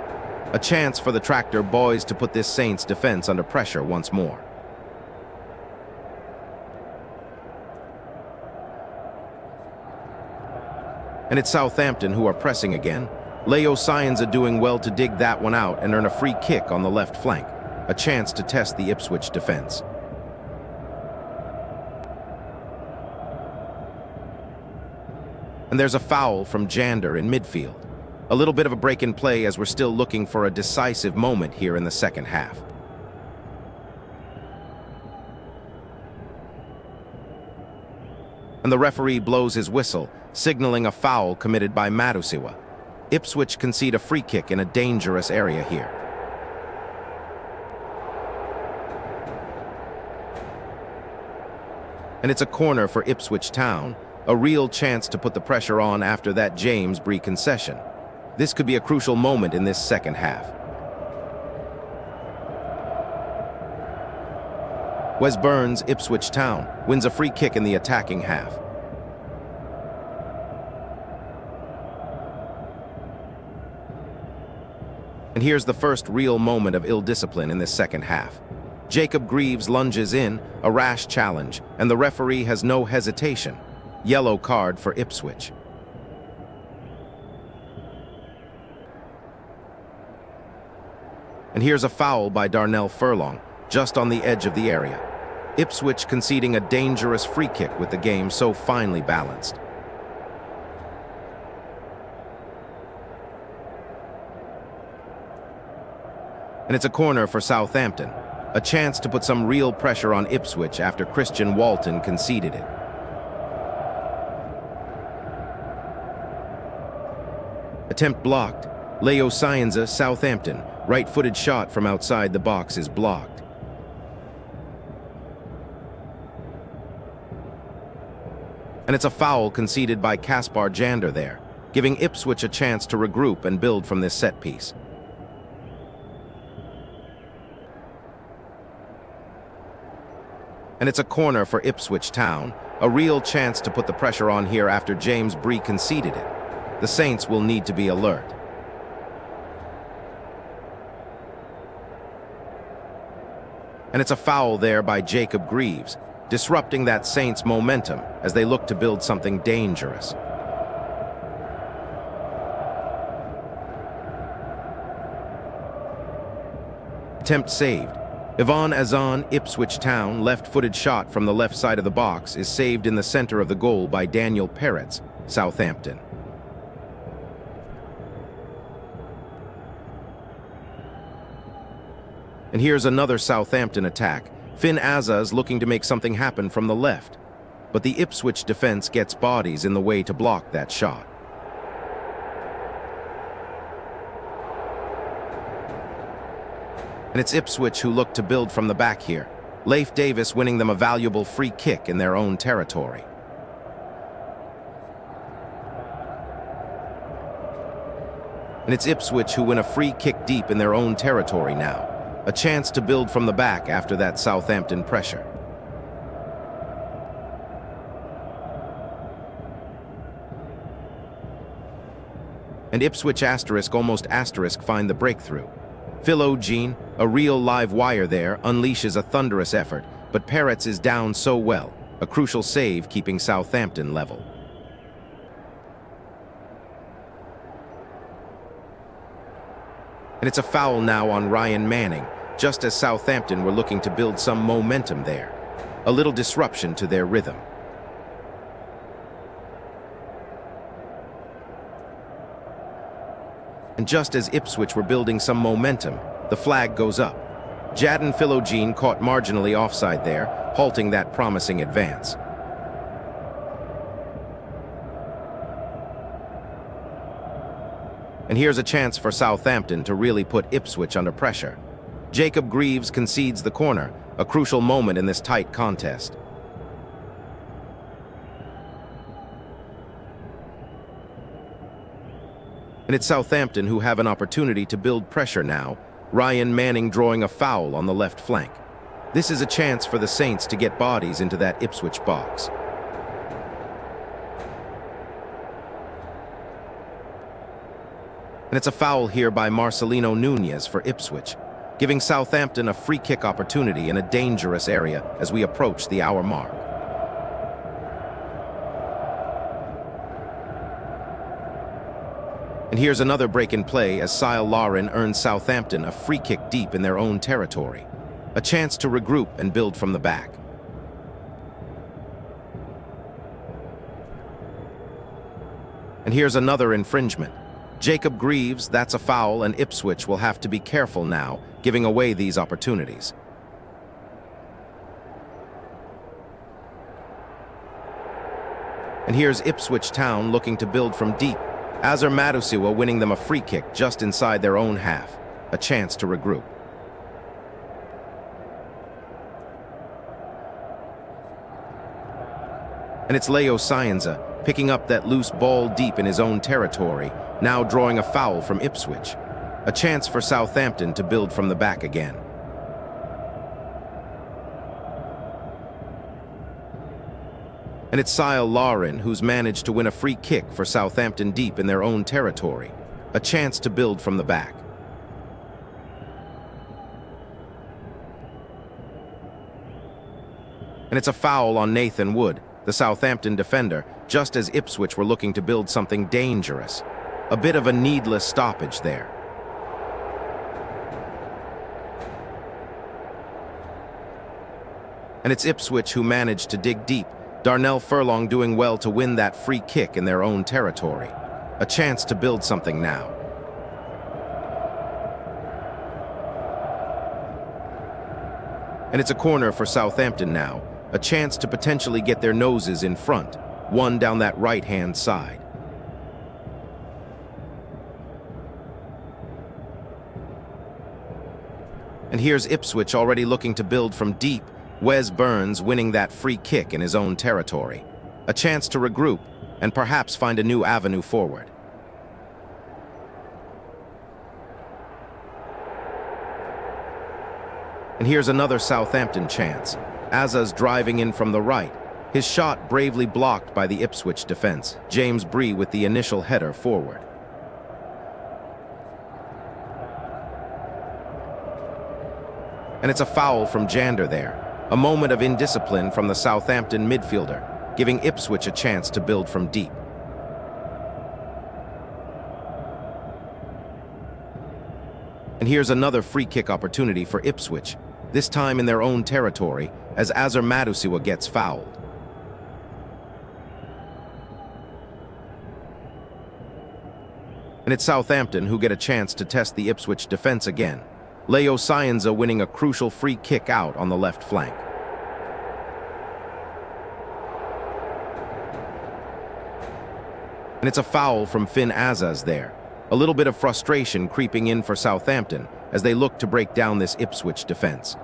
Speaker 1: A chance for the Tractor boys to put this Saints defense under pressure once more. And it's Southampton who are pressing again. Leo Scienza doing well to dig that one out and earn a free kick on the left flank. A chance to test the Ipswich defense. And there's a foul from Jander in midfield. A little bit of a break in play as we're still looking for a decisive moment here in the second half. And the referee blows his whistle, signaling a foul committed by Madusiwa. Ipswich concede a free kick in a dangerous area here. And it's a corner for Ipswich Town, a real chance to put the pressure on after that James Bree concession. This could be a crucial moment in this second half. Wes Burns, Ipswich Town, wins a free kick in the attacking half. And here's the first real moment of ill discipline in this second half. Jacob Greaves lunges in, a rash challenge, and the referee has no hesitation. Yellow card for Ipswich. And here's a foul by Darnell Furlong, just on the edge of the area. Ipswich conceding a dangerous free kick with the game so finely balanced. And it's a corner for Southampton, a chance to put some real pressure on Ipswich after Christian Walton conceded it. Attempt blocked. Leo Scienza, Southampton, right-footed shot from outside the box is blocked. And it's a foul conceded by Kaspar Jander there, giving Ipswich a chance to regroup and build from this set piece. And it's a corner for Ipswich Town, a real chance to put the pressure on here after James Bree conceded it. The Saints will need to be alert. And it's a foul there by Jacob Greaves, disrupting that Saints momentum as they look to build something dangerous. Attempt saved. Yvonne Azan, Ipswich Town, left-footed shot from the left side of the box is saved in the center of the goal by Daniel Peretz, Southampton. And here's another Southampton attack. Finn Azaz looking to make something happen from the left. But the Ipswich defense gets bodies in the way to block that shot. And it's Ipswich who look to build from the back here. Leif Davis winning them a valuable free kick in their own territory. And it's Ipswich who win a free kick deep in their own territory now. A chance to build from the back after that Southampton pressure. And Ipswich *, almost * find the breakthrough. Phil O'Gene, a real live wire there, unleashes a thunderous effort, but Peretz is down so well, a crucial save keeping Southampton level. And it's a foul now on Ryan Manning, just as Southampton were looking to build some momentum there. A little disruption to their rhythm. And just as Ipswich were building some momentum, the flag goes up. Jadon Philogene caught marginally offside there, halting that promising advance. And here's a chance for Southampton to really put Ipswich under pressure. Jacob Greaves concedes the corner, a crucial moment in this tight contest. And it's Southampton who have an opportunity to build pressure now, Ryan Manning drawing a foul on the left flank. This is a chance for the Saints to get bodies into that Ipswich box. And it's a foul here by Marcelino Nunez for Ipswich, giving Southampton a free kick opportunity in a dangerous area as we approach the hour mark. And here's another break in play as Sile Lauren earns Southampton a free kick deep in their own territory. A chance to regroup and build from the back. And here's another infringement. Jacob Greaves, that's a foul, and Ipswich will have to be careful now, giving away these opportunities. And here's Ipswich Town looking to build from deep. Azar Matusiwa winning them a free kick just inside their own half. A chance to regroup. And it's Leo Scienza picking up that loose ball deep in his own territory, now drawing a foul from Ipswich. A chance for Southampton to build from the back again. And it's Sile Lauren who's managed to win a free kick for Southampton deep in their own territory. A chance to build from the back. And it's a foul on Nathan Wood, the Southampton defender, just as Ipswich were looking to build something dangerous. A bit of a needless stoppage there. And it's Ipswich who managed to dig deep, Darnell Furlong doing well to win that free kick in their own territory. A chance to build something now. And it's a corner for Southampton now. A chance to potentially get their noses in front. One down that right-hand side. And here's Ipswich already looking to build from deep. Wes Burns winning that free kick in his own territory. A chance to regroup and perhaps find a new avenue forward. And here's another Southampton chance. Azaz driving in from the right. His shot bravely blocked by the Ipswich defense. James Bree with the initial header forward. And it's a foul from Jander there. A moment of indiscipline from the Southampton midfielder, giving Ipswich a chance to build from deep. And here's another free kick opportunity for Ipswich, this time in their own territory, as Azar Madusiwa gets fouled. And it's Southampton who get a chance to test the Ipswich defense again. Leo Scienza winning a crucial free kick out on the left flank. And it's a foul from Finn Azaz there. A little bit of frustration creeping in for Southampton as they look to break down this Ipswich defense.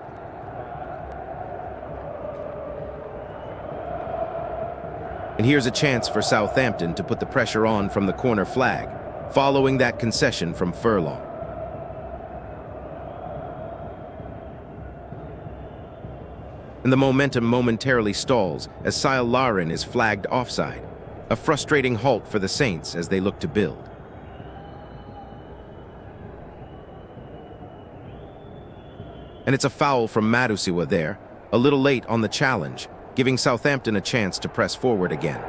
Speaker 1: And here's a chance for Southampton to put the pressure on from the corner flag, following that concession from Furlong. And the momentum momentarily stalls as Sile Larin is flagged offside. A frustrating halt for the Saints as they look to build. And it's a foul from Madusiwa there, a little late on the challenge, giving Southampton a chance to press forward again.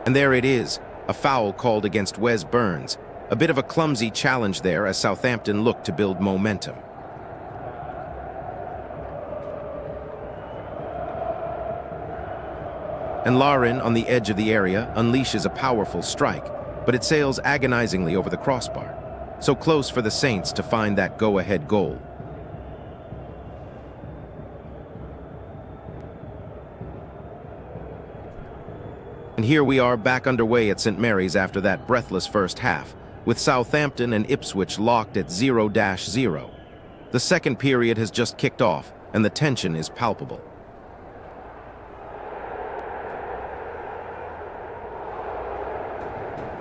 Speaker 1: And there it is, a foul called against Wes Burns. A bit of a clumsy challenge there as Southampton looked to build momentum. And Larin, on the edge of the area, unleashes a powerful strike, but it sails agonizingly over the crossbar. So close for the Saints to find that go-ahead goal. And here we are back underway at St. Mary's after that breathless first half, with Southampton and Ipswich locked at 0-0. The second period has just kicked off, and the tension is palpable.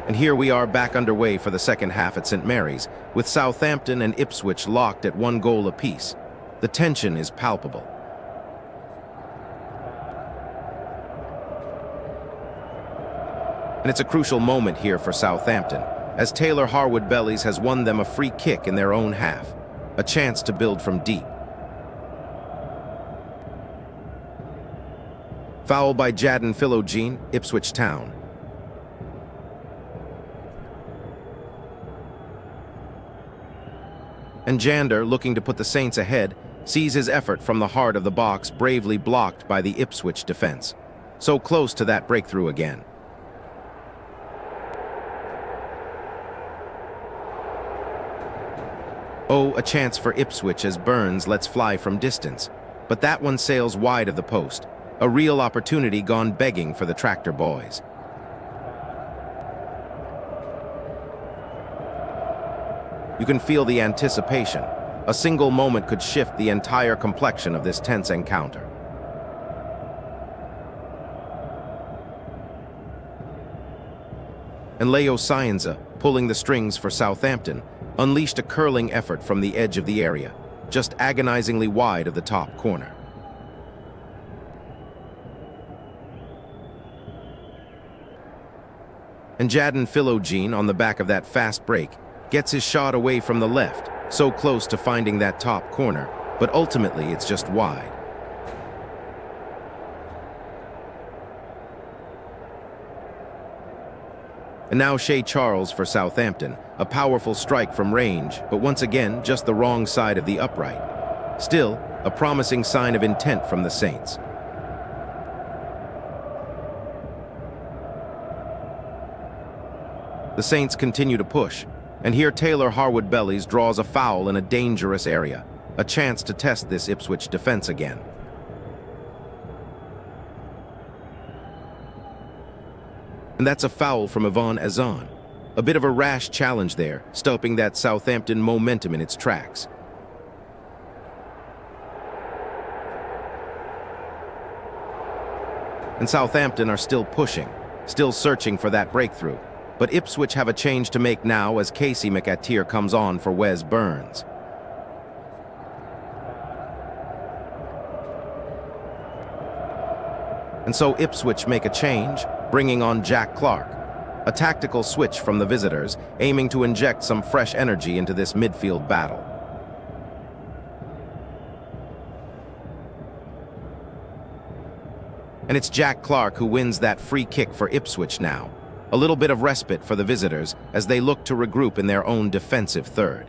Speaker 1: And here we are back underway for the second half at St. Mary's, with Southampton and Ipswich locked at 1 goal apiece. The tension is palpable. And it's a crucial moment here for Southampton, as Taylor Harwood-Bellies has won them a free kick in their own half, a chance to build from deep. Foul by Jadon Philogene, Ipswich Town. And Jander, looking to put the Saints ahead, sees his effort from the heart of the box bravely blocked by the Ipswich defense. So close to that breakthrough again. Oh, a chance for Ipswich as Burns lets fly from distance. But that one sails wide of the post. A real opportunity gone begging for the Tractor boys. You can feel the anticipation. A single moment could shift the entire complexion of this tense encounter. And Leo Scienza, pulling the strings for Southampton, unleashed a curling effort from the edge of the area, just agonizingly wide of the top corner. And Jadon Philogene, on the back of that fast break, gets his shot away from the left, so close to finding that top corner, but ultimately it's just wide. And now Shea Charles for Southampton, a powerful strike from range, but once again just the wrong side of the upright. Still, a promising sign of intent from the Saints. The Saints continue to push, and here Taylor Harwood-Bellies draws a foul in a dangerous area, a chance to test this Ipswich defense again. And that's a foul from Yvonne Azan. A bit of a rash challenge there, stopping that Southampton momentum in its tracks. And Southampton are still pushing, still searching for that breakthrough. But Ipswich have a change to make now as Casey McAteer comes on for Wes Burns. And so Ipswich make a change, bringing on Jack Clark. A tactical switch from the visitors, aiming to inject some fresh energy into this midfield battle. And it's Jack Clark who wins that free kick for Ipswich now. A little bit of respite for the visitors as they look to regroup in their own defensive third.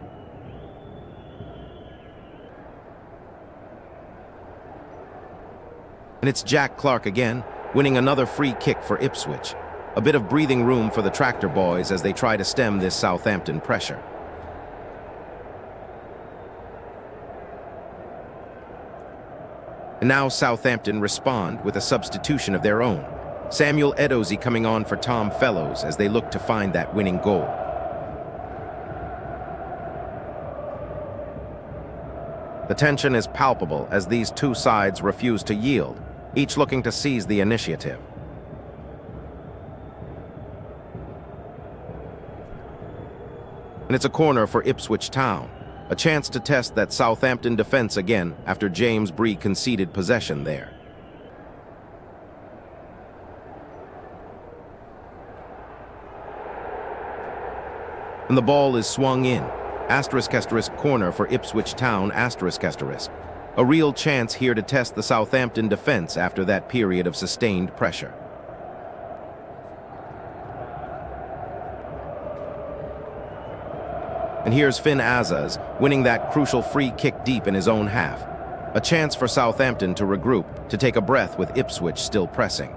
Speaker 1: And it's Jack Clark again, winning another free kick for Ipswich. A bit of breathing room for the tractor boys as they try to stem this Southampton pressure. And now Southampton respond with a substitution of their own. Samuel Edozie coming on for Tom Fellows as they look to find that winning goal. The tension is palpable as these two sides refuse to yield, each looking to seize the initiative. And it's a corner for Ipswich Town, a chance to test that Southampton defense again after James Bree conceded possession there. And the ball is swung in. *** corner for Ipswich Town ***. A real chance here to test the Southampton defense after that period of sustained pressure. And here's Finn Azaz winning that crucial free kick deep in his own half. A chance for Southampton to regroup, to take a breath with Ipswich still pressing.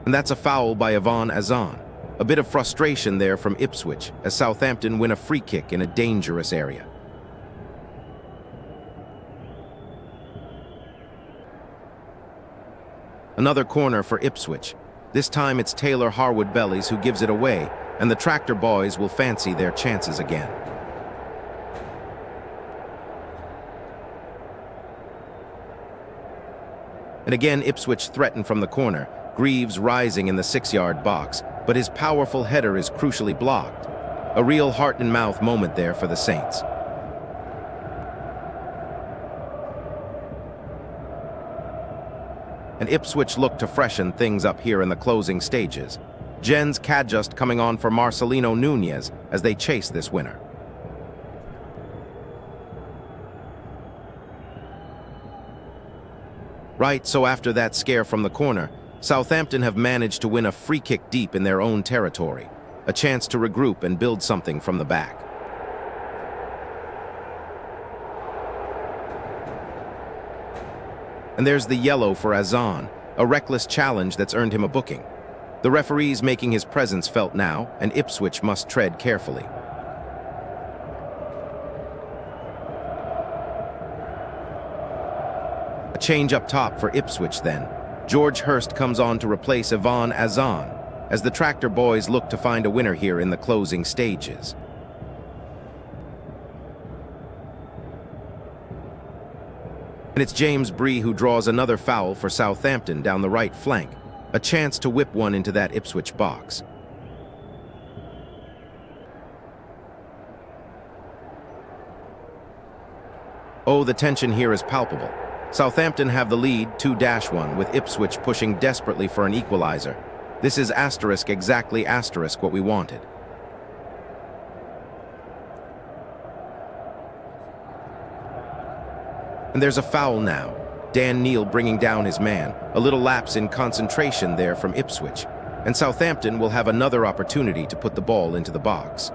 Speaker 1: And that's a foul by Yvonne Azan. A bit of frustration there from Ipswich as Southampton win a free kick in a dangerous area. Another corner for Ipswich. This time it's Taylor Harwood-Bellies who gives it away, and the tractor boys will fancy their chances again. And again Ipswich threaten from the corner, Greaves rising in the 6-yard box, but his powerful header is crucially blocked. A real heart-and-mouth moment there for the Saints. And Ipswich look to freshen things up here in the closing stages. Jens Kajust coming on for Marcelino Nunez as they chase this winner. Right, so after that scare from the corner, Southampton have managed to win a free kick deep in their own territory, a chance to regroup and build something from the back. And there's the yellow for Azan, a reckless challenge that's earned him a booking. The referee's making his presence felt now, and Ipswich must tread carefully. A change up top for Ipswich then. George Hurst comes on to replace Yvonne Azan, as the tractor boys look to find a winner here in the closing stages. And it's James Bree who draws another foul for Southampton down the right flank, a chance to whip one into that Ipswich box. Oh, the tension here is palpable. Southampton have the lead 2-1 with Ipswich pushing desperately for an equalizer. This is exactly what we wanted. And there's a foul now. Dan Neal bringing down his man. A little lapse in concentration there from Ipswich. And Southampton will have another opportunity to put the ball into the box.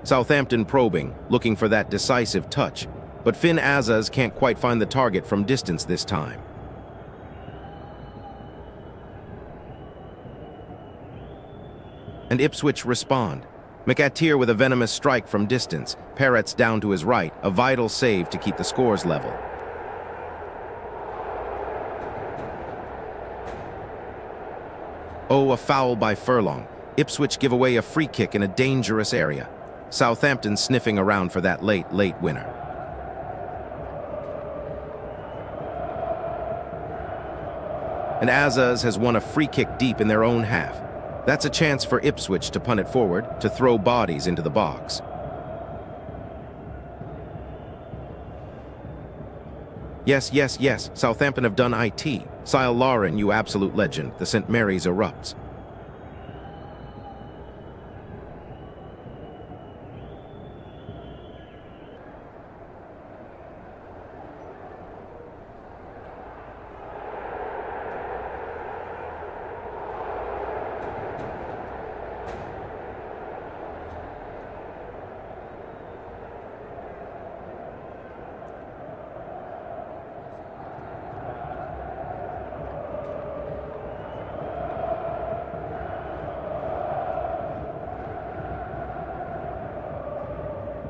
Speaker 1: Southampton probing, looking for that decisive touch, but Finn Azaz can't quite find the target from distance this time. And Ipswich respond. McAteer with a venomous strike from distance, Peretz down to his right, a vital save to keep the scores level. Oh, a foul by Furlong. Ipswich give away a free kick in a dangerous area. Southampton sniffing around for that late winner. And Azaz has won a free kick deep in their own half. That's a chance for Ipswich to punt it forward, to throw bodies into the box. Yes, Southampton have done IT. Sile Lauren, you absolute legend. The St. Mary's erupts.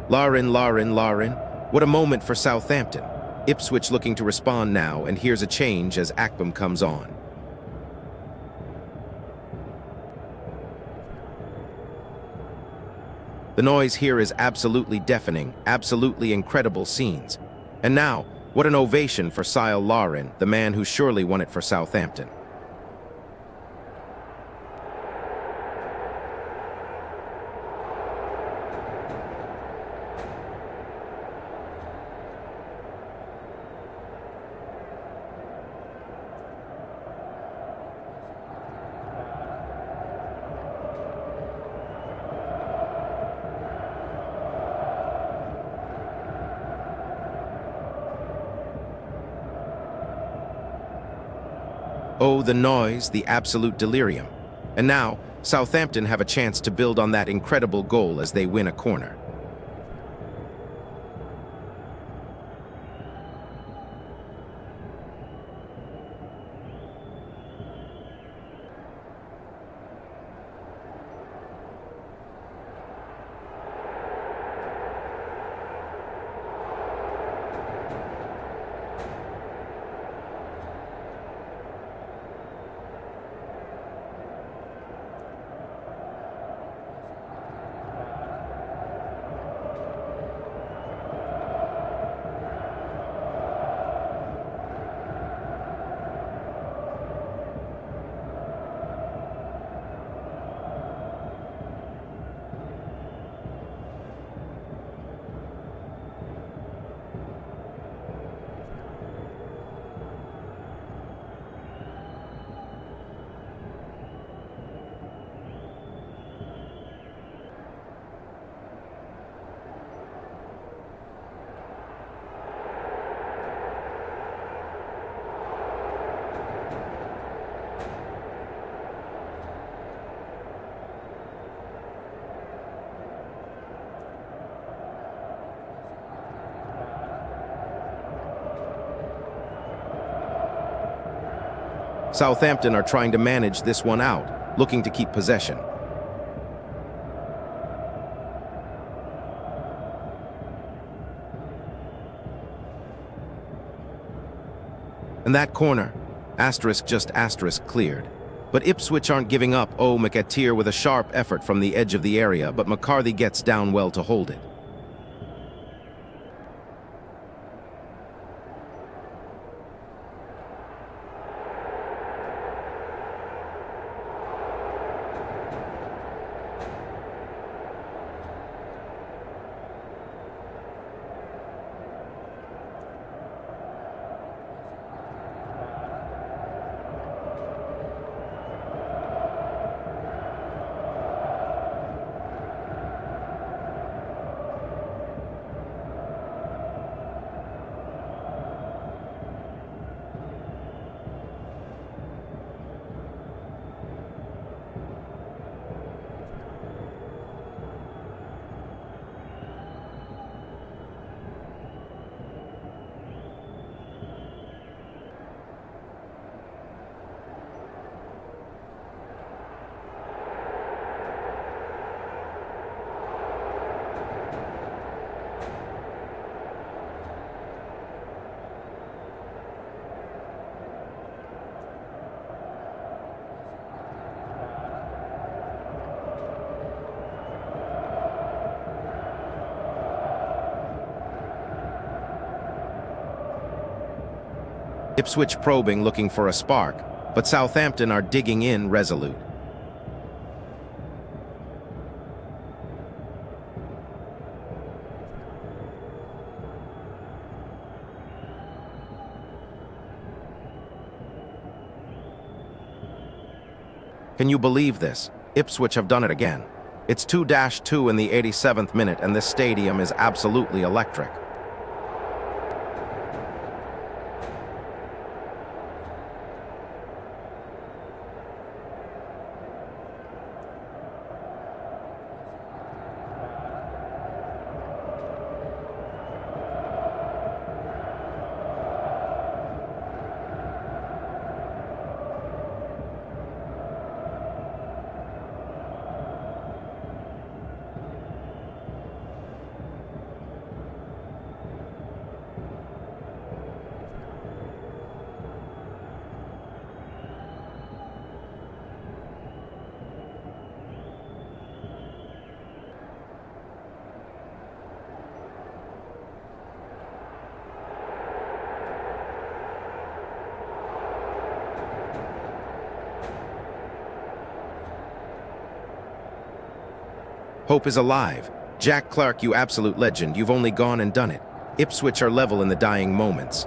Speaker 1: Lauren. What a moment for Southampton. Ipswich looking to respond now, and here's a change as Akbom comes on. The noise here is absolutely deafening, absolutely incredible scenes. And now, what an ovation for Sile Lauren, the man who surely won it for Southampton. Oh, the noise, the absolute delirium. And now, Southampton have a chance to build on that incredible goal as they win a corner. Southampton are trying to manage this one out, looking to keep possession. And that corner, just cleared. But Ipswich aren't giving up. Oh, McAteer with a sharp effort from the edge of the area, but McCarthy gets down well to hold it. Ipswich probing, looking for a spark, but Southampton are digging in resolute. Can you believe this? Ipswich have done it again. It's 2-2 in the 87th minute, and this stadium is absolutely electric. Hope is alive. Jack Clark, you absolute legend, you've only gone and done it. Ipswich are level in the dying moments.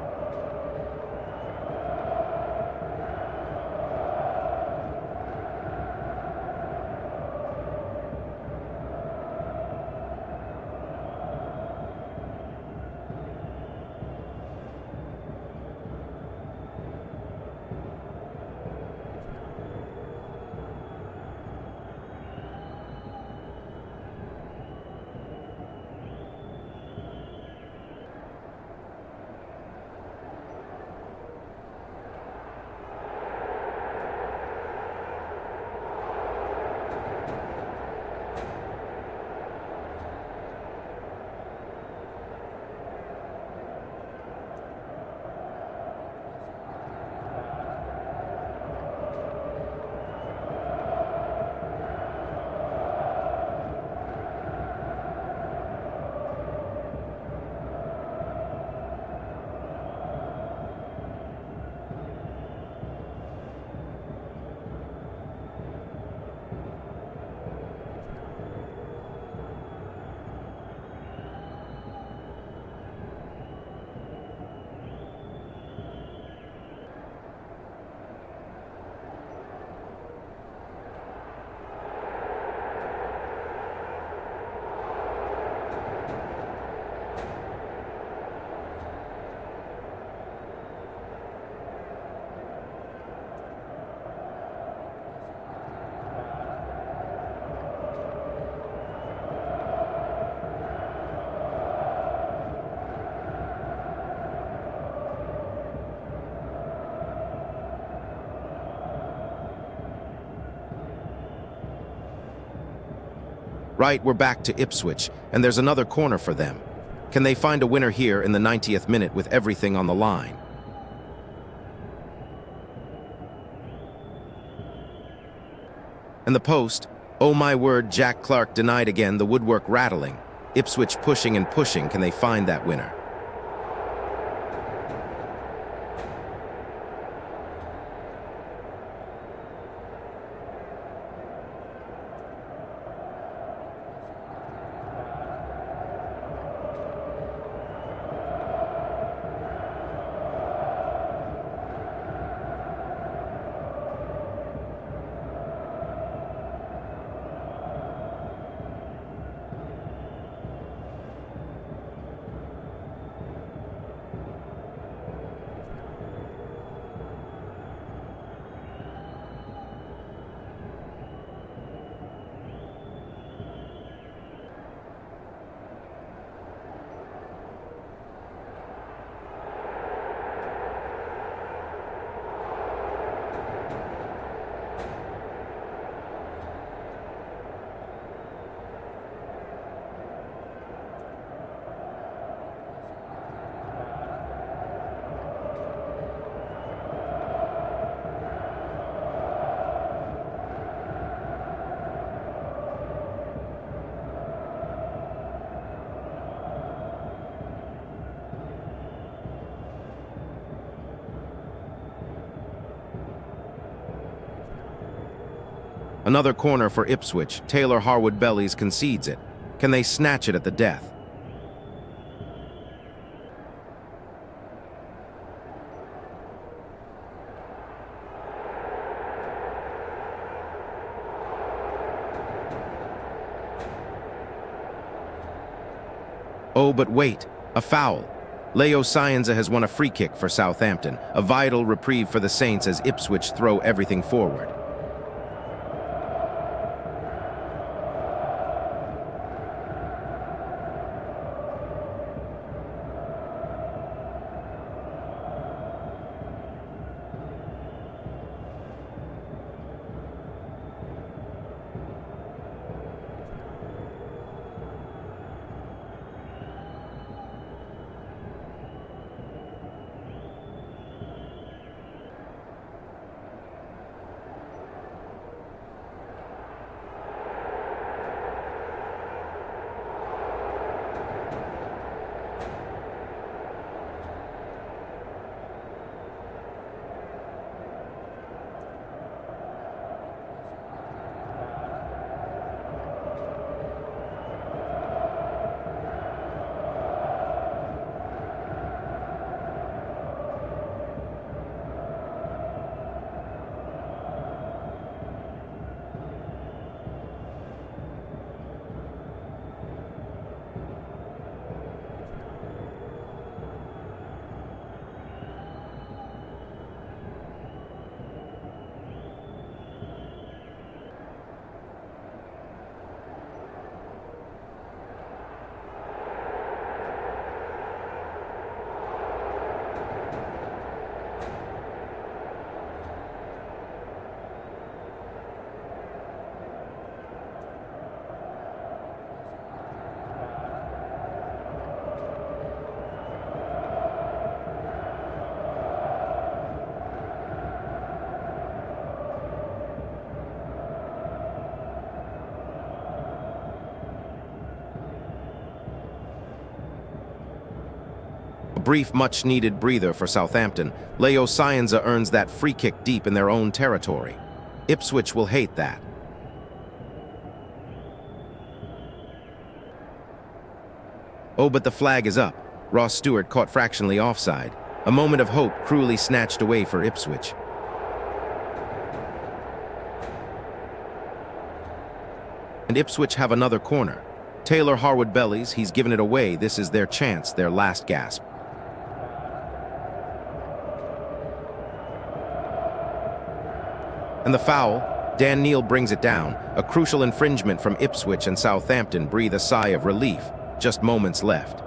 Speaker 1: Right, we're back to Ipswich, and there's another corner for them. Can they find a winner here in the 90th minute with everything on the line? And the post, oh my word, Jack Clark denied again, the woodwork rattling. Ipswich pushing and pushing, can they find that winner? Another corner for Ipswich. Taylor Harwood Bellies concedes it. Can they snatch it at the death? Oh, but wait, a foul. Leo Scienza has won a free kick for Southampton, a vital reprieve for the Saints as Ipswich throw everything forward. brief, much-needed breather for Southampton. Leo Cienza earns that free kick deep in their own territory. Ipswich will hate that. Oh, but the flag is up. Ross Stewart caught fractionally offside. A moment of hope cruelly snatched away for Ipswich. And Ipswich have another corner. Taylor Harwood bellies, he's given it away. This is their chance, their last gasp. And the foul, Dan Neil brings it down. A crucial infringement from Ipswich, and Southampton breathe a sigh of relief. Just moments left.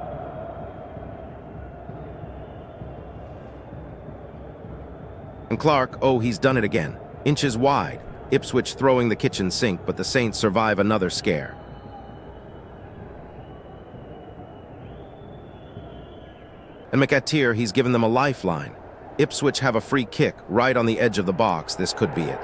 Speaker 1: And Clark, oh, he's done it again. Inches wide. Ipswich throwing the kitchen sink, but the Saints survive another scare. And McAteer, he's given them a lifeline. Ipswich have a free kick right on the edge of the box. This could be it.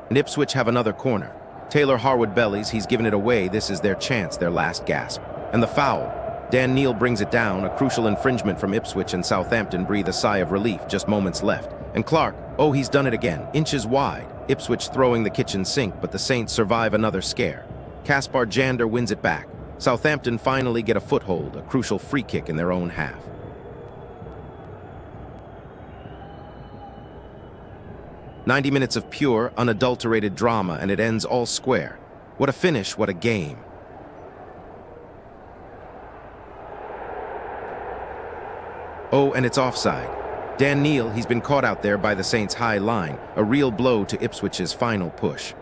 Speaker 1: And Ipswich have another corner. Taylor Harwood bellies, he's given it away. This is their chance, their last gasp. And the foul. Dan Neil brings it down. A crucial infringement from Ipswich, and Southampton breathe a sigh of relief. Just moments left. And Clark, oh, he's done it again. Inches wide. Ipswich throwing the kitchen sink, but the Saints survive another scare. Kaspar Jander wins it back. Southampton finally get a foothold, a crucial free kick in their own half. "90 minutes of pure, unadulterated drama, and it ends all square. What a finish, what a game." Oh, and it's offside. Dan Neil, he's been caught out there by the Saints' high line, a real blow to Ipswich's final push.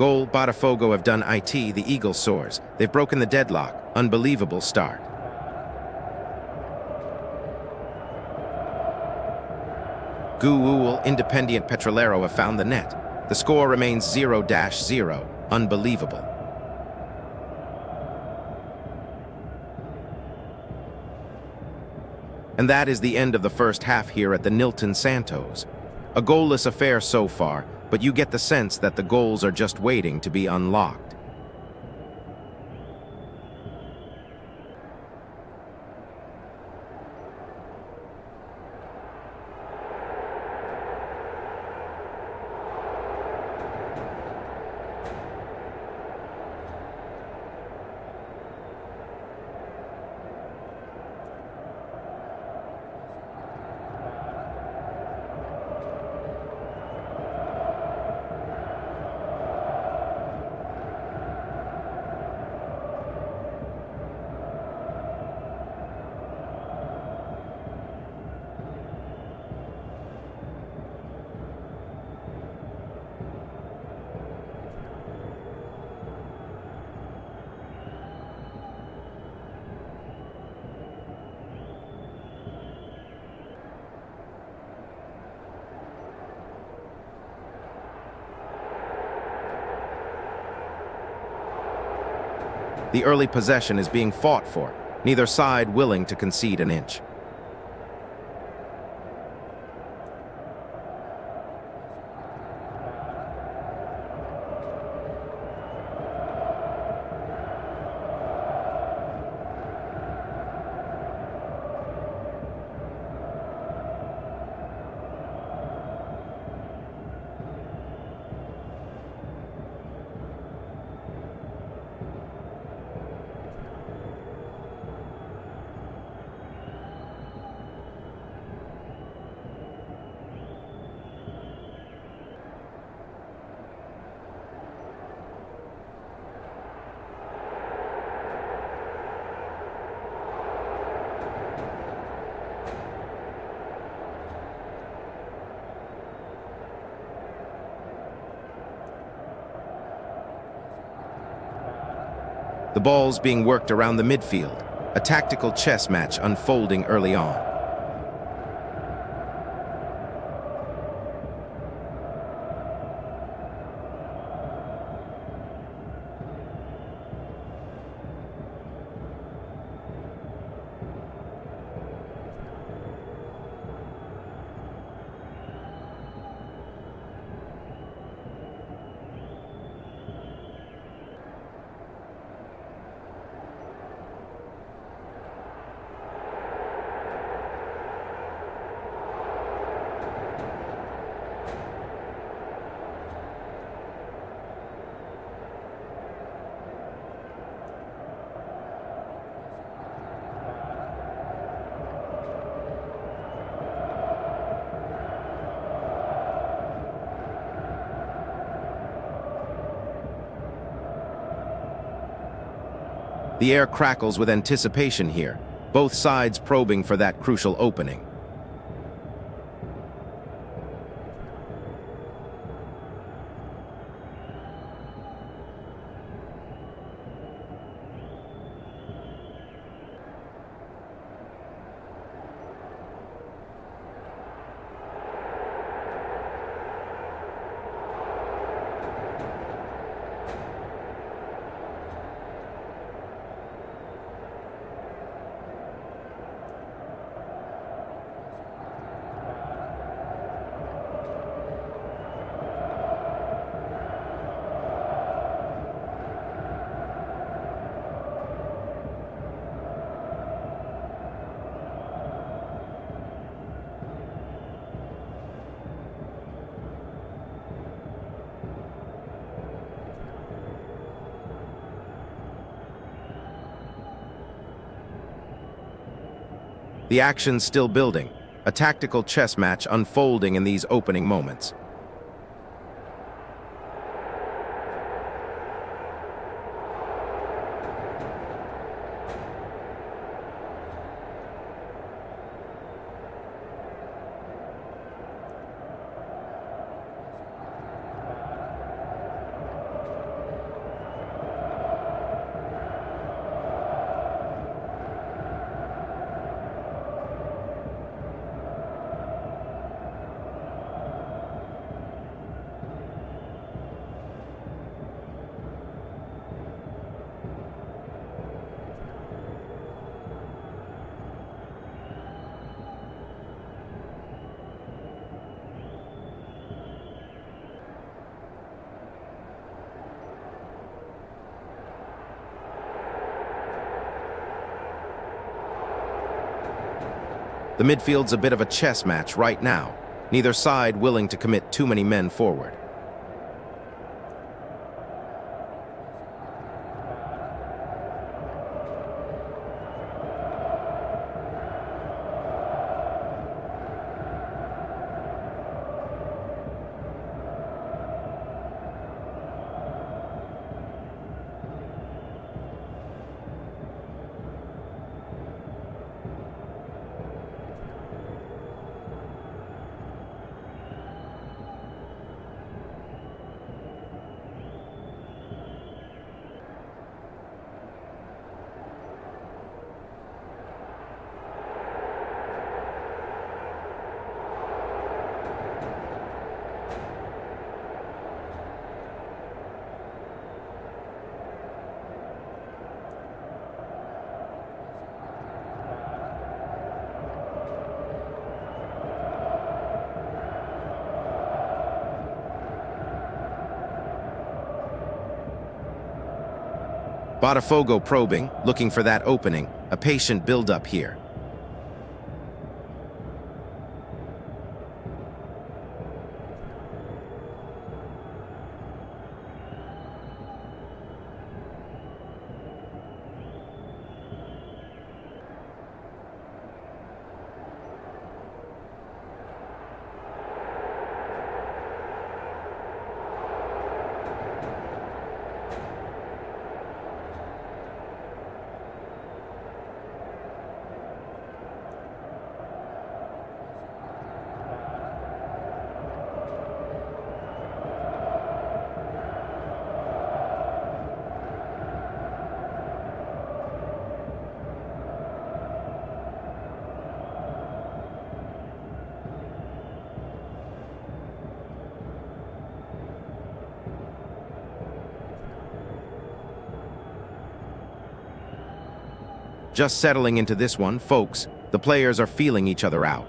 Speaker 1: Goal, Botafogo have done IT, the Eagle soars. They've broken the deadlock. Unbelievable start. Guul, Independiente Petrolero have found the net. The score remains 0-0. Unbelievable. And that is the end of the first half here at the Nilton Santos. A goalless affair so far, but you get the sense that the goals are just waiting to be unlocked. The early possession is being fought for, neither side willing to concede an inch. The ball's being worked around the midfield, a tactical chess match unfolding early on. The air crackles with anticipation here, both sides probing for that crucial opening. The action's still building, a tactical chess match unfolding in these opening moments. The midfield's a bit of a chess match right now, neither side willing to commit too many men forward. Botafogo probing, looking for that opening, a patient build-up here. Just settling into this one, folks, the players are feeling each other out.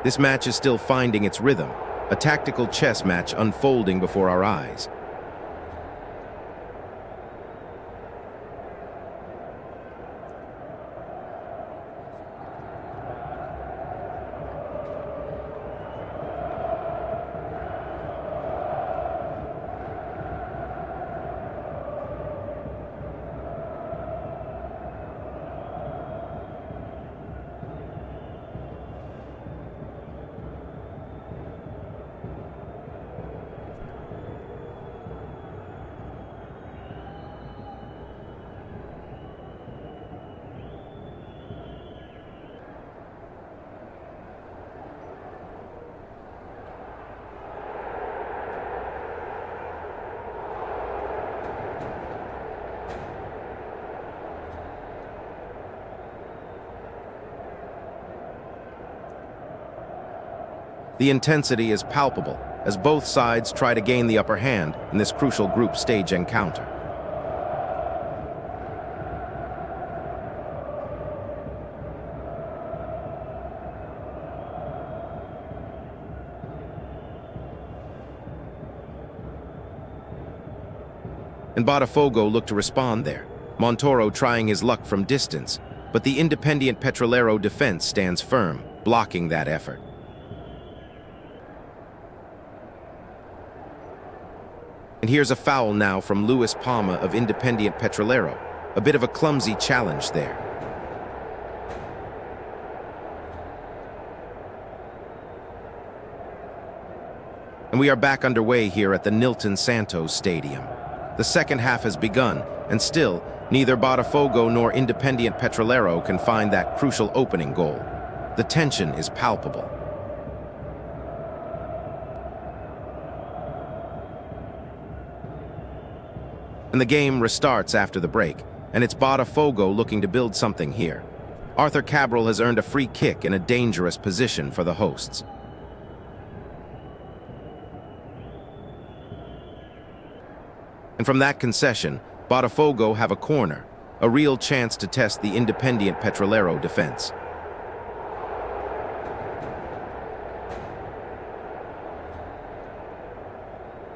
Speaker 1: This match is still finding its rhythm, a tactical chess match unfolding before our eyes. The intensity is palpable as both sides try to gain the upper hand in this crucial group stage encounter. And Botafogo looked to respond there, Montoro trying his luck from distance, but the Independiente Petrolero defense stands firm, blocking that effort. And here's a foul now from Luis Palma of Independiente Petrolero. A bit of a clumsy challenge there. And And we are back underway here at the Nilton Santos Stadium. The second half has begun, and still, neither Botafogo nor Independiente Petrolero can find that crucial opening goal. The tension is palpable. And the game restarts after the break, and it's Botafogo looking to build something here. Arthur Cabral has earned a free kick in a dangerous position for the hosts. And from that concession, Botafogo have a corner, a real chance to test the Independiente Petrolero defense.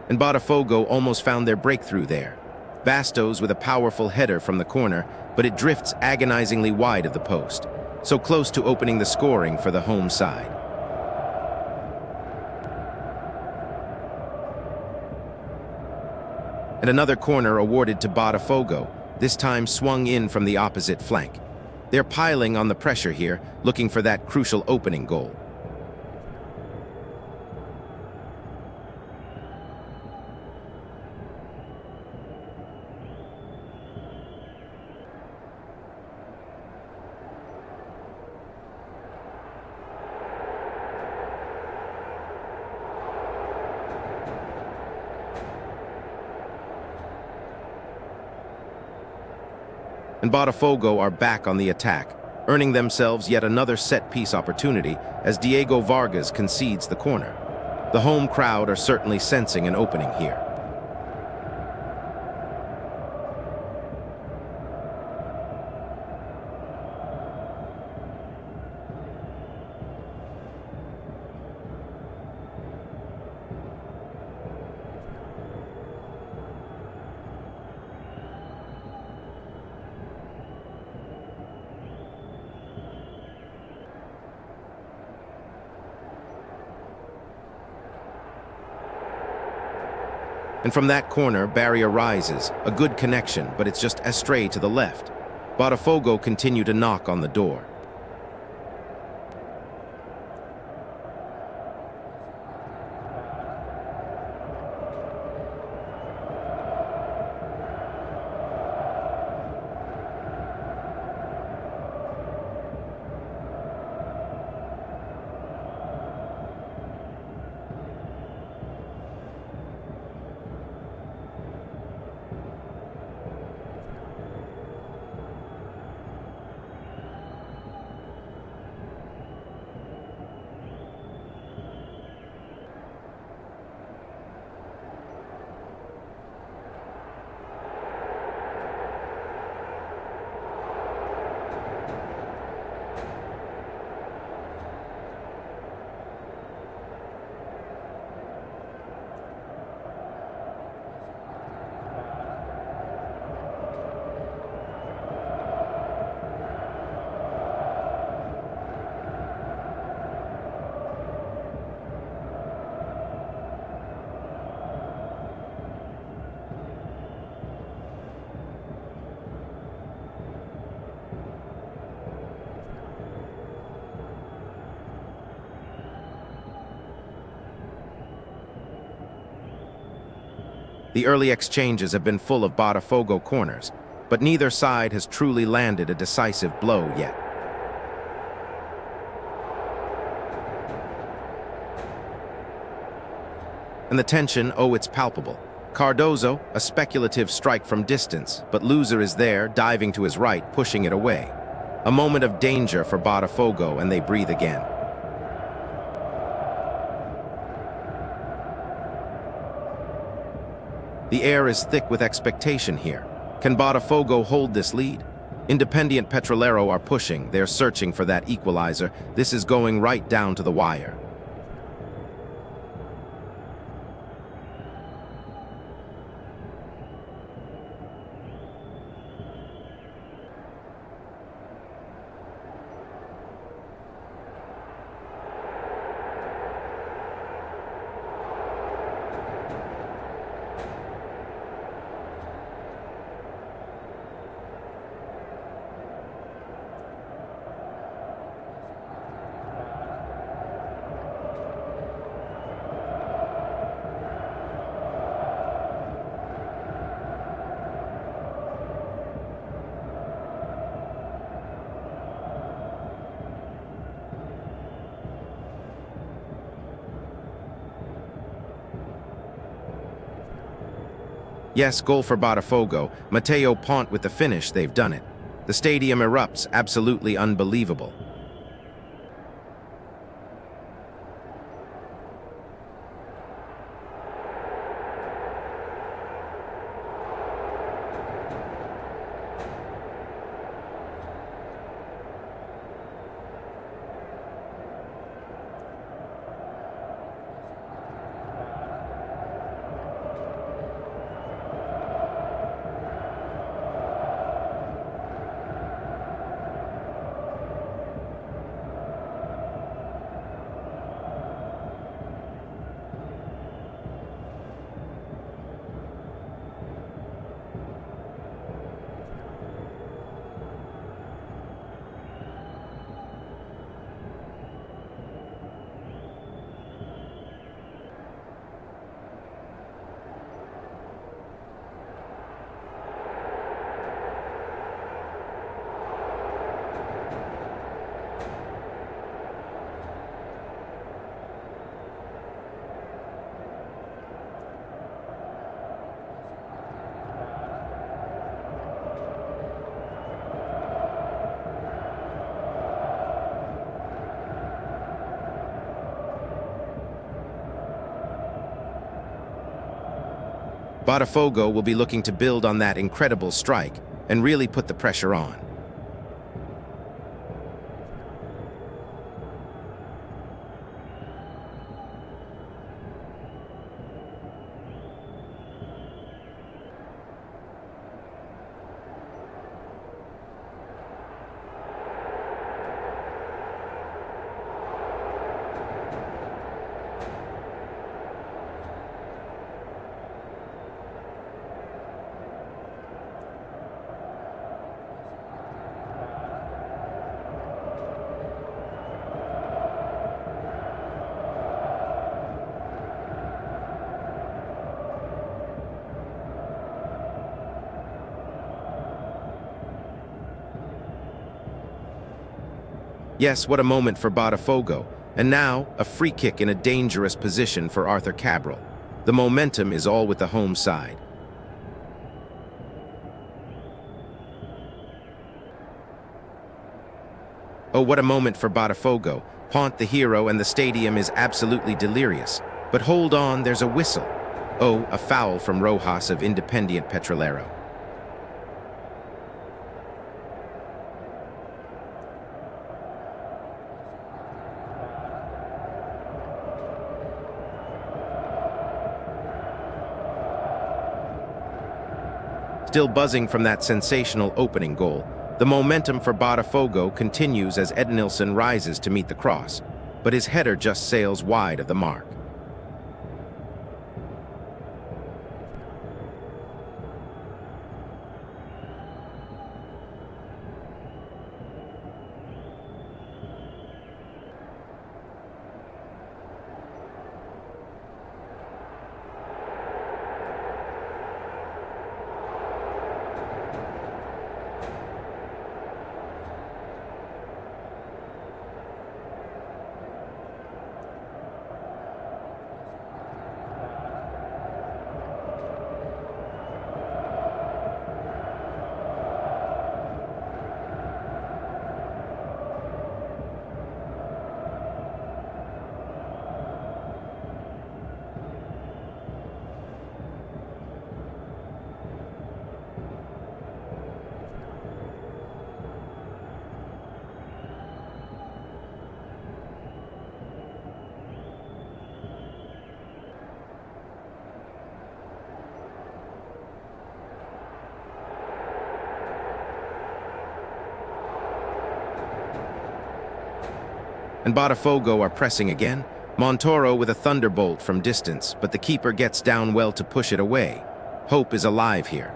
Speaker 1: And Botafogo almost found their breakthrough there. Bastos with a powerful header from the corner, but it drifts agonizingly wide of the post, so close to opening the scoring for the home side. And another corner awarded to Botafogo, this time swung in from the opposite flank. They're piling on the pressure here, looking for that crucial opening goal. And Botafogo are back on the attack, earning themselves yet another set-piece opportunity as Diego Vargas concedes the corner. The home crowd are certainly sensing an opening here. And from that corner, barrier rises, a good connection, but it's just astray to the left. Botafogo continue to knock on the door. The early exchanges have been full of Botafogo corners, but neither side has truly landed a decisive blow yet. And the tension, it's palpable. Cardozo, a speculative strike from distance, but Loser is there, diving to his right, pushing it away. A moment of danger for Botafogo, and they breathe again. The air is thick with expectation here. Can Botafogo hold this lead? Independiente Petrolero are pushing. They're searching for that equalizer. This is going right down to the wire. Yes, goal for Botafogo. Mateo Pont with the finish, they've done it. The stadium erupts, absolutely unbelievable. Botafogo will be looking to build on that incredible strike and really put the pressure on. Yes, what a moment for Botafogo. And now, a free kick in a dangerous position for Arthur Cabral. The momentum is all with the home side. Oh, what a moment for Botafogo. Pont the hero and the stadium is absolutely delirious. But hold on, there's a whistle. Oh, a foul from Rojas of Independiente Petrolero. Still buzzing from that sensational opening goal, the momentum for Botafogo continues as Ednilson rises to meet the cross, but his header just sails wide of the mark. And Botafogo are pressing again. Montoro with a thunderbolt from distance, but the keeper gets down well to push it away. Hope is alive here.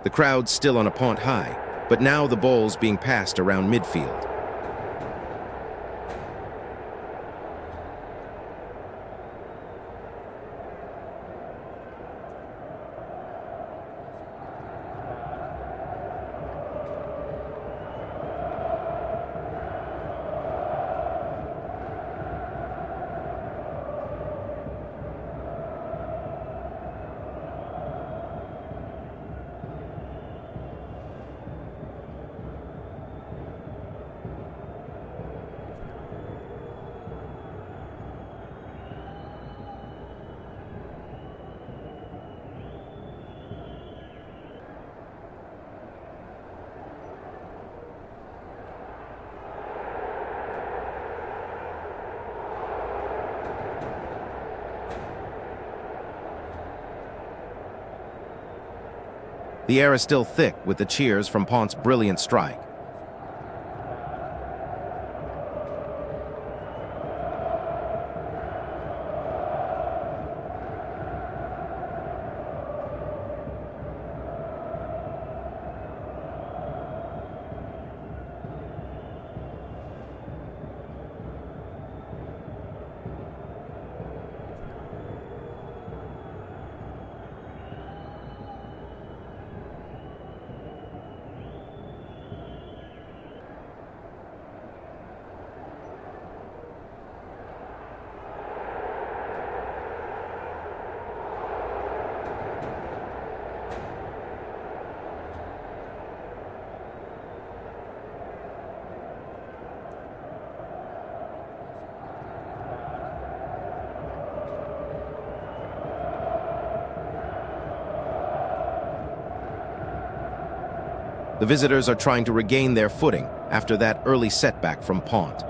Speaker 1: The crowd's still on a pont high, but now the ball's being passed around midfield. The air is still thick with the cheers from Pont's brilliant strike. The visitors are trying to regain their footing after that early setback from Pont.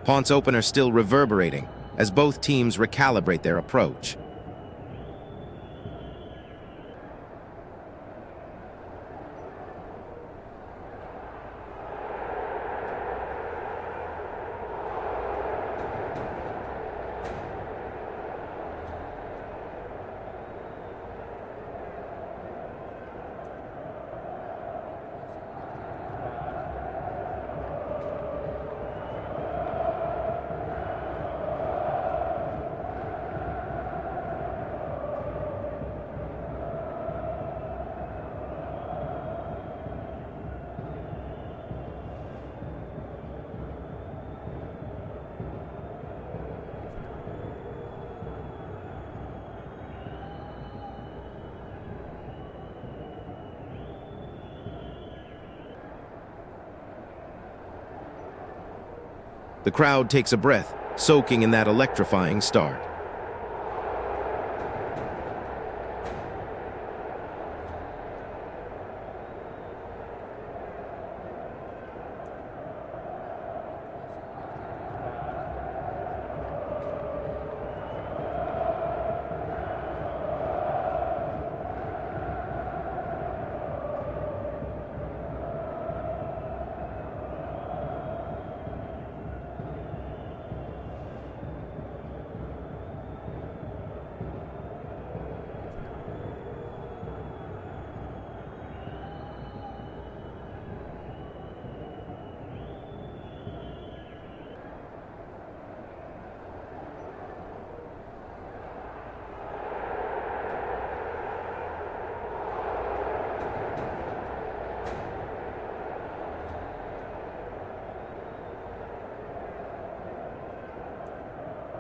Speaker 1: Pont's opener still reverberating as both teams recalibrate their approach. The crowd takes a breath, soaking in that electrifying start.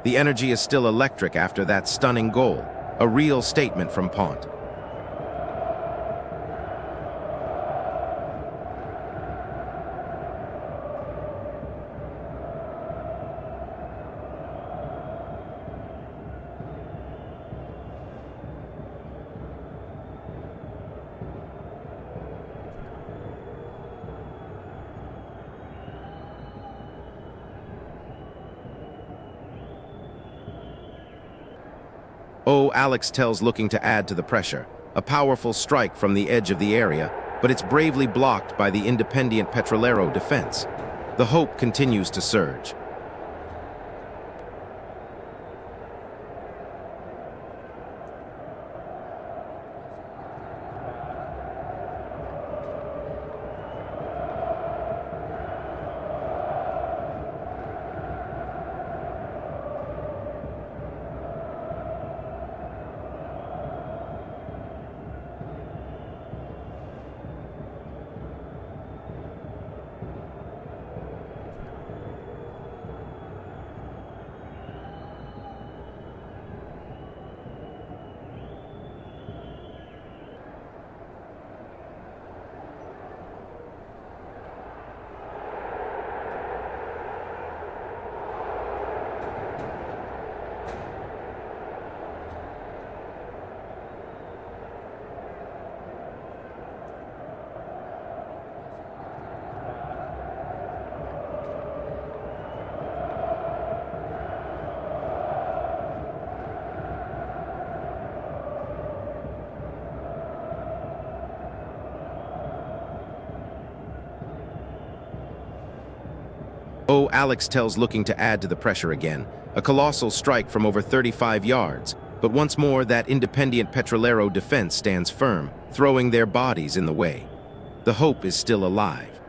Speaker 1: The energy is still electric after that stunning goal, a real statement from Pont. Oh, Alex tells looking to add to the pressure. A powerful strike from the edge of the area, but it's bravely blocked by the Independiente Petrolero defense. The hope continues to surge. Oh, Alex tells looking to add to the pressure again. A colossal strike from over 35 yards. But once more, that Independiente Petrolero defense stands firm, throwing their bodies in the way. The hope is still alive.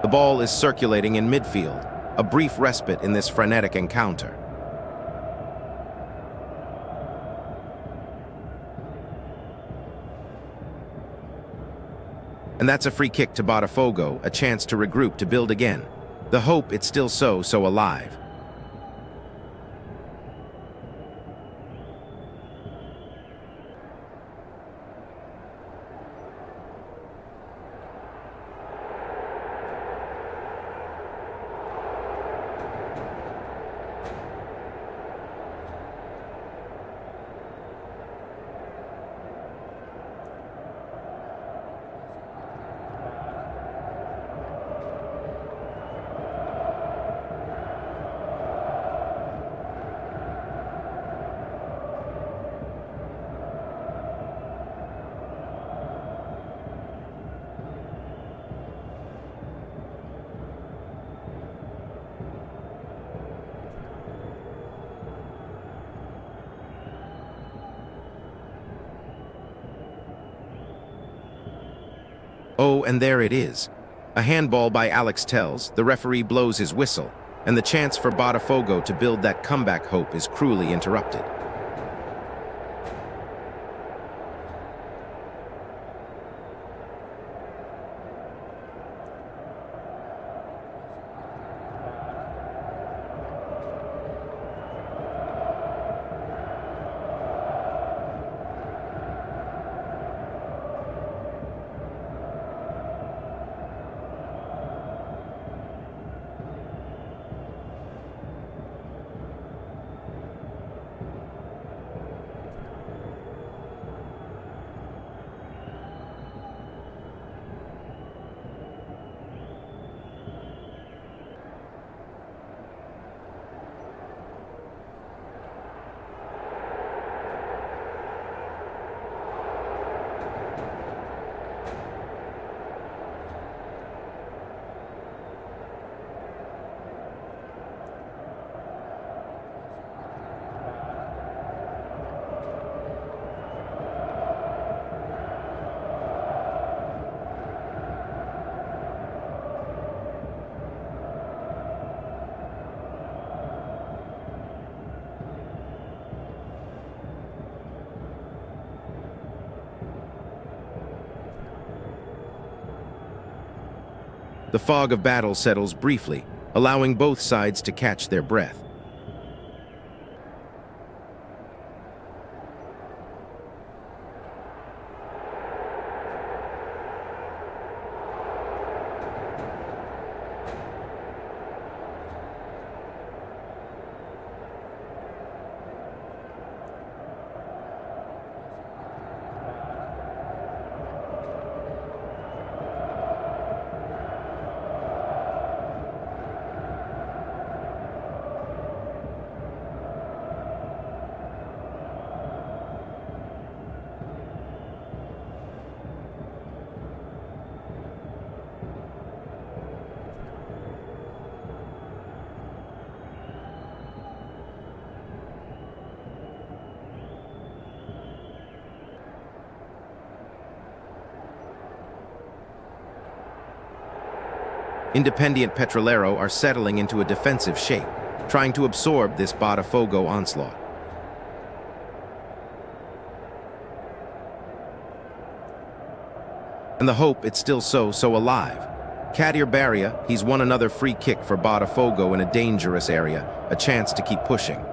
Speaker 1: The ball is circulating in midfield, a brief respite in this frenetic encounter. And that's a free kick to Botafogo, a chance to regroup to build again. The hope it's still so alive. Oh, and there it is. A handball by Alex Telles, the referee blows his whistle, and the chance for Botafogo to build that comeback hope is cruelly interrupted. The fog of battle settles briefly, allowing both sides to catch their breath. Independiente Petrolero are settling into a defensive shape, trying to absorb this Botafogo onslaught. And the hope it's still so alive. Kadir Barria, he's won another free kick for Botafogo in a dangerous area, a chance to keep pushing.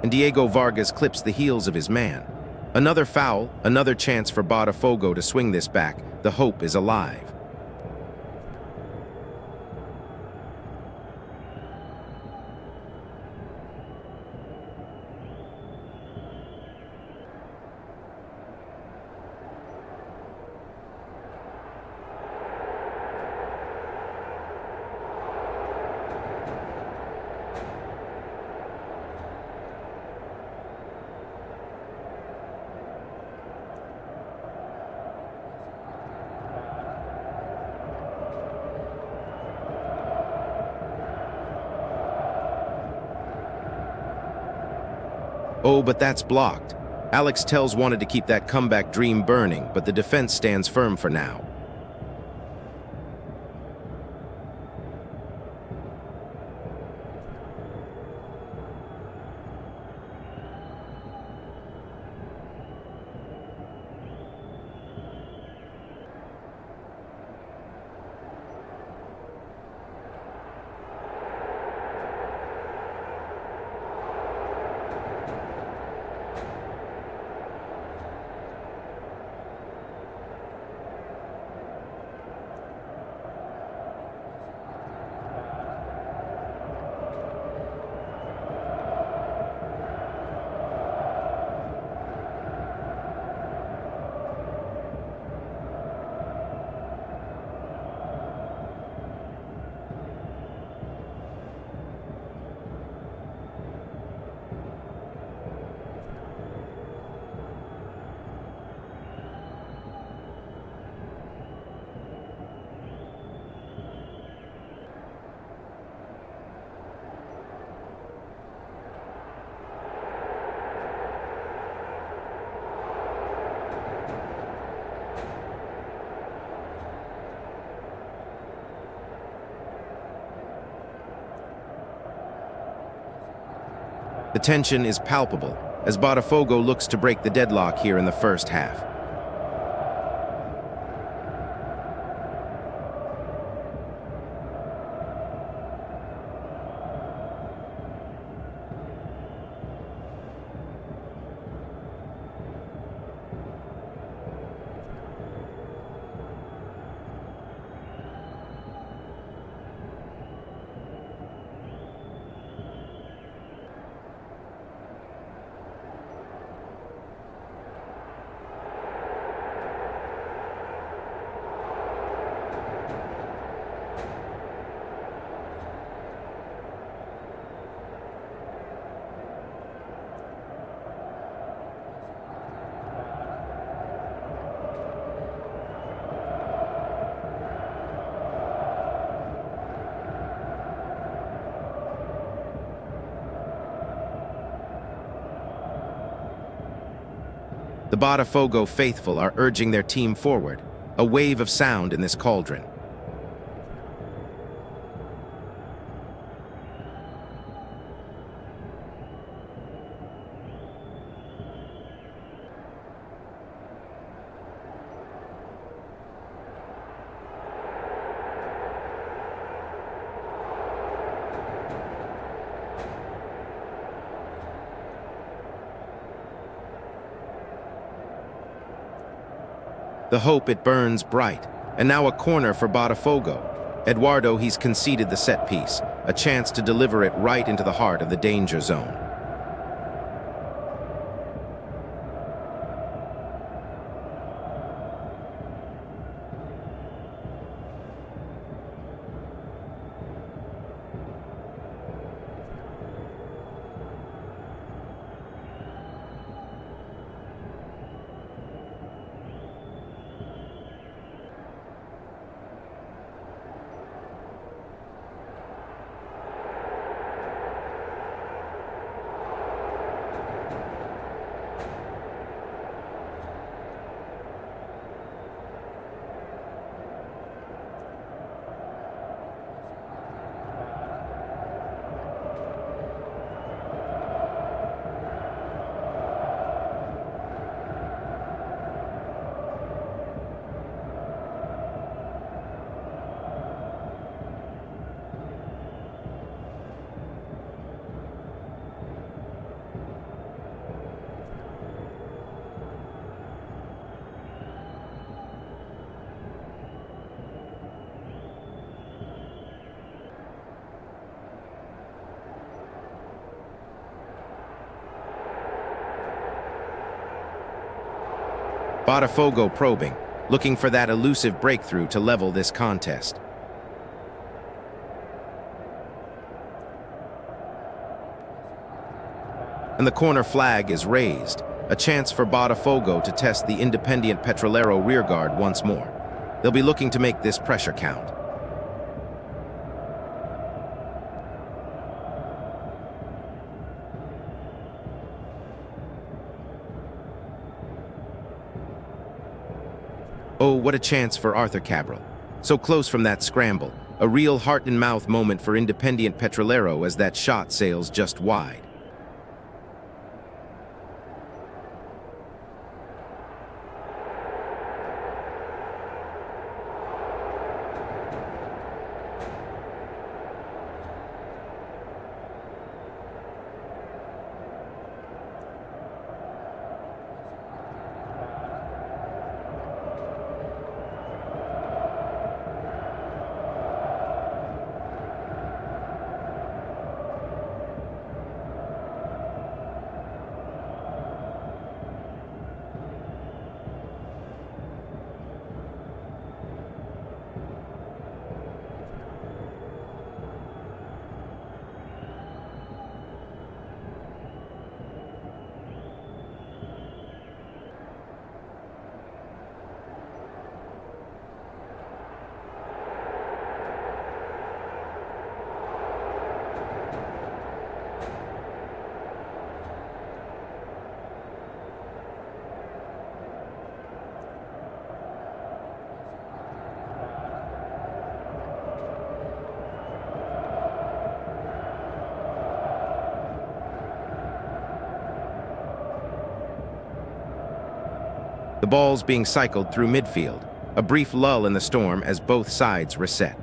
Speaker 1: And Diego Vargas clips the heels of his man. Another foul, another chance for Botafogo to swing this back. The hope is alive. Oh, but that's blocked. Alex Telles wanted to keep that comeback dream burning, but the defense stands firm for now. The tension is palpable as Botafogo looks to break the deadlock here in the first half. The Botafogo faithful are urging their team forward, a wave of sound in this cauldron. The hope, it burns bright. And now a corner for Botafogo. Eduardo, he's conceded the set piece, a chance to deliver it right into the heart of the danger zone. Botafogo probing, looking for that elusive breakthrough to level this contest. And the corner flag is raised, a chance for Botafogo to test the Independiente Petrolero rearguard once more. They'll be looking to make this pressure count. Oh, what a chance for Arthur Cabral. So close from that scramble. A real heart-and-mouth moment for Independiente Petrolero as that shot sails just wide. The ball's being cycled through midfield, a brief lull in the storm as both sides reset.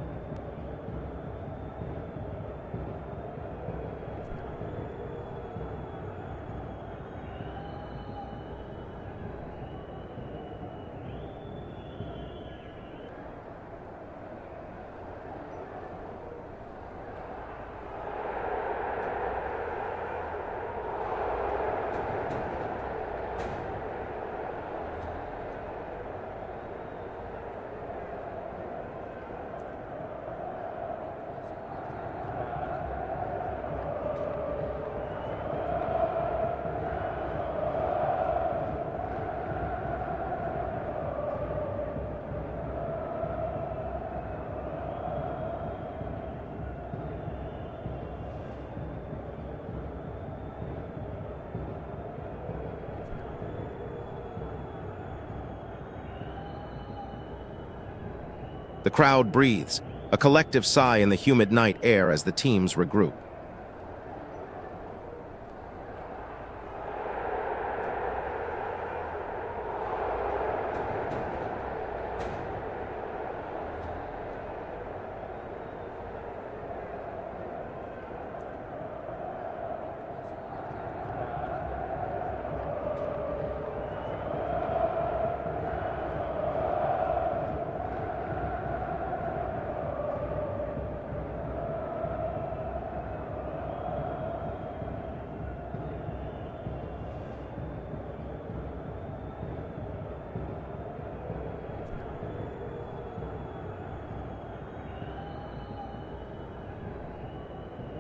Speaker 1: The crowd breathes, a collective sigh in the humid night air as the teams regroup.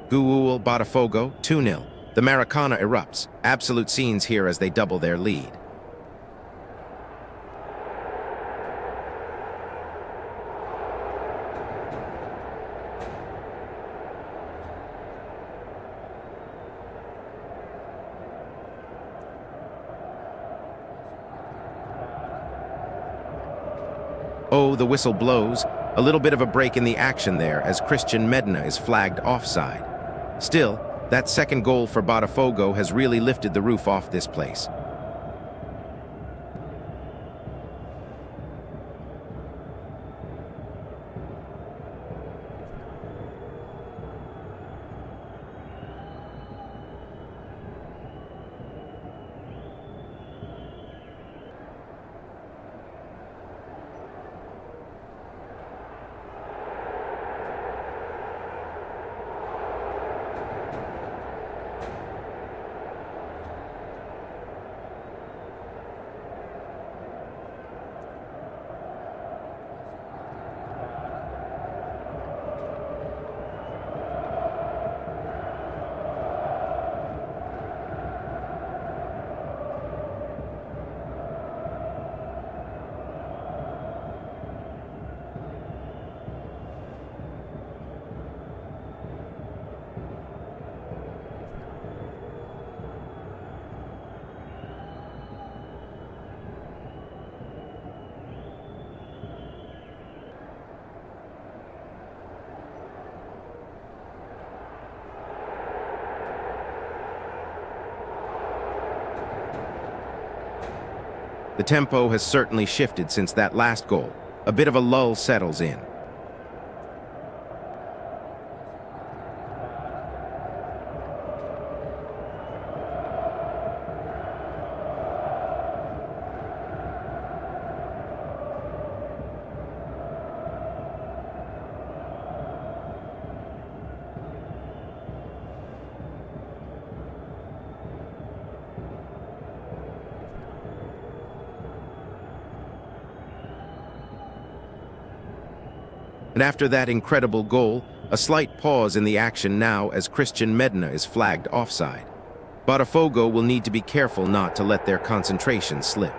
Speaker 1: Guul Botafogo, 2-0. The Maracana erupts. Absolute scenes here as they double their lead. Oh, the whistle blows. A little bit of a break in the action there as Christian Medina is flagged offside. Still, that second goal for Botafogo has really lifted the roof off this place. The tempo has certainly shifted since that last goal. A bit of a lull settles in. And after that incredible goal, a slight pause in the action now as Christian Medina is flagged offside. Botafogo will need to be careful not to let their concentration slip.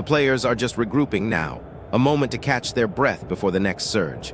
Speaker 1: The players are just regrouping now, a moment to catch their breath before the next surge.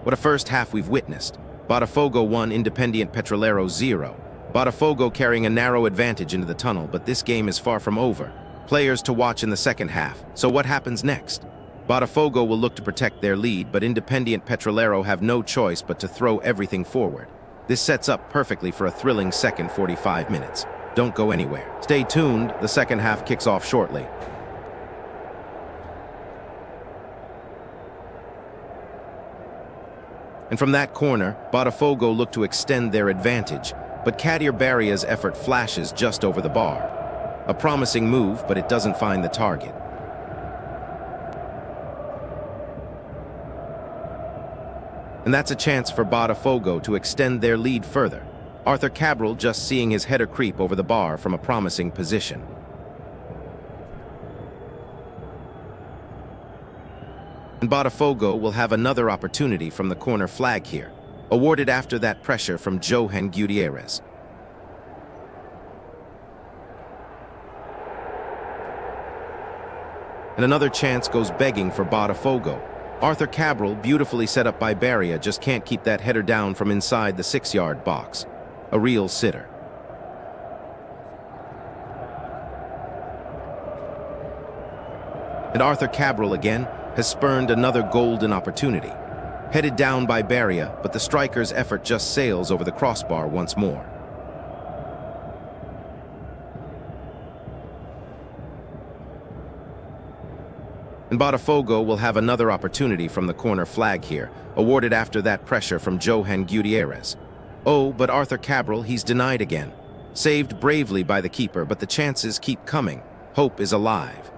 Speaker 1: What a first half we've witnessed. Botafogo 1, Independiente Petrolero 0. Botafogo carrying a narrow advantage into the tunnel, but this game is far from over. Players to watch in the second half. So what happens next? Botafogo will look to protect their lead, but Independiente Petrolero have no choice but to throw everything forward. This sets up perfectly for a thrilling second 45 minutes. Don't go anywhere. Stay tuned, the second half kicks off shortly. And from that corner, Botafogo look to extend their advantage, but Kadir Barria's effort flashes just over the bar. A promising move, but it doesn't find the target. And that's a chance for Botafogo to extend their lead further. Arthur Cabral just seeing his header creep over the bar from a promising position. And Botafogo will have another opportunity from the corner flag here, awarded after that pressure from Johan Gutierrez. And another chance goes begging for Botafogo. Arthur Cabral, beautifully set up by Barria, just can't keep that header down from inside the 6-yard box. A real sitter. And Arthur Cabral again has spurned another golden opportunity. Headed down by Barria, but the striker's effort just sails over the crossbar once more. And Botafogo will have another opportunity from the corner flag here, awarded after that pressure from Johan Gutierrez. Oh, but Arthur Cabral, he's denied again. Saved bravely by the keeper, but the chances keep coming. Hope is alive.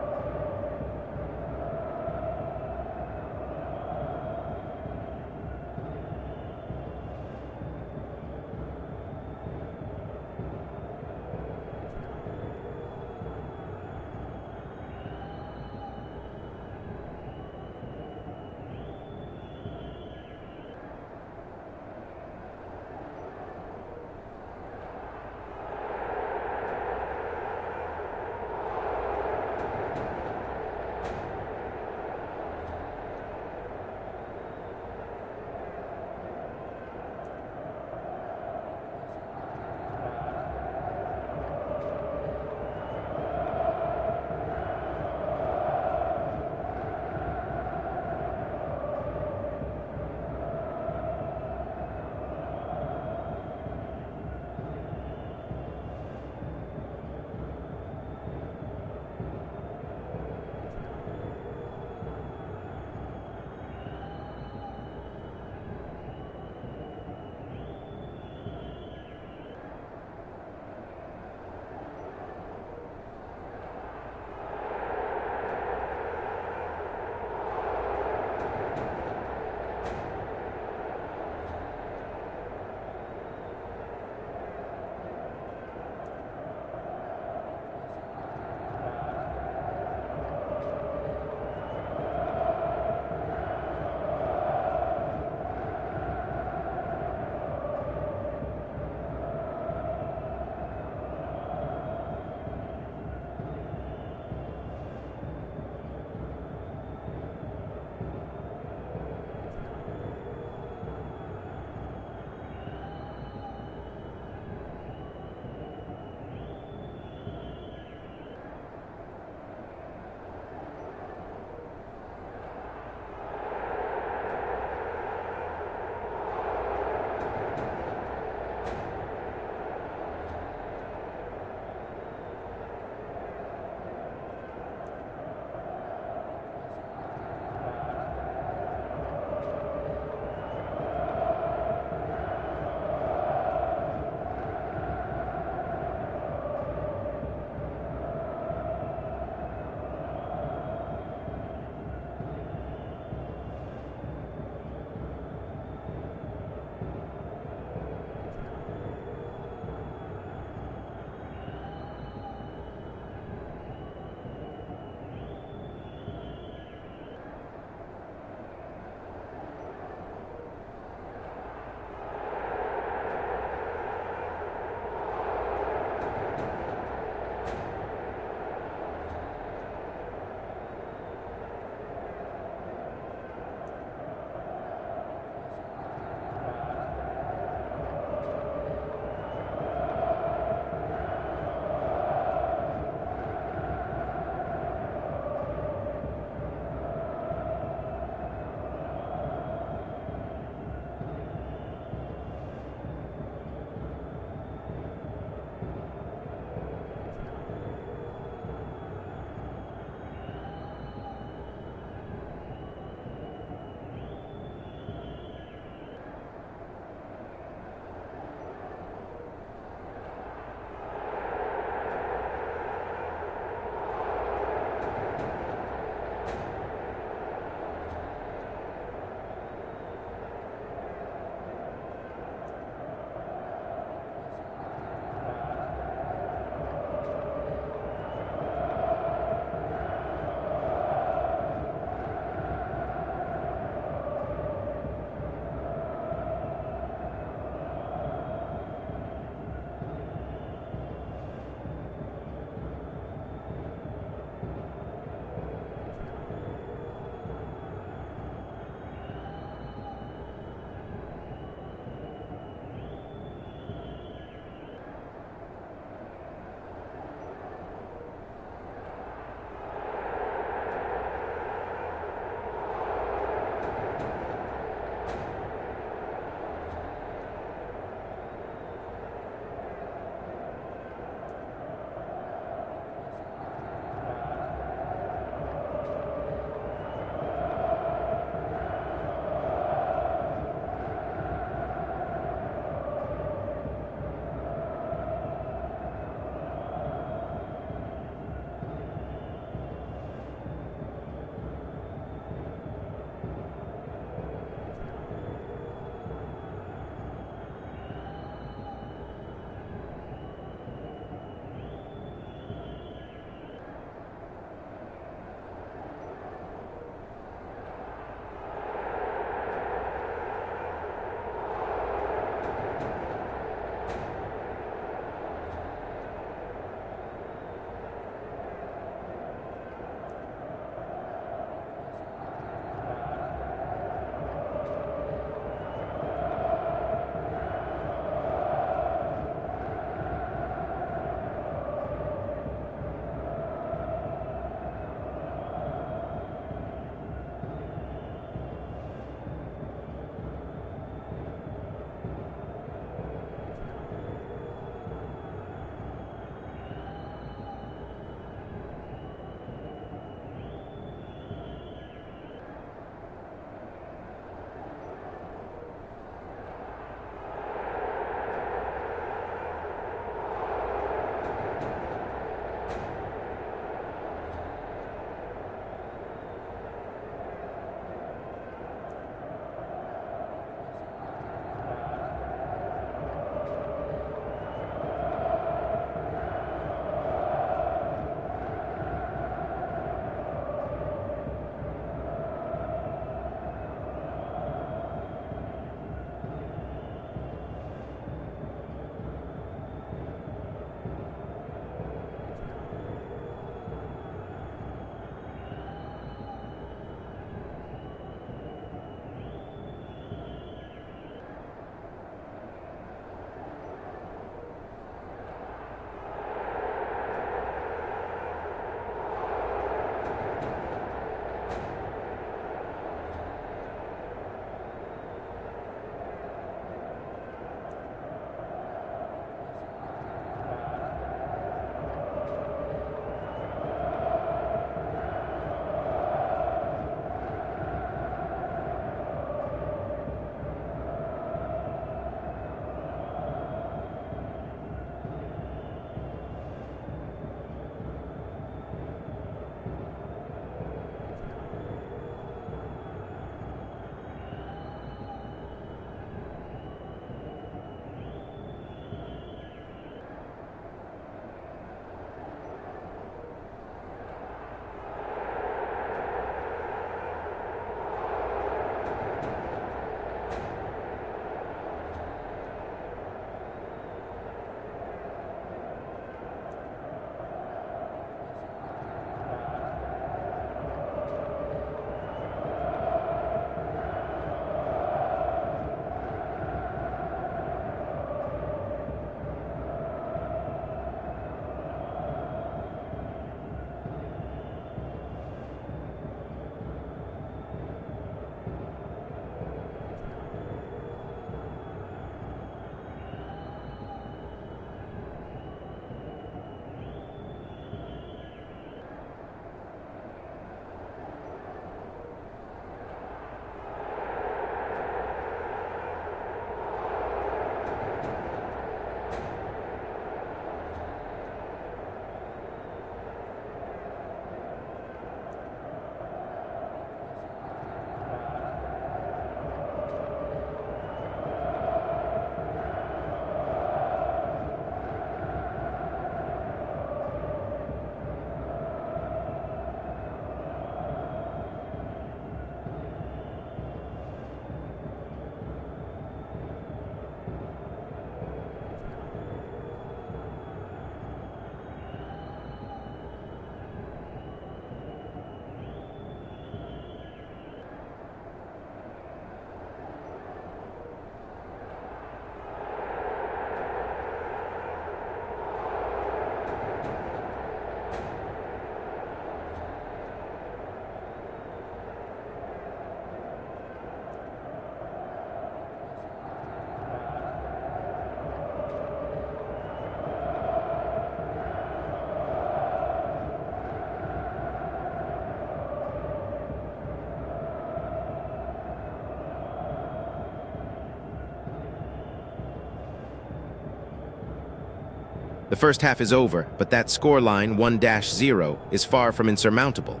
Speaker 1: The first half is over, but that scoreline 1-0 is far from insurmountable.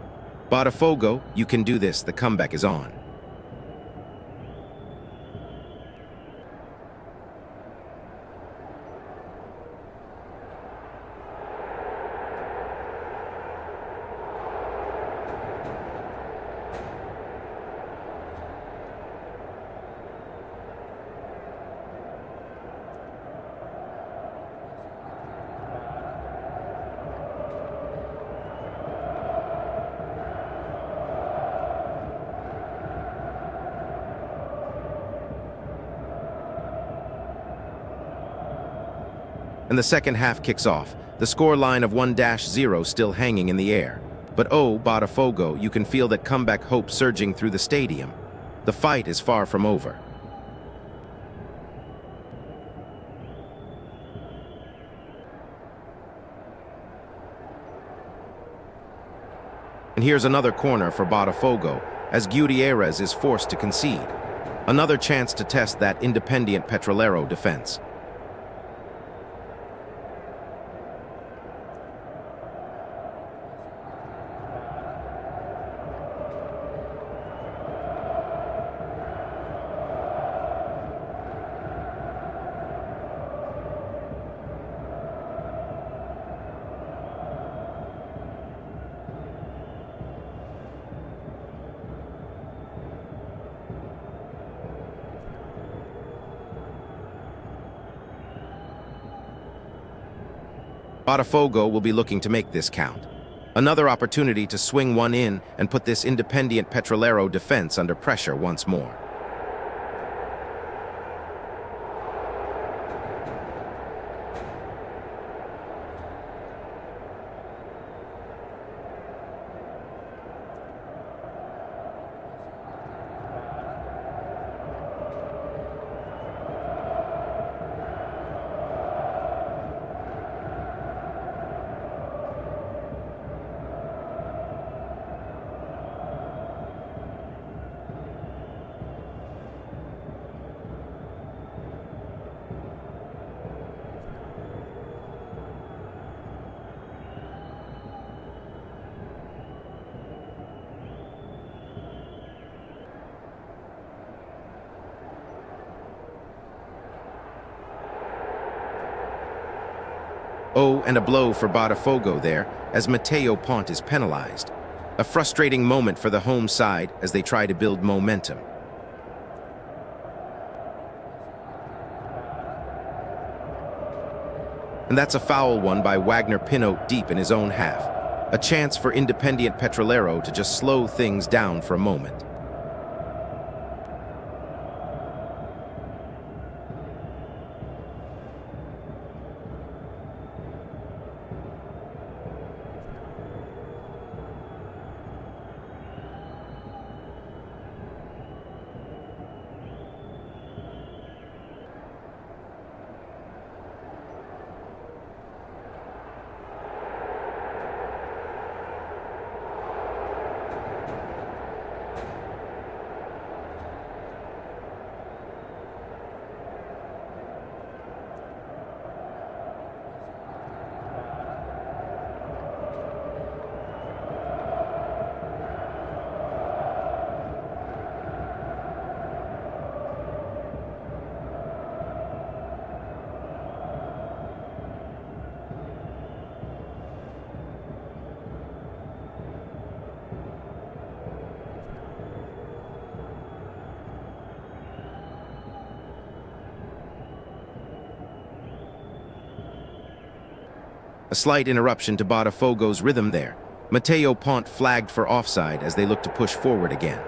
Speaker 1: Botafogo, you can do this, the comeback is on. And the second half kicks off, the scoreline of 1-0 still hanging in the air. But oh, Botafogo, you can feel that comeback hope surging through the stadium. The fight is far from over. And here's another corner for Botafogo, as Gutierrez is forced to concede. Another chance to test that Independiente Petrolero defense. Botafogo will be looking to make this count. Another opportunity to swing one in and put this Independiente Petrolero defense under pressure once more. Oh, and a blow for Botafogo there, as Mateo Pont is penalized. A frustrating moment for the home side as they try to build momentum. And that's a foul one by Wagner Pinot deep in his own half. A chance for Independiente Petrolero to just slow things down for a moment. A slight interruption to Botafogo's rhythm there. Mateo Pont flagged for offside as they look to push forward again.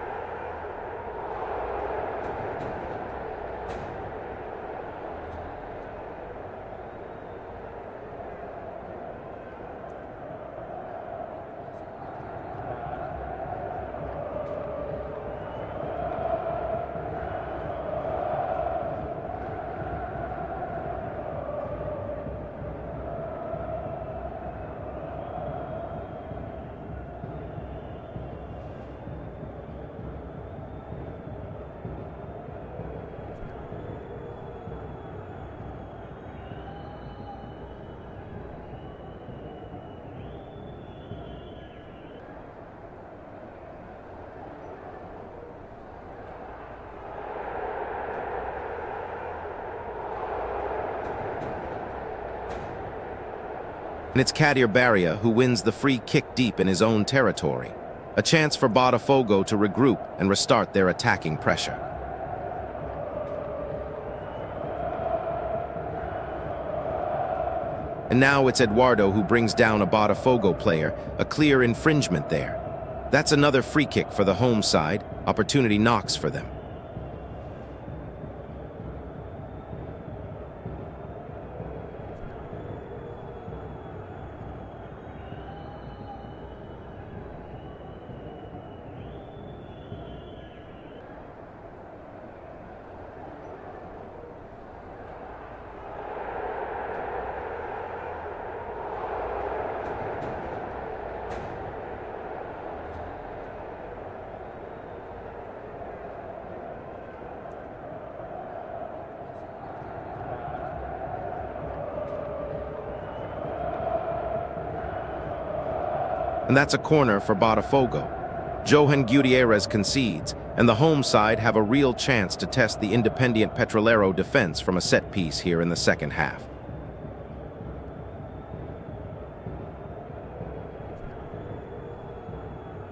Speaker 1: And it's Kadir Barria who wins the free kick deep in his own territory. A chance for Botafogo to regroup and restart their attacking pressure. And now it's Eduardo who brings down a Botafogo player, a clear infringement there. That's another free kick for the home side, opportunity knocks for them. And that's a corner for Botafogo. Johan Gutierrez concedes, and the home side have a real chance to test the Independiente Petrolero defense from a set piece here in the second half.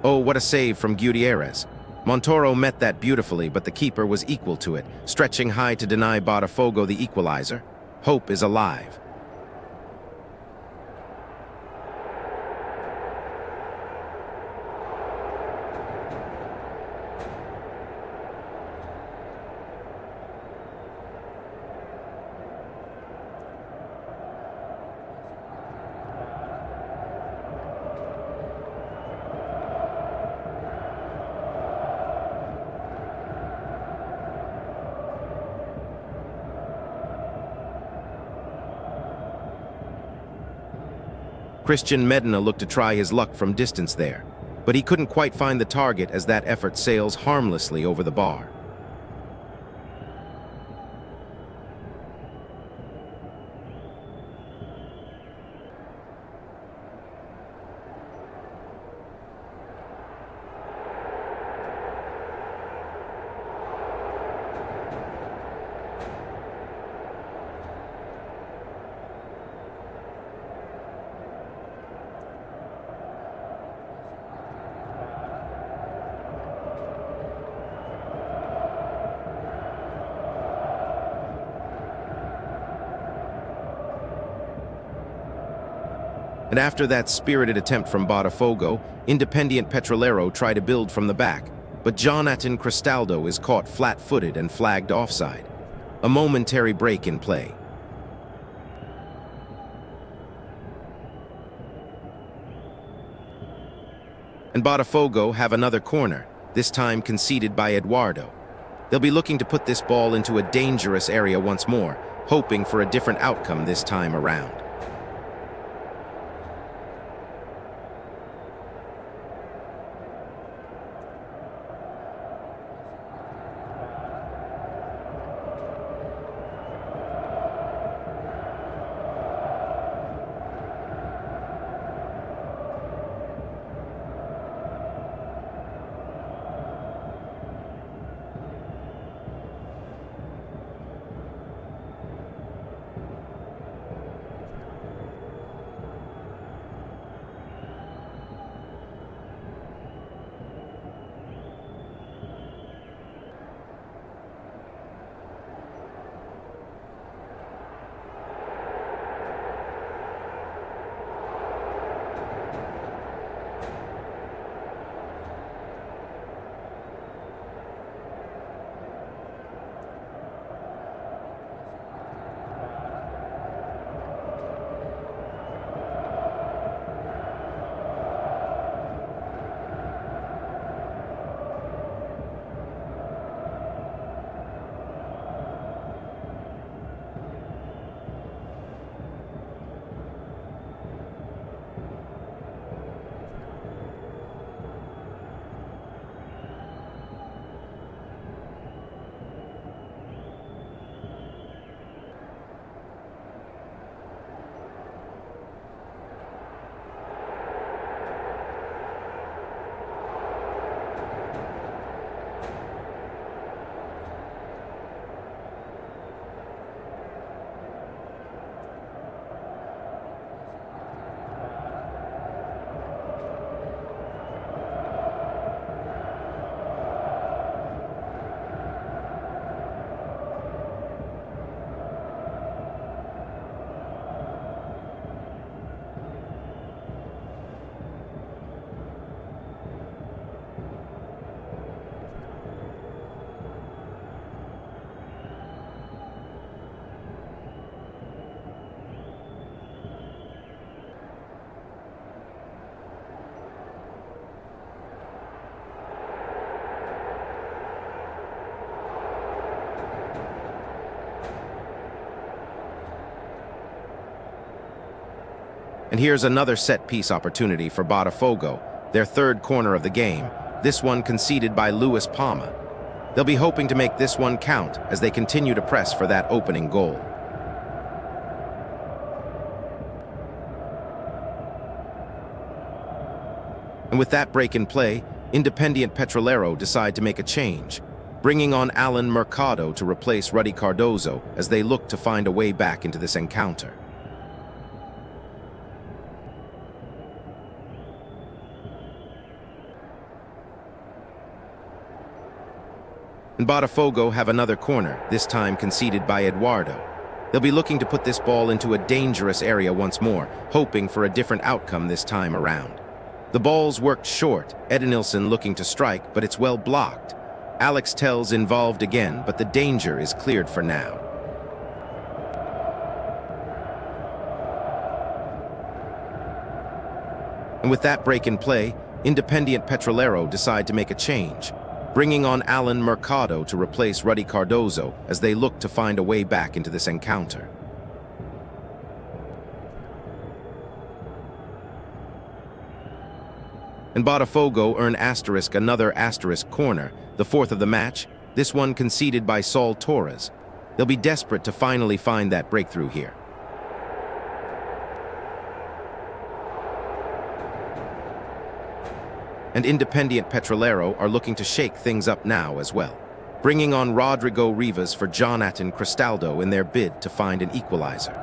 Speaker 1: Oh, what a save from Gutierrez. Montoro met that beautifully, but the keeper was equal to it, stretching high to deny Botafogo the equalizer. Hope is alive. Christian Medina looked to try his luck from distance there, but he couldn't quite find the target as that effort sails harmlessly over the bar. And after that spirited attempt from Botafogo, Independiente Petrolero try to build from the back, but Jonathan Cristaldo is caught flat-footed and flagged offside. A momentary break in play. And Botafogo have another corner, this time conceded by Eduardo. They'll be looking to put this ball into a dangerous area once more, hoping for a different outcome this time around. And here's another set-piece opportunity for Botafogo, their third corner of the game, this one conceded by Luis Palma. They'll be hoping to make this one count as they continue to press for that opening goal. And with that break in play, Independiente Petrolero decide to make a change, bringing on Alan Mercado to replace Ruddy Cardozo as they look to find a way back into this encounter. And Botafogo have another corner, this time conceded by Eduardo. They'll be looking to put this ball into a dangerous area once more, hoping for a different outcome this time around. The ball's worked short, Edenilson looking to strike, but it's well blocked. Alex Tell's involved again, but the danger is cleared for now. And with that break in play, Independiente Petrolero decide to make a change, bringing on Alan Mercado to replace Ruddy Cardozo as they look to find a way back into this encounter. And Botafogo earn another asterisk corner, the fourth of the match, this one conceded by Saul Torres. They'll be desperate to finally find that breakthrough here. And Independiente Petrolero are looking to shake things up now as well, bringing on Rodrigo Rivas for Jonathan Cristaldo in their bid to find an equalizer.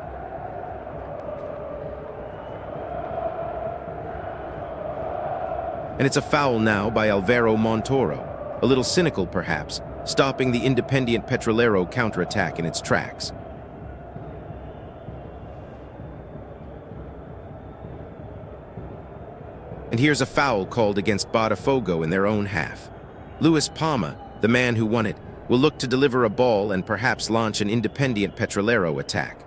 Speaker 1: And it's a foul now by Alvaro Montoro, a little cynical perhaps, stopping the Independiente Petrolero counterattack in its tracks. And here's a foul called against Botafogo in their own half. Luis Palma, the man who won it, will look to deliver a ball and perhaps launch an Independiente Petrolero attack.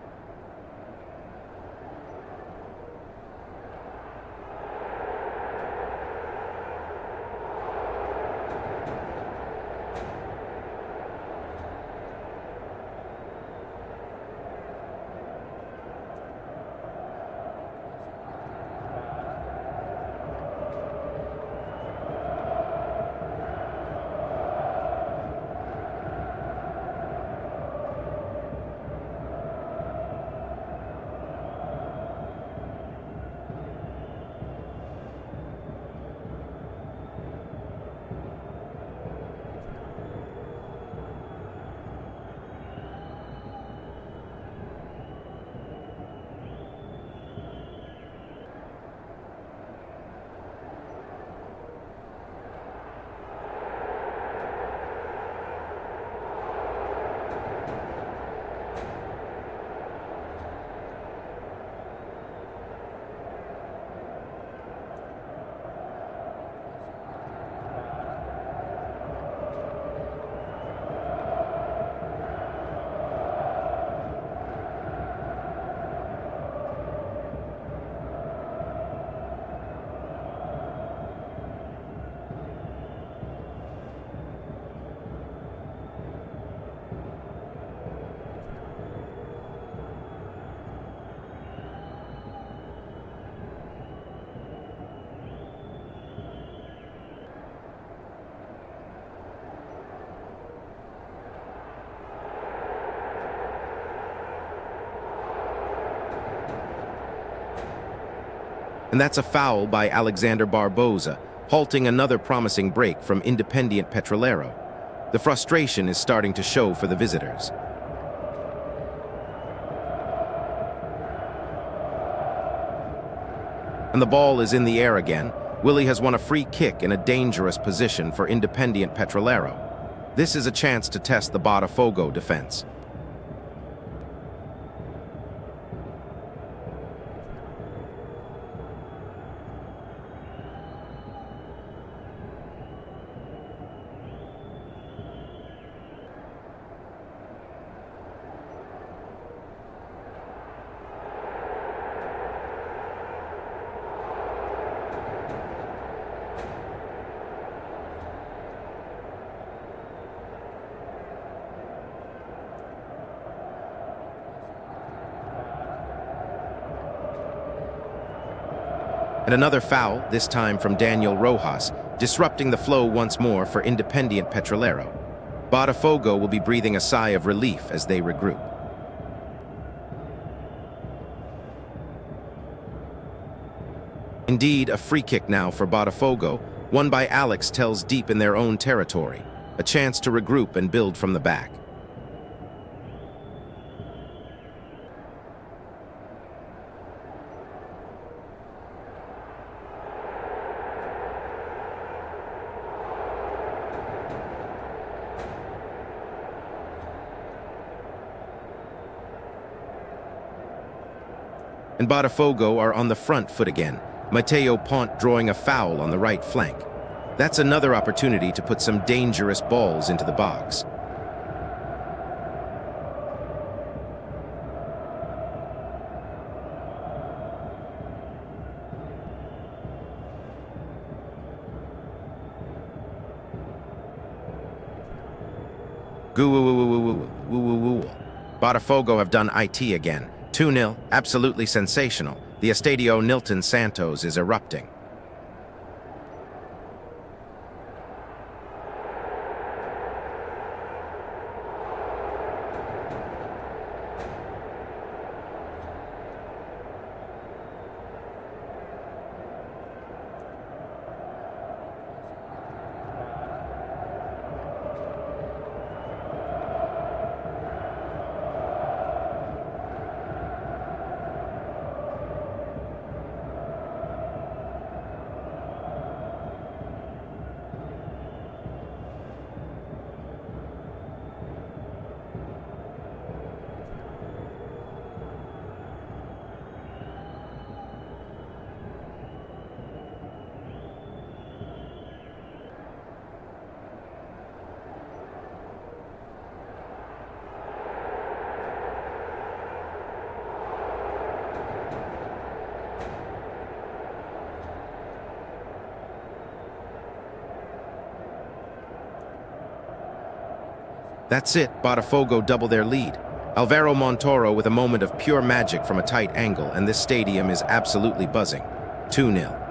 Speaker 1: And that's a foul by Alexander Barboza, halting another promising break from Independiente Petrolero. The frustration is starting to show for the visitors. And the ball is in the air again. Willie has won a free kick in a dangerous position for Independiente Petrolero. This is a chance to test the Botafogo defense. And another foul, this time from Daniel Rojas, disrupting the flow once more for Independiente Petrolero. Botafogo will be breathing a sigh of relief as they regroup. Indeed, a free kick now for Botafogo, won by Alex Tells deep in their own territory. A chance to regroup and build from the back. And Botafogo are on the front foot again. Mateo Pont drawing a foul on the right flank. That's another opportunity to put some dangerous balls into the box. Botafogo have done IT again. 2-0, absolutely sensational. The Estadio Nilton Santos is erupting. That's it, Botafogo double their lead. Alvaro Montoro with a moment of pure magic from a tight angle, and this stadium is absolutely buzzing. 2-0.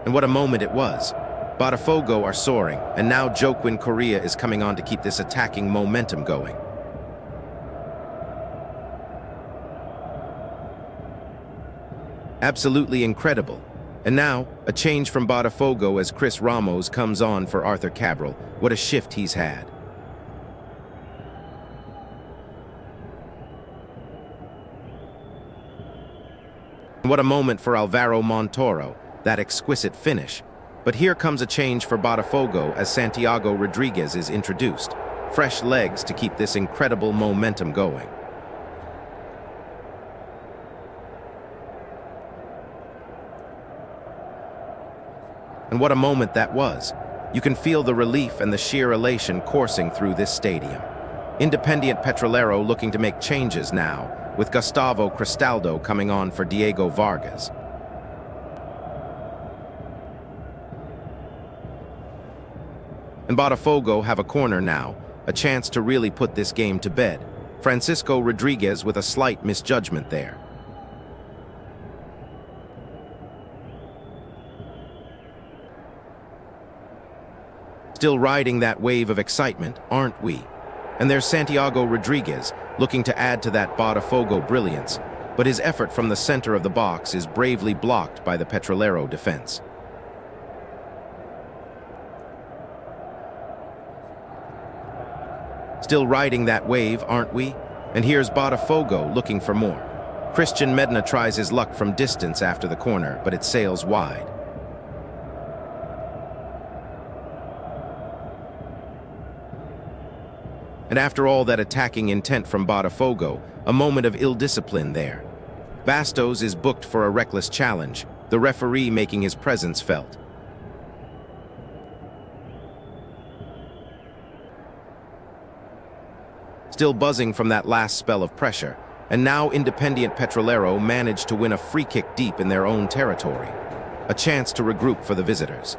Speaker 1: And what a moment it was. Botafogo are soaring, and now Joaquin Correa is coming on to keep this attacking momentum going. Absolutely incredible. And now, a change from Botafogo as Chris Ramos comes on for Arthur Cabral. What a shift he's had. And what a moment for Alvaro Montoro. That exquisite finish. But here comes a change for Botafogo as Santiago Rodriguez is introduced. Fresh legs to keep this incredible momentum going. And what a moment that was. You can feel the relief and the sheer elation coursing through this stadium. Independiente Petrolero looking to make changes now. with Gustavo Cristaldo coming on for Diego Vargas. And Botafogo have a corner now, a chance to really put this game to bed. Francisco Rodriguez with a slight misjudgment there. Still riding that wave of excitement, aren't we? And there's Santiago Rodriguez, looking to add to that Botafogo brilliance, but his effort from the center of the box is bravely blocked by the Petrolero defense. Still riding that wave, aren't we? And here's Botafogo looking for more. Christian Medina tries his luck from distance after the corner, but it sails wide. And after all that attacking intent from Botafogo, a moment of ill discipline there. Bastos is booked for a reckless challenge, the referee making his presence felt. Still buzzing from that last spell of pressure, and now Independiente Petrolero managed to win a free kick deep in their own territory. A chance to regroup for the visitors.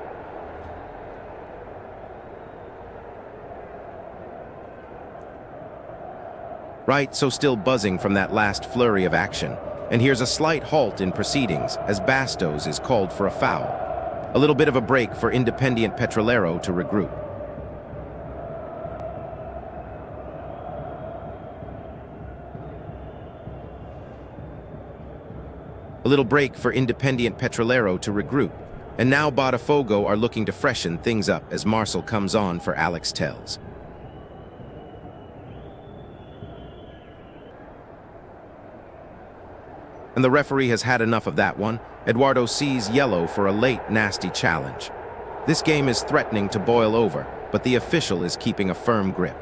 Speaker 1: Right, so still buzzing from that last flurry of action, and here's a slight halt in proceedings as Bastos is called for a foul. A little bit of a break for Independiente Petrolero to regroup. A little break for Independiente Petrolero to regroup, and now Botafogo are looking to freshen things up as Marcel comes on for Alex Telles. And the referee has had enough of that one. Eduardo sees yellow for a late, nasty challenge. This game is threatening to boil over, but the official is keeping a firm grip.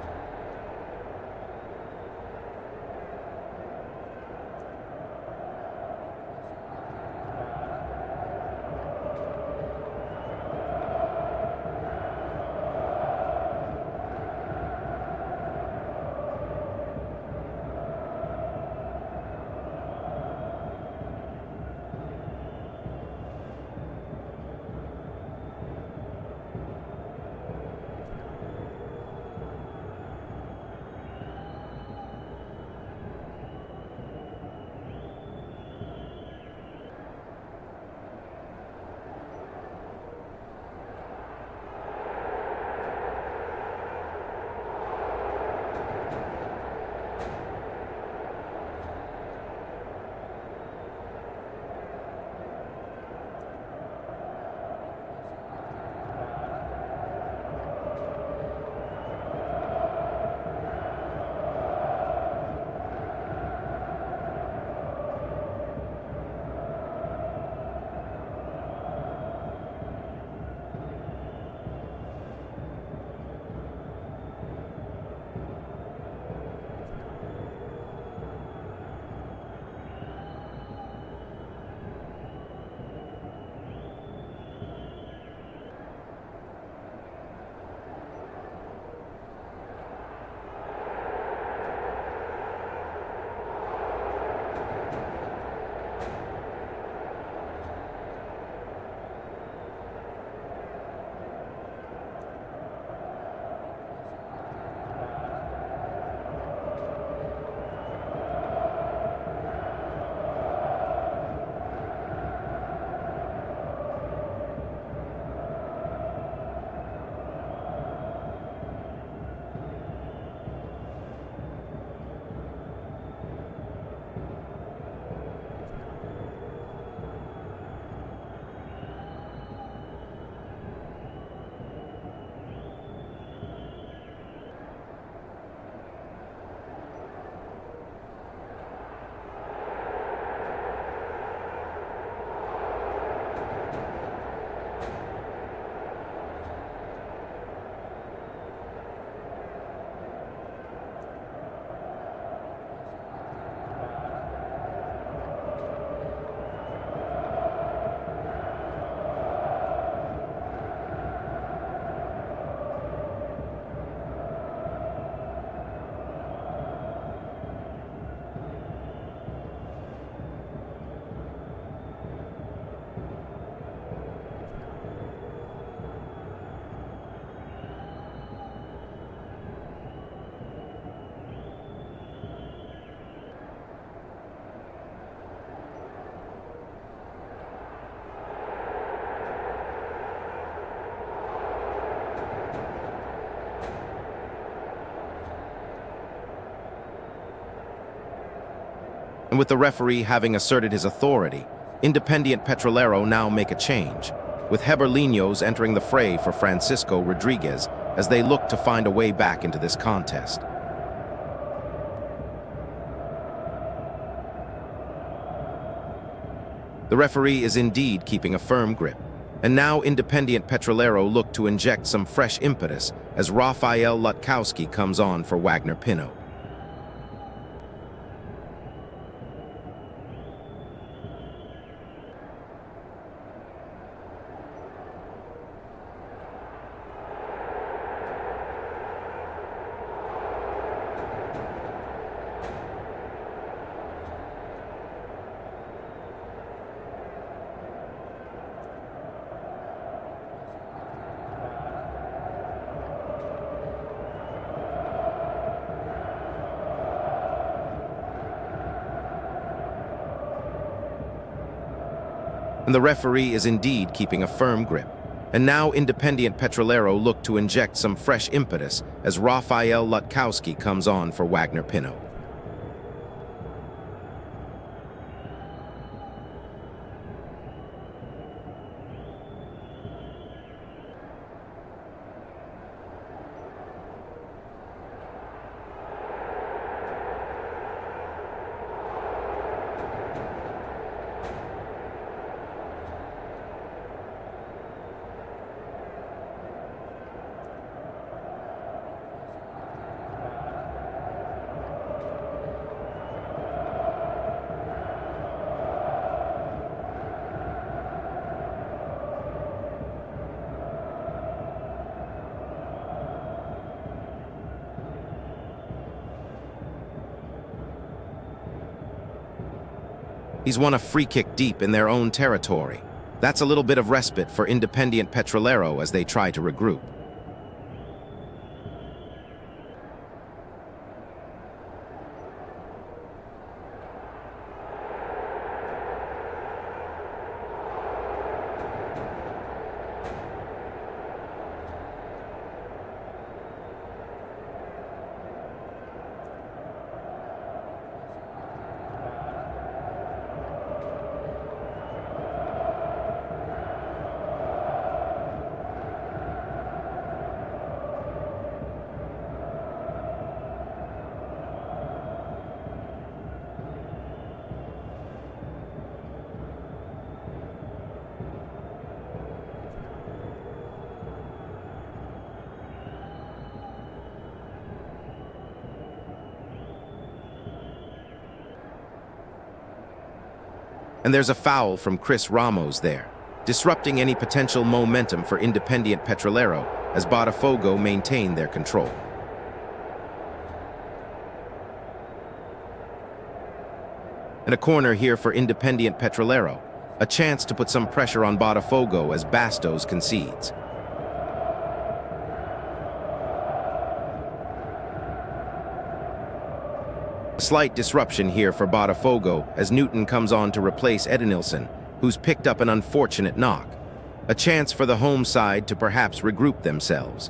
Speaker 1: And with the referee having asserted his authority, Independiente Petrolero now make a change, with Heberlinos entering the fray for Francisco Rodriguez as they look to find a way back into this contest. The referee is indeed keeping a firm grip, and now Independiente Petrolero look to inject some fresh impetus as Rafael Lutkowski comes on for Wagner Pinot. And the referee is indeed keeping a firm grip. And now Independiente Petrolero look to inject some fresh impetus as Rafael Lutkowski comes on for Wagner Pinot. He's won a free kick deep in their own territory. That's a little bit of respite for Independiente Petrolero as they try to regroup. And there's a foul from Chris Ramos there, disrupting any potential momentum for Independiente Petrolero as Botafogo maintain their control. And a corner here for Independiente Petrolero, a chance to put some pressure on Botafogo as Bastos concedes. A slight disruption here for Botafogo as Newton comes on to replace Edenilson, who's picked up an unfortunate knock. A chance for the home side to perhaps regroup themselves.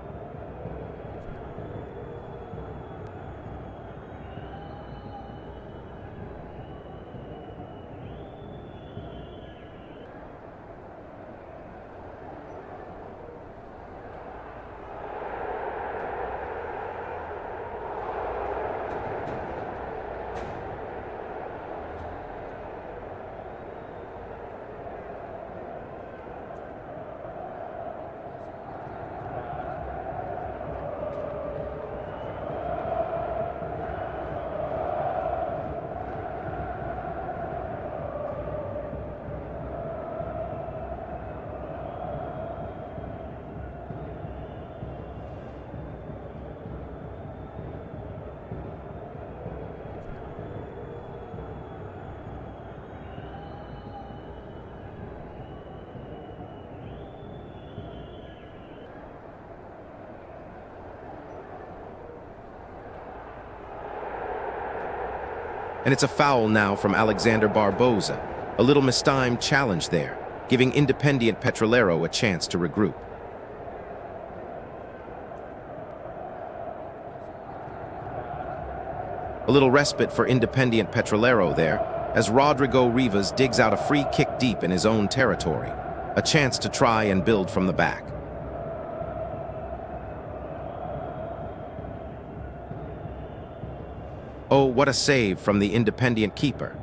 Speaker 1: And it's a foul now from Alexander Barbosa. A little mistimed challenge there, giving Independiente Petrolero a chance to regroup. A little respite for Independiente Petrolero there, as Rodrigo Rivas digs out a free kick deep in his own territory, a chance to try and build from the back. Oh, what a save from the Independiente keeper.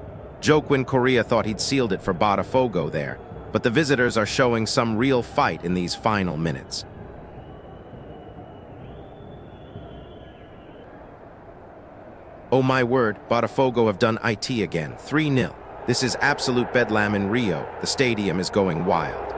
Speaker 1: Joaquin Correa thought he'd sealed it for Botafogo there, but the visitors are showing some real fight in these final minutes. Oh my word, Botafogo have done it again, 3-0. This is absolute bedlam in Rio. The stadium is going wild.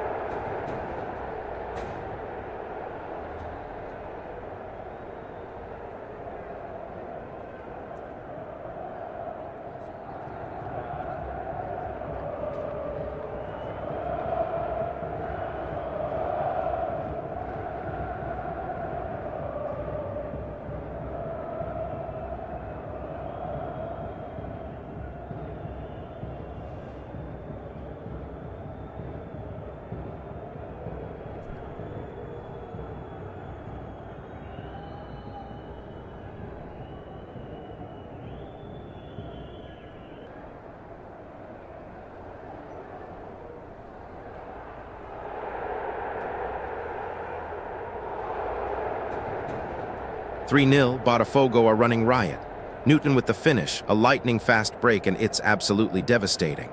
Speaker 1: "3-0, Botafogo are running riot. Newton with the finish, a lightning-fast break, and it's absolutely devastating.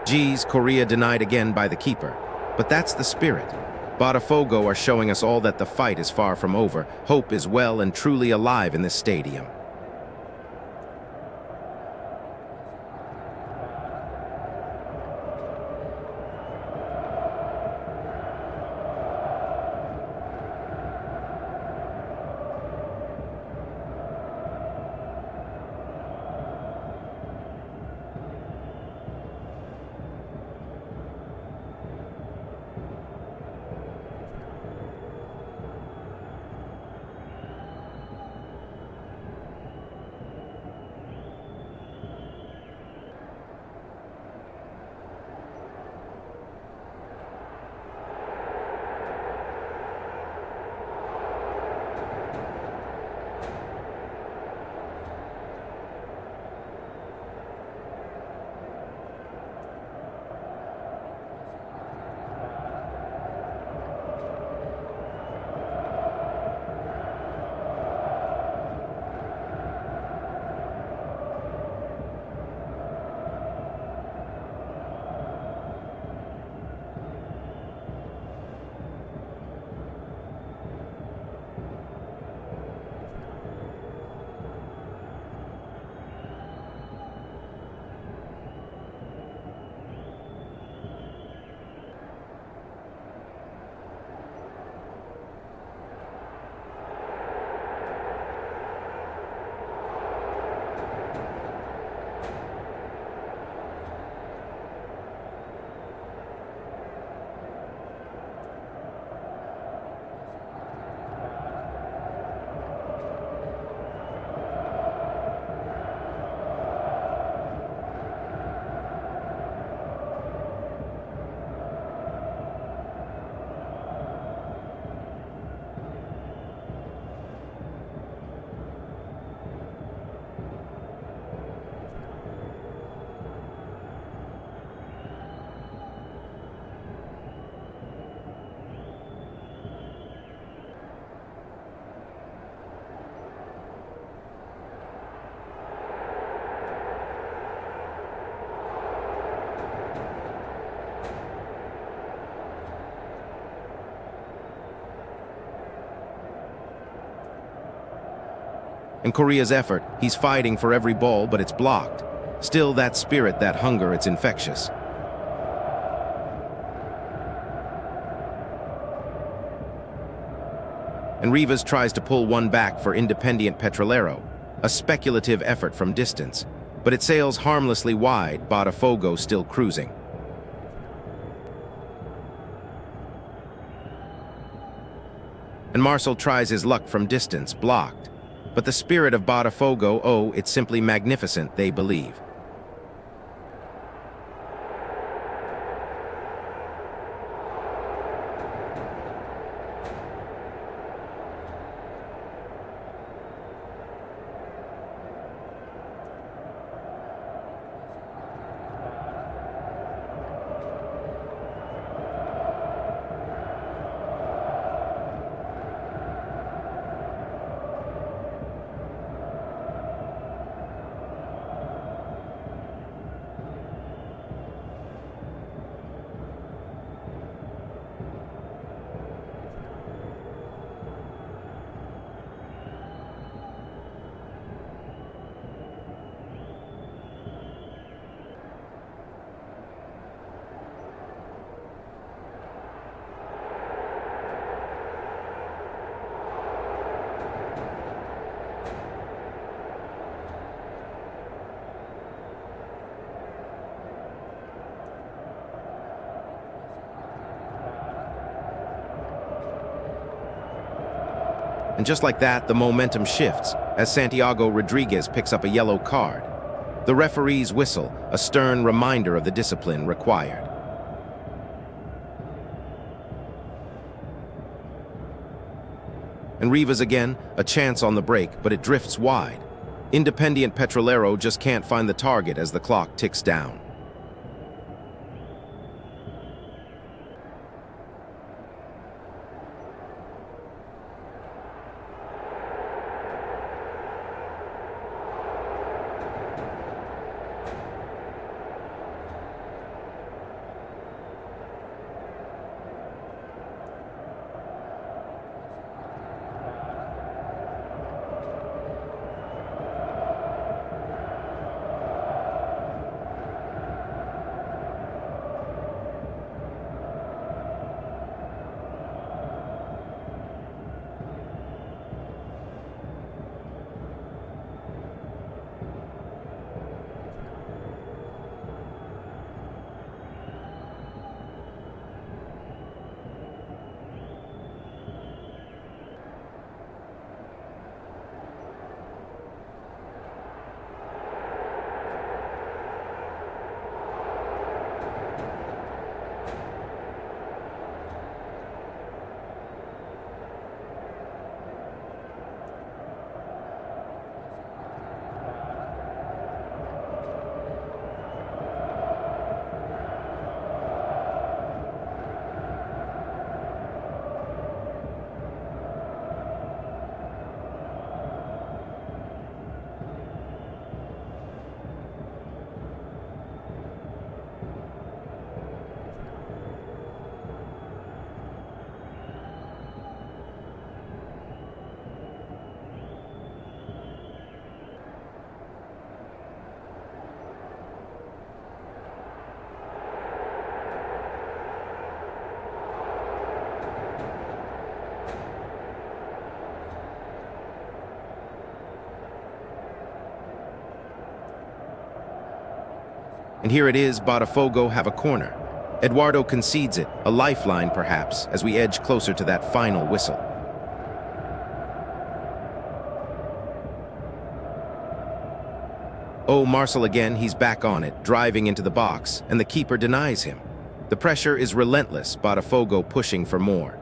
Speaker 1: Geez, Correa denied again by the keeper. But that's the spirit. Botafogo are showing us all that the fight is far from over. Hope is well and truly alive in this stadium. And Korea's effort, he's fighting for every ball, but it's blocked. Still, that spirit, that hunger, it's infectious. And Rivas tries to pull one back for Independiente Petrolero, a speculative effort from distance, but it sails harmlessly wide, Botafogo still cruising. And Marcel tries his luck from distance, blocked. But the spirit of Botafogo, oh, it's simply magnificent, they believe. And just like that, the momentum shifts as Santiago Rodriguez picks up a yellow card. The referee's whistle, a stern reminder of the discipline required. And Rivas again, a chance on the break, but it drifts wide. Independiente Petrolero just can't find the target as the clock ticks down. And here it is, Botafogo have a corner. Eduardo concedes it, a lifeline perhaps, as we edge closer to that final whistle. Oh, Marcel again, he's back on it, driving into the box, and the keeper denies him. The pressure is relentless, Botafogo pushing for more.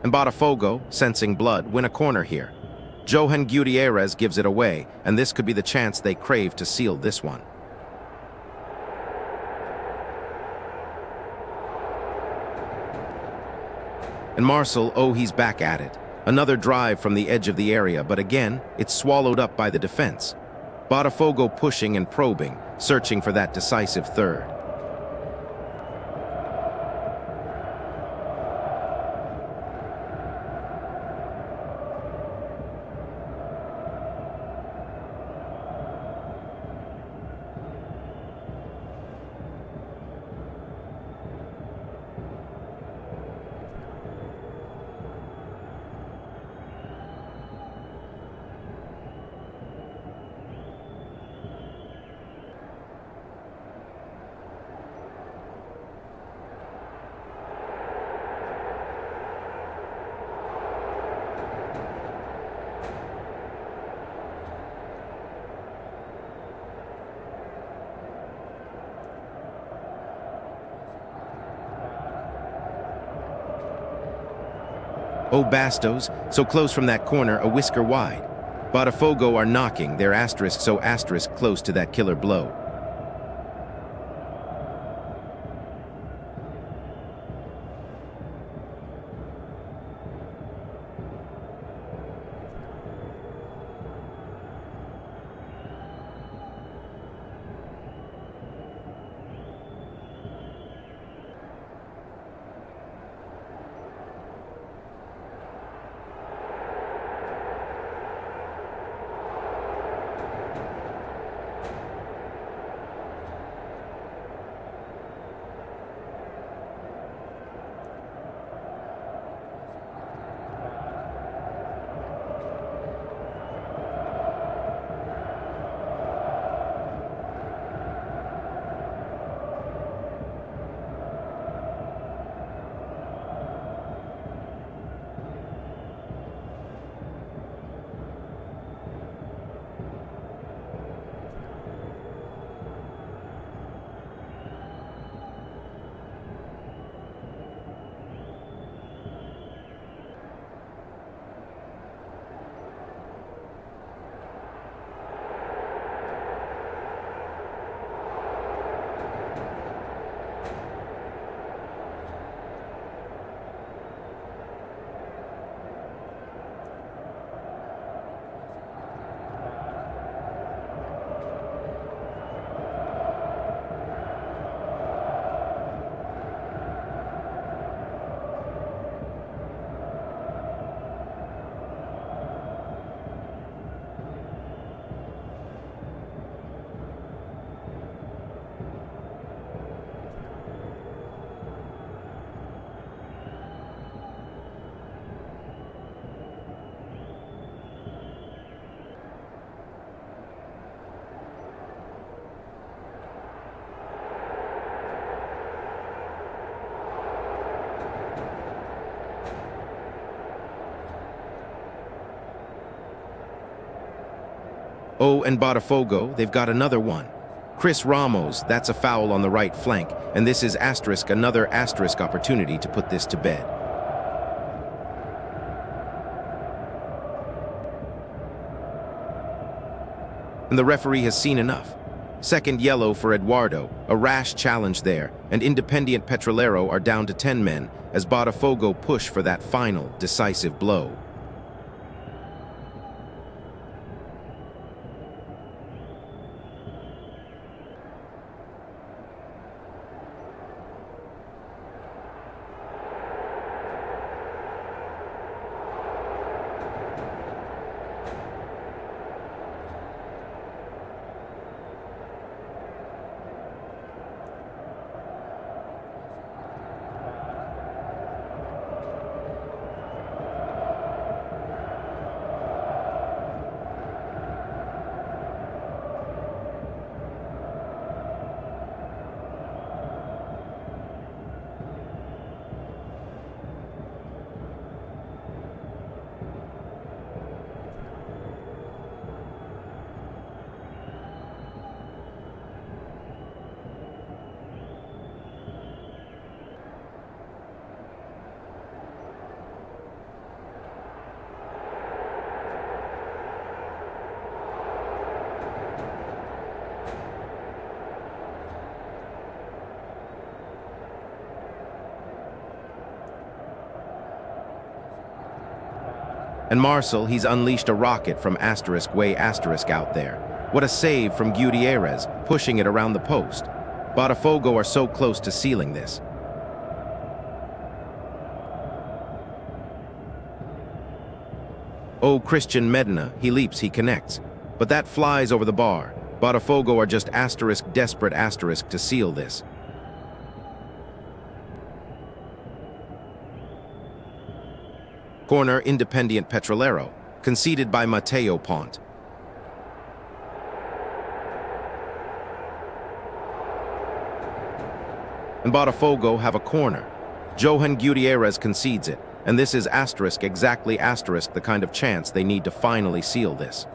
Speaker 1: And Botafogo, sensing blood, win a corner here. Johan Gutierrez gives it away, and this could be the chance they crave to seal this one. And Marcel, oh, he's back at it. Another drive from the edge of the area, but again, it's swallowed up by the defense. Botafogo pushing and probing, searching for that decisive third. Oh, Bastos, so close from that corner, a whisker wide. Botafogo are knocking their asterisk so asterisk close to that killer blow. Oh, and Botafogo, they've got another one. Chris Ramos, that's a foul on the right flank, and this is asterisk, another asterisk opportunity to put this to bed. And the referee has seen enough. Second yellow for Eduardo, a rash challenge there, and Independiente Petrolero are down to 10 men as Botafogo push for that final, decisive blow. And Marcel, he's unleashed a rocket from asterisk way asterisk out there. What a save from Gutierrez, pushing it around the post. Botafogo are so close to sealing this. Oh, Christian Medina, he leaps, he connects. But that flies over the bar. Botafogo are just asterisk, desperate asterisk to seal this. Corner, Independiente Petrolero, conceded by Mateo Pont. And Botafogo have a corner. Johan Gutierrez concedes it, and this is asterisk, exactly asterisk, the kind of chance they need to finally seal this.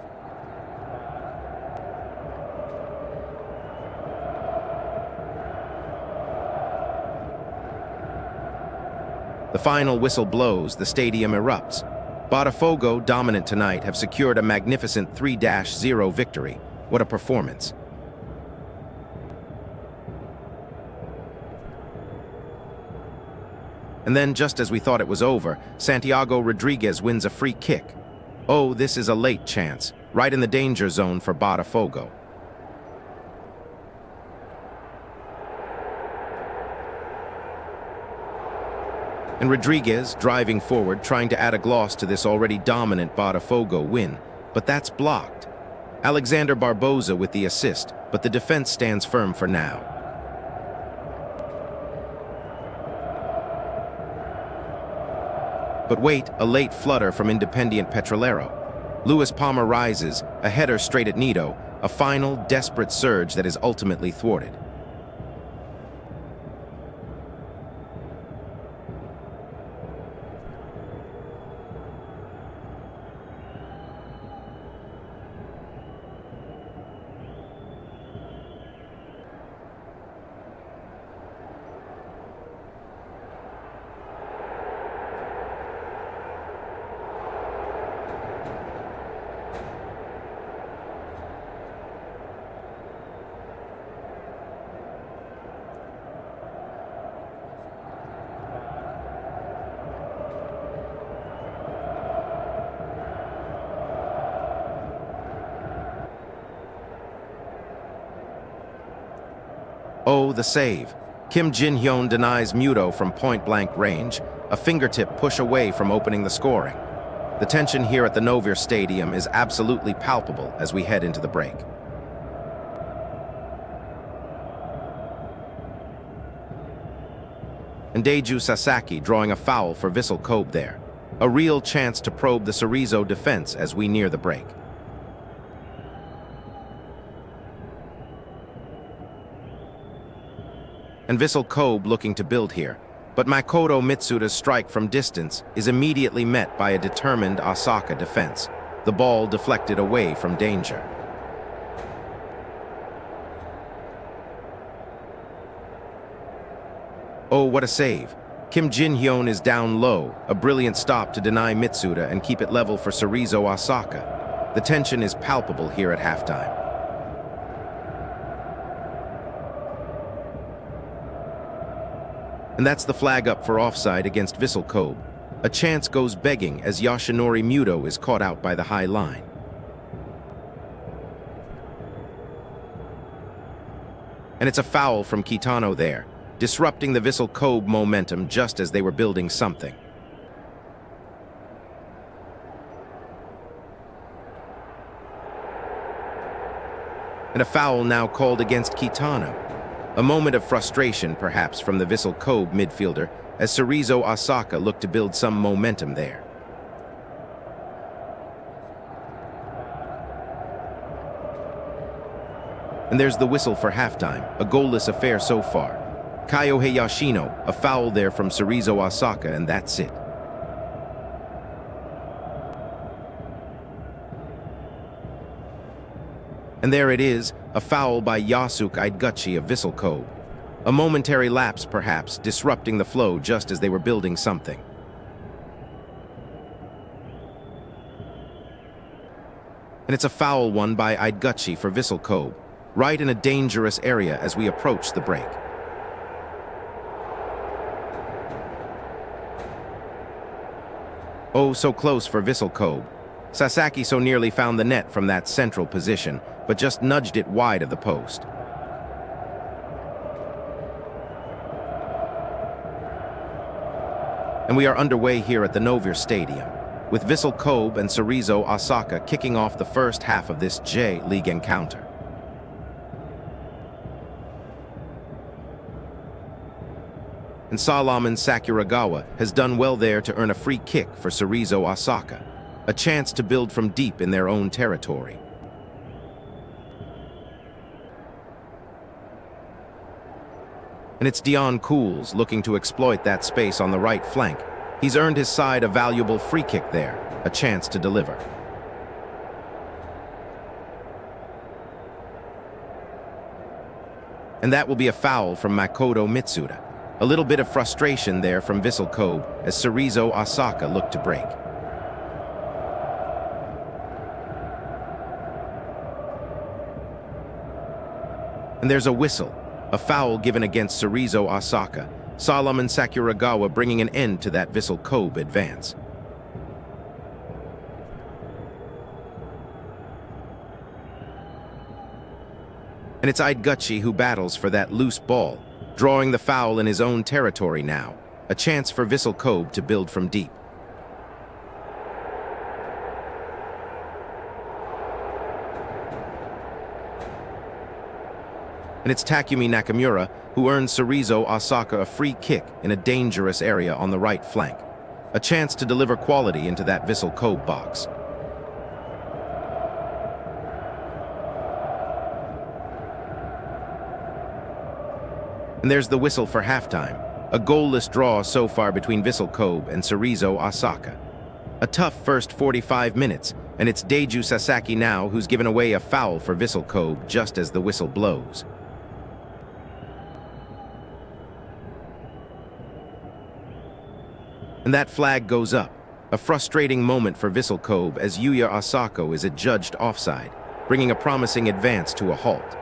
Speaker 1: The final whistle blows, the stadium erupts. Botafogo, dominant tonight, have secured a magnificent 3-0 victory. What a performance. And then, just as we thought it was over, Santiago Rodriguez wins a free kick. Oh, this is a late chance, right in the danger zone for Botafogo. And Rodriguez, driving forward, trying to add a gloss to this already dominant Botafogo win. But that's blocked. Alexander Barbosa with the assist, but the defense stands firm for now. But wait, a late flutter from Independiente Petrolero. Luis Palma rises, a header straight at Nito, a final, desperate surge that is ultimately thwarted. Oh, the save. Kim Jin-hyun denies Muto from point-blank range, a fingertip push away from opening the scoring. The tension here at the Novir Stadium is absolutely palpable as we head into the break. And Deju Sasaki drawing a foul for Vissel Kobe there. A real chance to probe the Cerezo defense as we near the break. And Vissel Kobe looking to build here, but Makoto Mitsuda's strike from distance is immediately met by a determined Osaka defense, the ball deflected away from danger. Oh, what a save. Kim Jin-hyun is down low, a brilliant stop to deny Mitsuda and keep it level for Cerezo Osaka. The tension is palpable here at halftime. And that's the flag up for offside against Vissel Kobe. A chance goes begging as Yoshinori Muto is caught out by the high line. And it's a foul from Kitano there, disrupting the Vissel Kobe momentum just as they were building something. And a foul now called against Kitano. A moment of frustration, perhaps, from the Vissel Kobe midfielder as Cerezo Osaka looked to build some momentum there. And there's the whistle for halftime, a goalless affair so far. Kyohei Yoshino, a foul there from Cerezo Osaka, and that's it. And there it is, a foul by Yasuke Ideguchi of Vissel Kobe. A momentary lapse, perhaps, disrupting the flow just as they were building something. And it's a foul one by Ideguchi for Vissel Kobe, right in a dangerous area as we approach the break. Oh, so close for Vissel Kobe. Sasaki so nearly found the net from that central position, but just nudged it wide of the post. And we are underway here at the Novir Stadium, with Vissel Kobe and Cerezo Osaka kicking off the first half of this J-League encounter. And Solomon Sakuragawa has done well there to earn a free kick for Cerezo Osaka, a chance to build from deep in their own territory. And it's Dion Cools looking to exploit that space on the right flank. He's earned his side a valuable free kick there, a chance to deliver. And that will be a foul from Makoto Mitsuda. A little bit of frustration there from Vissel Kobe as Cerezo Osaka looked to break. And there's a whistle, a foul given against Cerezo Osaka, Solomon Sakuragawa bringing an end to that Vissel Kobe advance. And it's Ideguchi who battles for that loose ball, drawing the foul in his own territory now, a chance for Vissel Kobe to build from deep. And it's Takumi Nakamura who earns Cerezo Osaka a free kick in a dangerous area on the right flank, a chance to deliver quality into that Vissel Kobe box. And there's the whistle for halftime, a goalless draw so far between Vissel Kobe and Cerezo Osaka. A tough first 45 minutes, and it's Deiju Sasaki now who's given away a foul for Vissel Kobe just as the whistle blows. And that flag goes up, a frustrating moment for Vissel Kobe as Yuya Osako is adjudged offside, bringing a promising advance to a halt.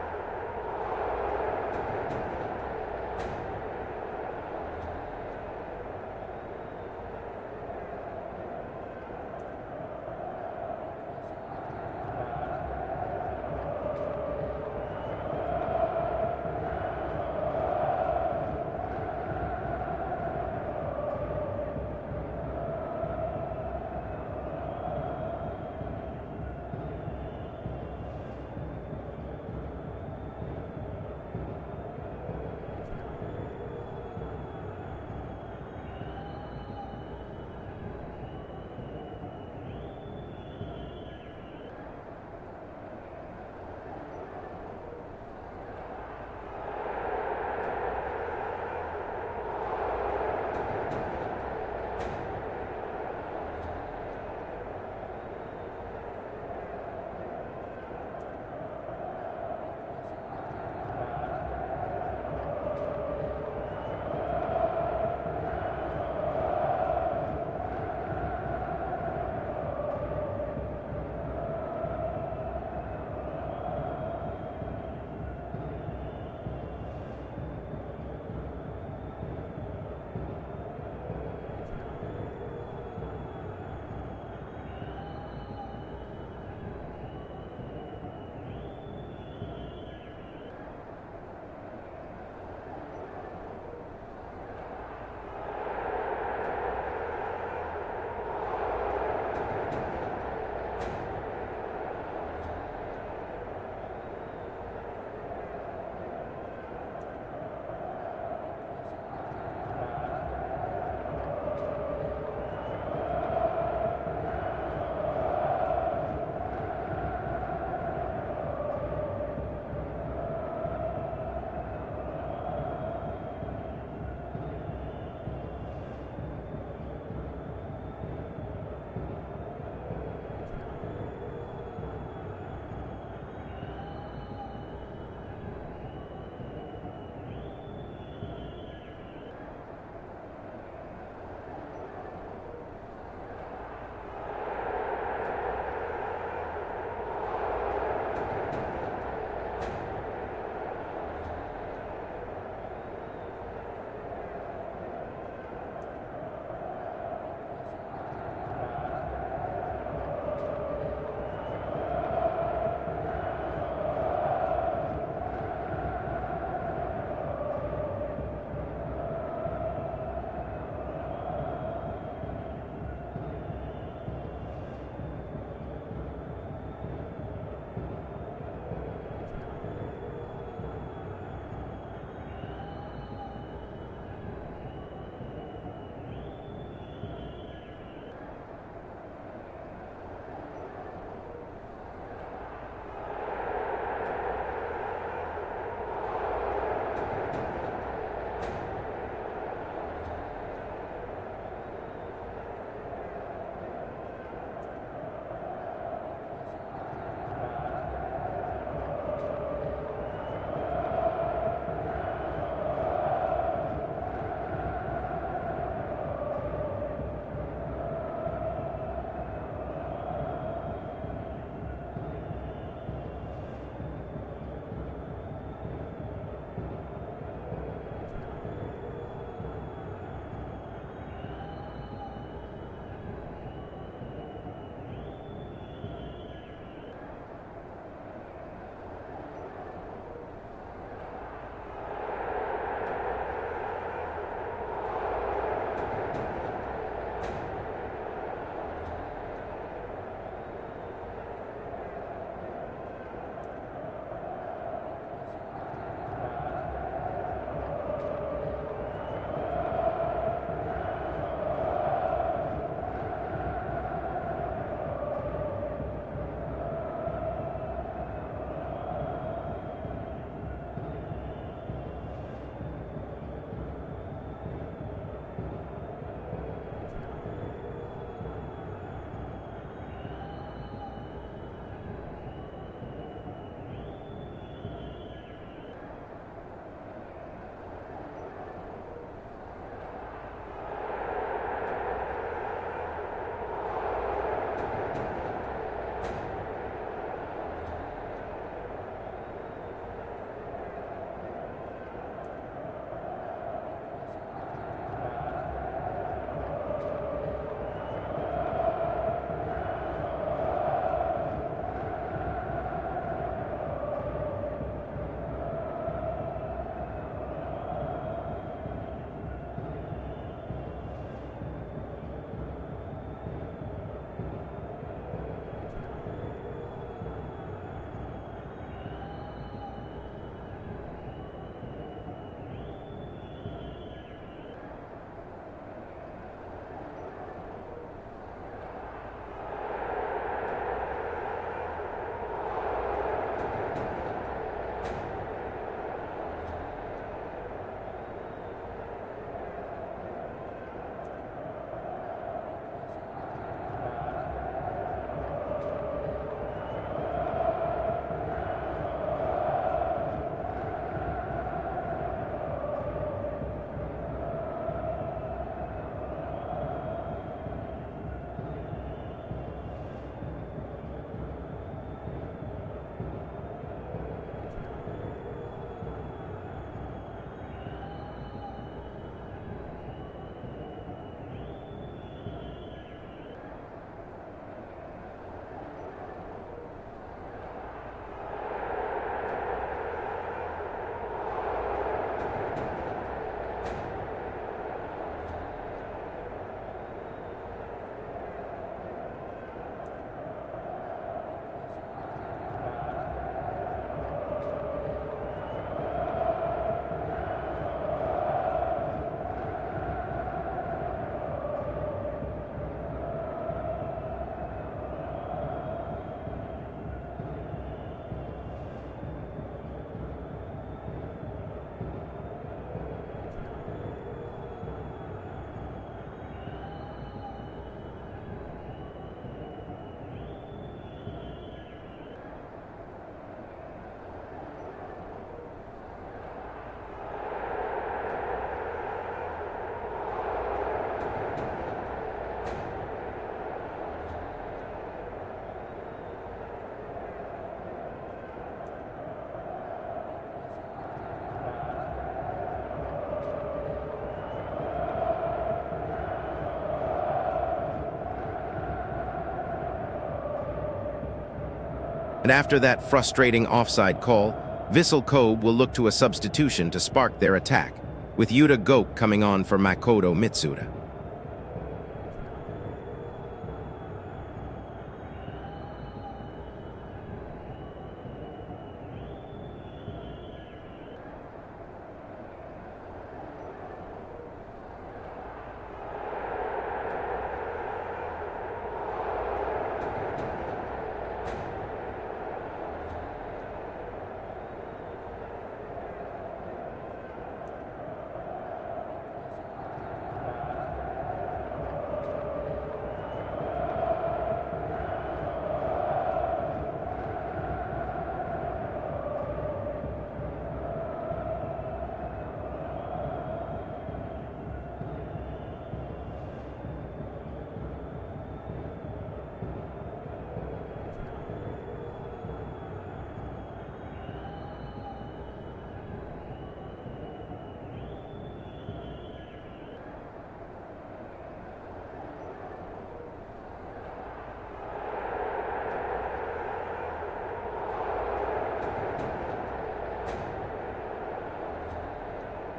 Speaker 1: And after that frustrating offside call, Vissel Kobe will look to a substitution to spark their attack, with Yuta Goke coming on for Makoto Mitsuda.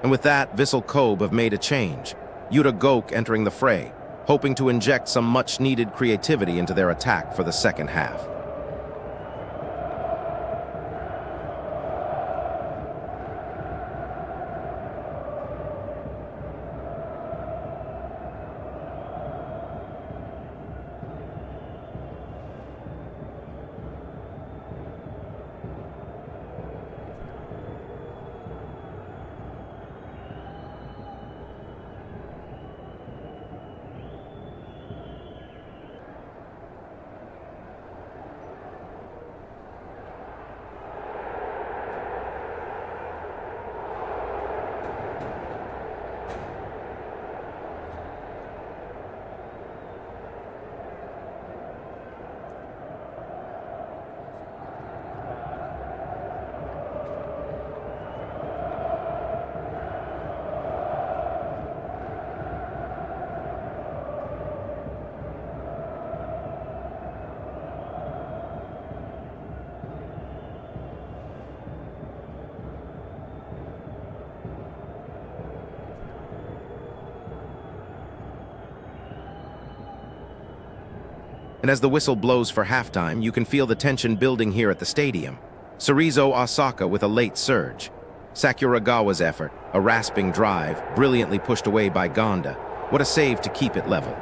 Speaker 1: And with that, Vissel Kobe have made a change. Yuta Goke entering the fray, hoping to inject some much-needed creativity into their attack for the second half. And as the whistle blows for halftime, you can feel the tension building here at the stadium. Cerezo Osaka with a late surge. Sakuragawa's effort, a rasping drive, brilliantly pushed away by Gonda. What a save to keep it level.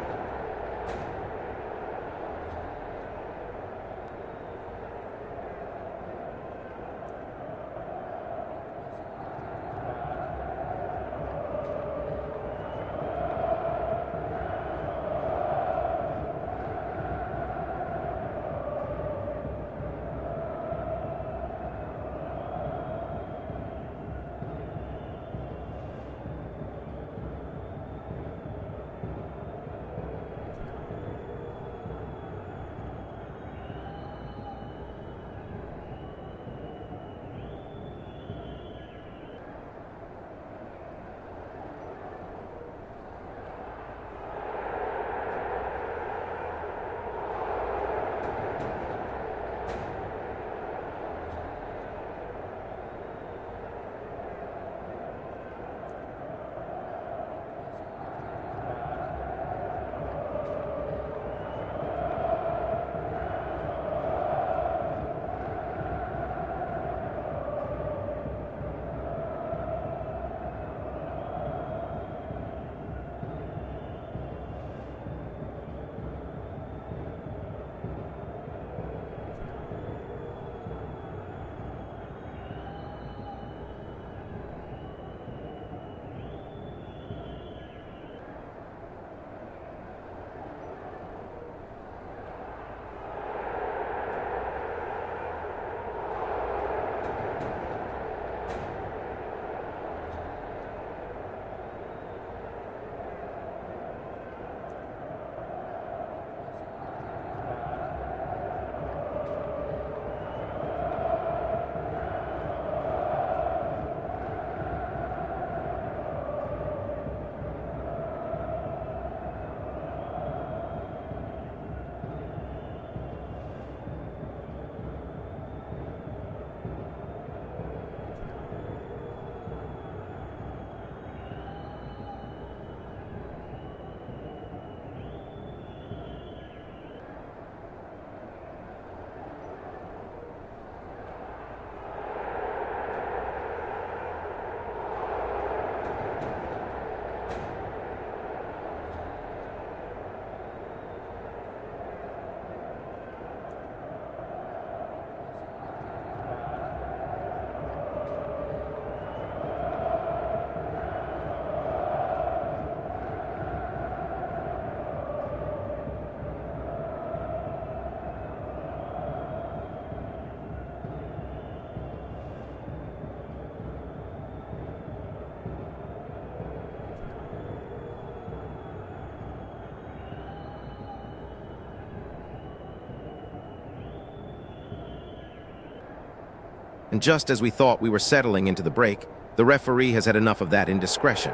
Speaker 1: And just as we thought we were settling into the break, the referee has had enough of that indiscretion.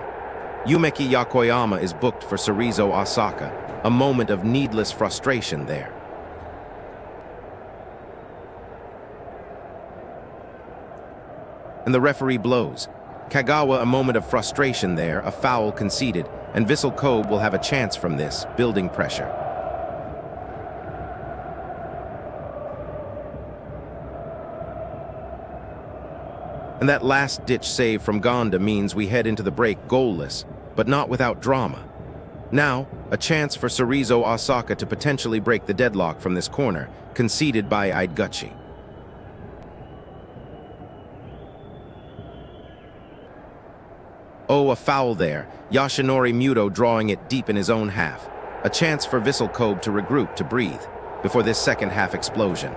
Speaker 1: Yumeki Yakoyama is booked for Cerezo Osaka, a moment of needless frustration there. And the referee blows. Kagawa, a moment of frustration there, a foul conceded, and Vissel Kobe will have a chance from this, building pressure. And that last-ditch save from Gonda means we head into the break goalless, but not without drama. Now, a chance for Cerezo Osaka to potentially break the deadlock from this corner, conceded by Ideguchi. Oh, a foul there. Yoshinori Muto drawing it deep in his own half. A chance for Vissel Kobe to regroup, to breathe, before this second-half explosion.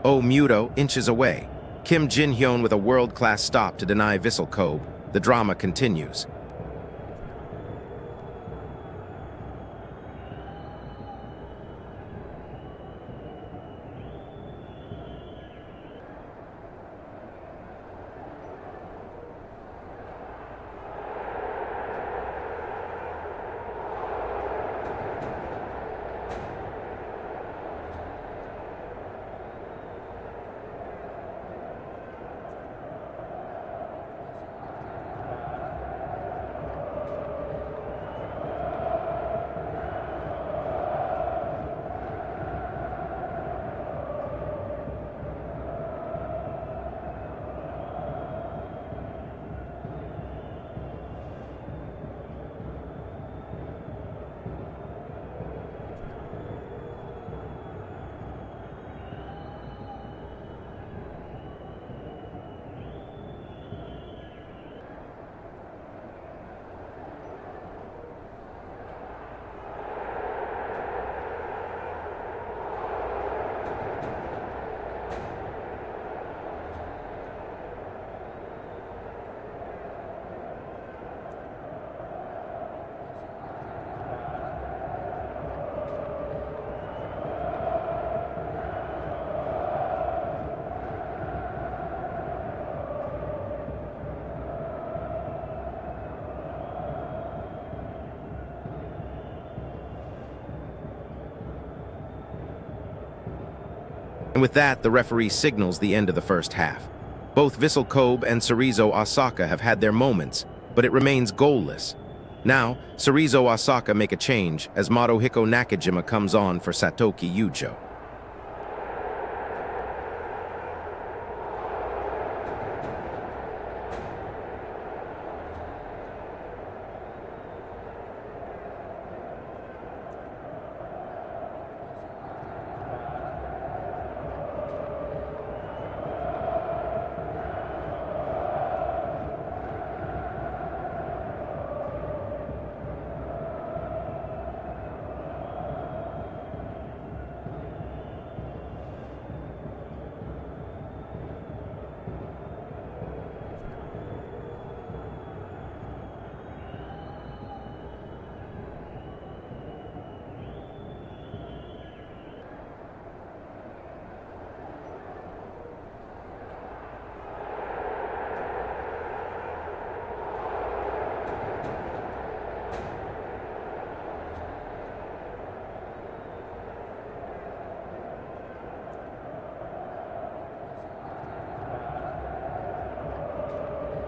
Speaker 1: Oh, Muto inches away. Kim Jin-hyun with a world-class stop to deny Vissel Kobe. The drama continues. And with that, the referee signals the end of the first half. Both Vissel Kobe and Cerezo Osaka have had their moments, but it remains goalless. Now, Cerezo Osaka make a change as Maruhiko Nakajima comes on for Satoki Yujo.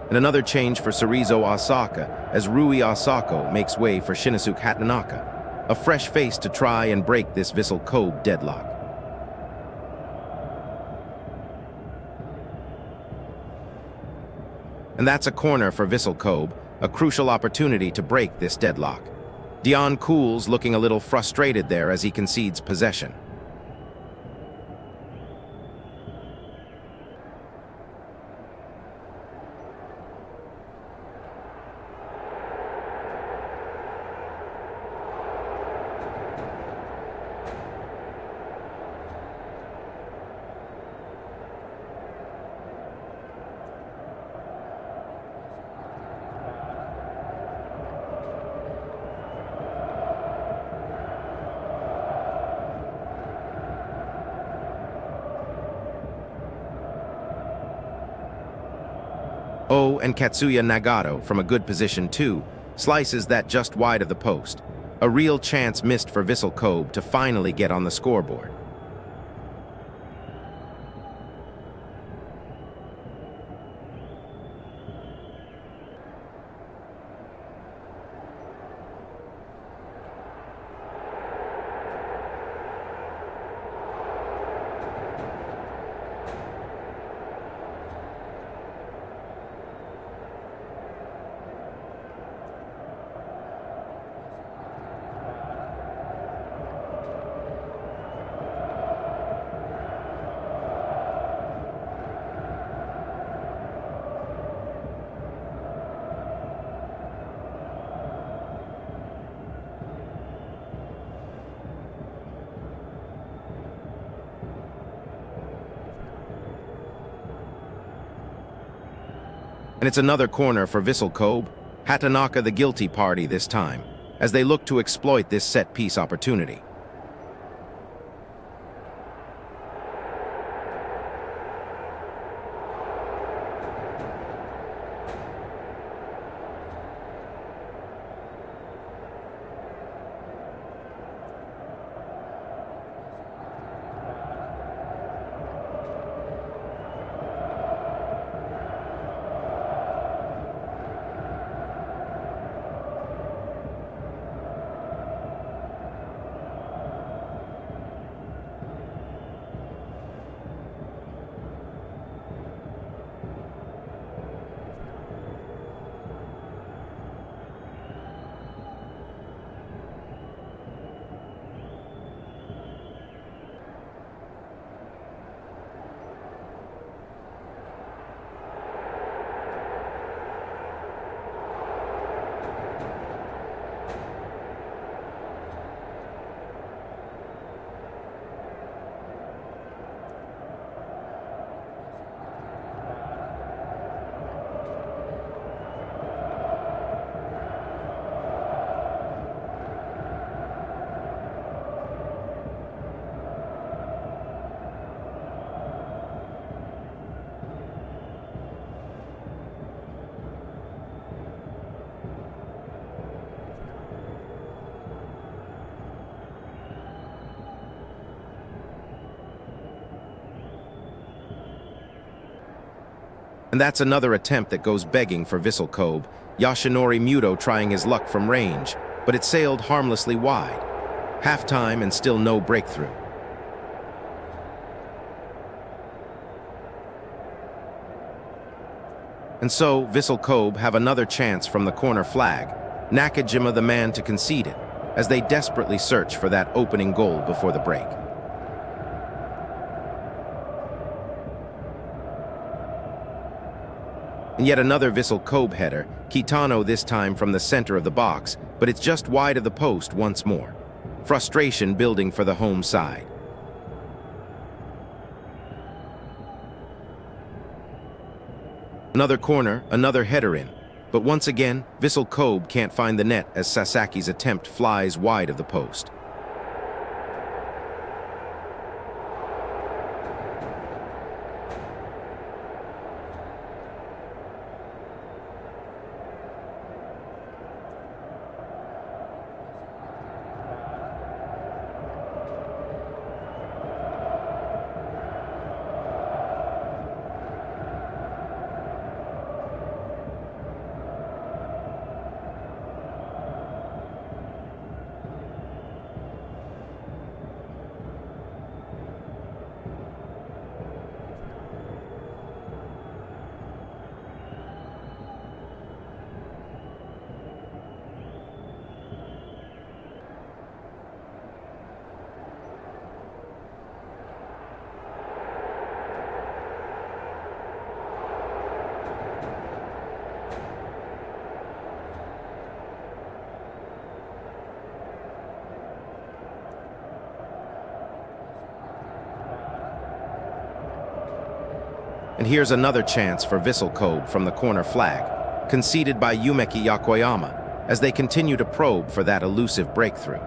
Speaker 1: And another change for Cerezo Osaka as Rui Osako makes way for Shinosuke Hatanaka, a fresh face to try and break this Vissel Kobe deadlock. And that's a corner for Vissel Kobe, a crucial opportunity to break this deadlock. Dion Cools looking a little frustrated there as he concedes possession. Oh, and Katsuya Nagato, from a good position too, slices that just wide of the post. A real chance missed for Vissel Kobe to finally get on the scoreboard. And it's another corner for Vissel Kobe, Hatanaka the guilty party this time, as they look to exploit this set-piece opportunity. And that's another attempt that goes begging for Vissel Kobe, Yoshinori Muto trying his luck from range, but it sailed harmlessly wide. Halftime and still no breakthrough. And so, Vissel Kobe have another chance from the corner flag, Nakajima the man to concede it, as they desperately search for that opening goal before the break. And yet another Vissel Kobe header, Kitano this time from the center of the box, but it's just wide of the post once more. Frustration building for the home side. Another corner, another header in. But once again, Vissel Kobe can't find the net as Sasaki's attempt flies wide of the post. And here's another chance for Vissel Kobe from the corner flag, conceded by Yumeki Yokoyama, as they continue to probe for that elusive breakthrough.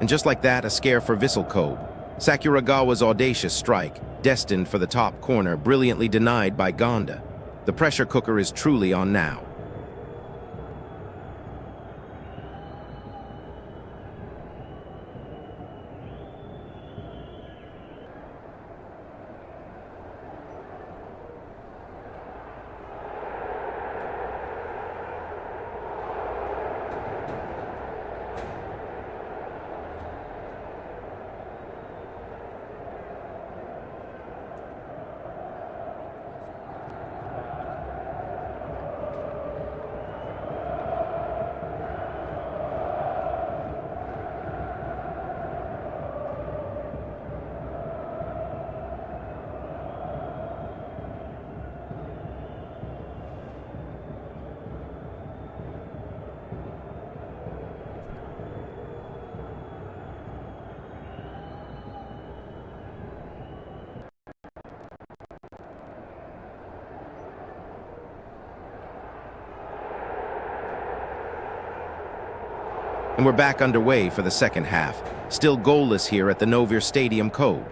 Speaker 1: And just like that, a scare for Vissel Kobe. Sakuragawa's audacious strike, destined for the top corner, brilliantly denied by Gonda. The pressure cooker is truly on now. And we're back underway for the second half, still goalless here at the Novir Stadium Kobe.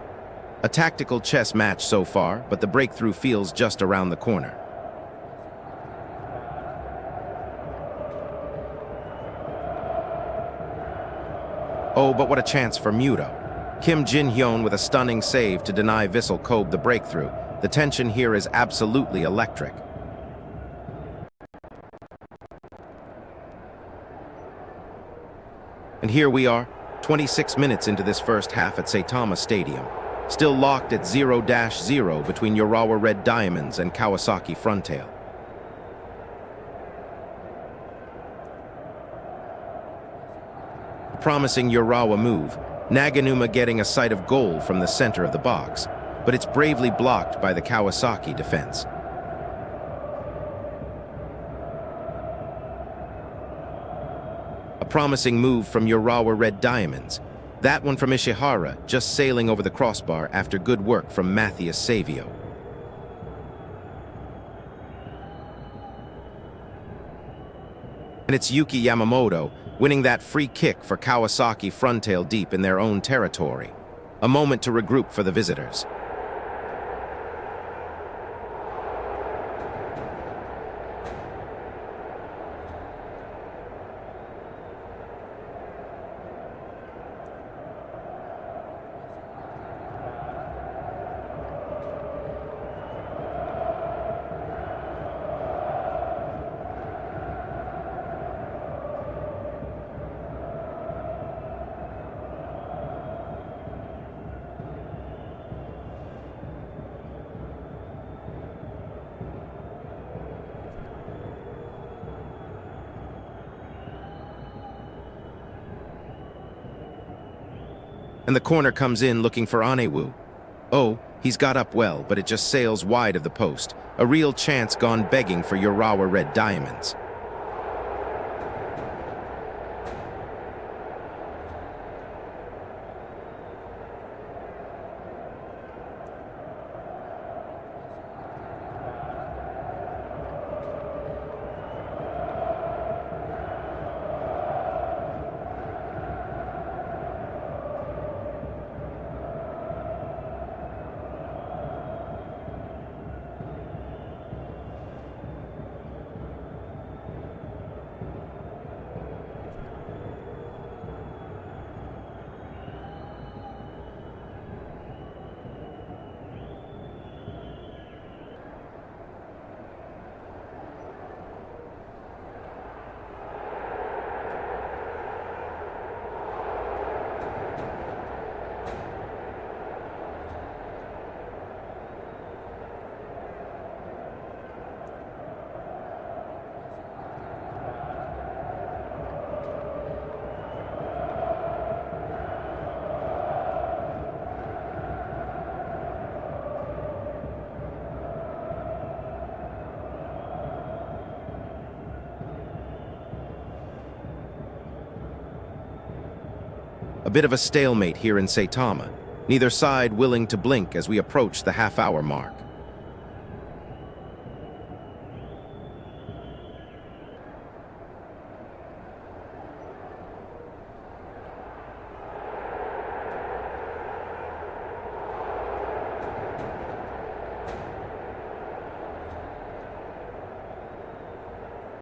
Speaker 1: A tactical chess match so far, but the breakthrough feels just around the corner. Oh, but what a chance for Muto. Kim Jin-hyun with a stunning save to deny Vissel Kobe the breakthrough. The tension here is absolutely electric. And here we are, 26 minutes into this first half at Saitama Stadium, still locked at 0-0 between Urawa Red Diamonds and Kawasaki Frontale. Promising Urawa move, Naganuma getting a sight of goal from the center of the box, but it's bravely blocked by the Kawasaki defense. A promising move from Urawa Red Diamonds. That one from Ishihara, just sailing over the crossbar after good work from Matthias Savio. And it's Yuki Yamamoto winning that free kick for Kawasaki Frontale deep in their own territory. A moment to regroup for the visitors. And the corner comes in looking for Anewu. Oh, he's got up well, but it just sails wide of the post. A real chance gone begging for Urawa Red Diamonds. A bit of a stalemate here in Saitama, neither side willing to blink as we approach the half-hour mark.